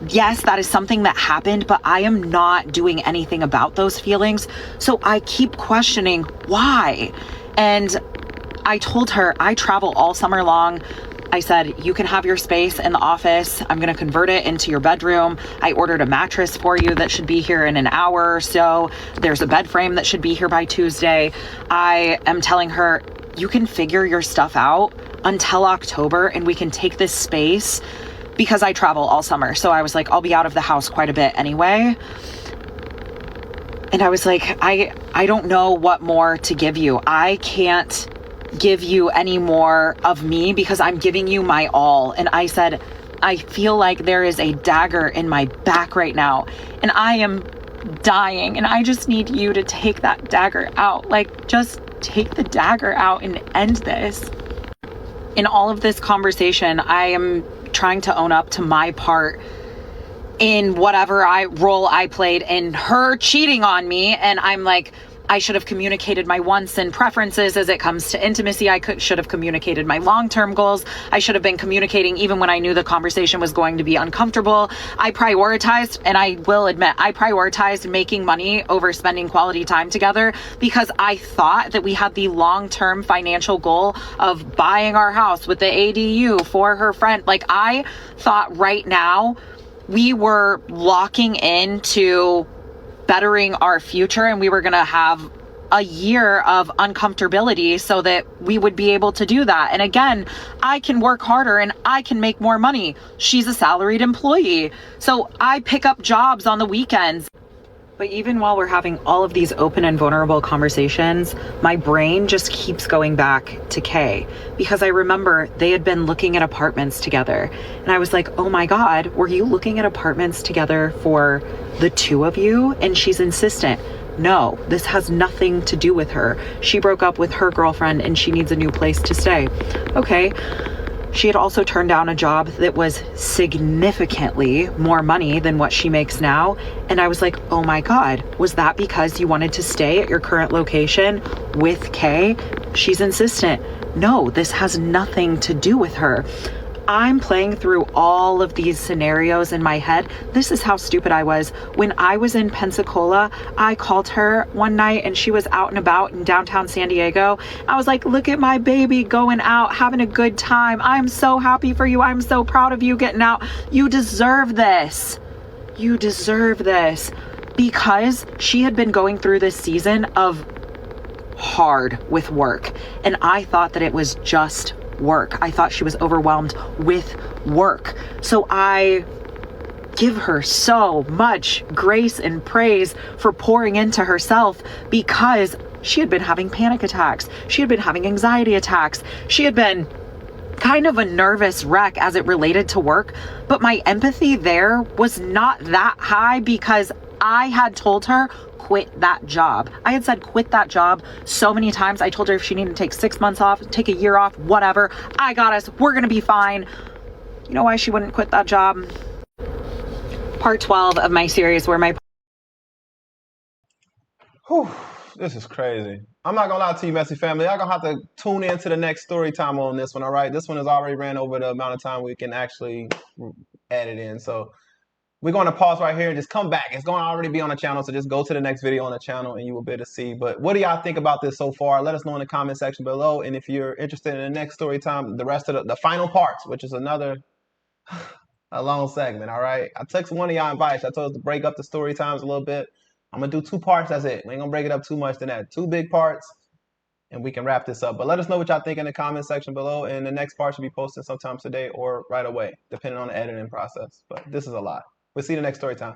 yes, that is something that happened, but I am not doing anything about those feelings. So I keep questioning why. And I told her I travel all summer long. I said, you can have your space in the office. I'm going to convert it into your bedroom. I ordered a mattress for you that should be here in an hour or so. There's a bed frame that should be here by Tuesday. I am telling her, you can figure your stuff out until October and we can take this space because I travel all summer. So I was like, I'll be out of the house quite a bit anyway. And I was like, I don't know what more to give you. I can't give you any more of me because I'm giving you my all. And I said, I feel like there is a dagger in my back right now and I am dying and I just need you to take that dagger out. Like, just take the dagger out and end this. In all of this conversation, I am trying to own up to my part in whatever role I played in her cheating on me. And I'm like, I should have communicated my wants and preferences as it comes to intimacy. Should have communicated my long-term goals. I should have been communicating even when I knew the conversation was going to be uncomfortable. I prioritized, and I will admit, I prioritized making money over spending quality time together because I thought that we had the long-term financial goal of buying our house with the ADU for her friend. Like, I thought right now we were locking into bettering our future, and we were going to have a year of uncomfortability so that we would be able to do that. And again, I can work harder and I can make more money. She's a salaried employee, so I pick up jobs on the weekends. But even while we're having all of these open and vulnerable conversations, my brain just keeps going back to Kay, because I remember they had been looking at apartments together. And I was like, oh my God, were you looking at apartments together for the two of you? And she's insistent, no, this has nothing to do with her. She broke up with her girlfriend and she needs a new place to stay. Okay. She had also turned down a job that was significantly more money than what she makes now. And I was like, oh my God, was that because you wanted to stay at your current location with Kay? She's insistent. No, this has nothing to do with her. I'm playing through all of these scenarios in my head. This is how stupid I was. When I was in Pensacola, I called her one night and she was out and about in downtown San Diego. I was like, look at my baby going out, having a good time. I'm so happy for you. I'm so proud of you getting out. You deserve this. You deserve this. Because she had been going through this season of hard with work. And I thought that it was just work. I thought she was overwhelmed with work. So I give her so much grace and praise for pouring into herself, because she had been having panic attacks. She had been having anxiety attacks. She had been kind of a nervous wreck as it related to work. But my empathy there was not that high because I had told her, quit that job. I had said, quit that job so many times. I told her if she needed to take 6 months off, take a year off, whatever. I got us. We're going to be fine. You know why she wouldn't quit that job? Part 12 of my series where my... Whew, this is crazy. I'm not going to lie to you, Messy family. Y'all going to have to tune in to the next story time on this one, all right? This one has already ran over the amount of time we can actually edit in. So we're going to pause right here and just come back. It's going to already be on the channel, so just go to the next video on the channel and you will be able to see. But what do y'all think about this so far? Let us know in the comment section below. And if you're interested in the next story time, the rest of the final parts, which is another a long segment, all right? I took one of y'all advice. I told us to break up the story times a little bit. I'm going to do 2 parts. That's it. We ain't going to break it up too much than that. 2 big parts, and we can wrap this up. But let us know what y'all think in the comment section below. And the next part should be posted sometime today or right away, depending on the editing process. But this is a lot. We'll see you the next story time.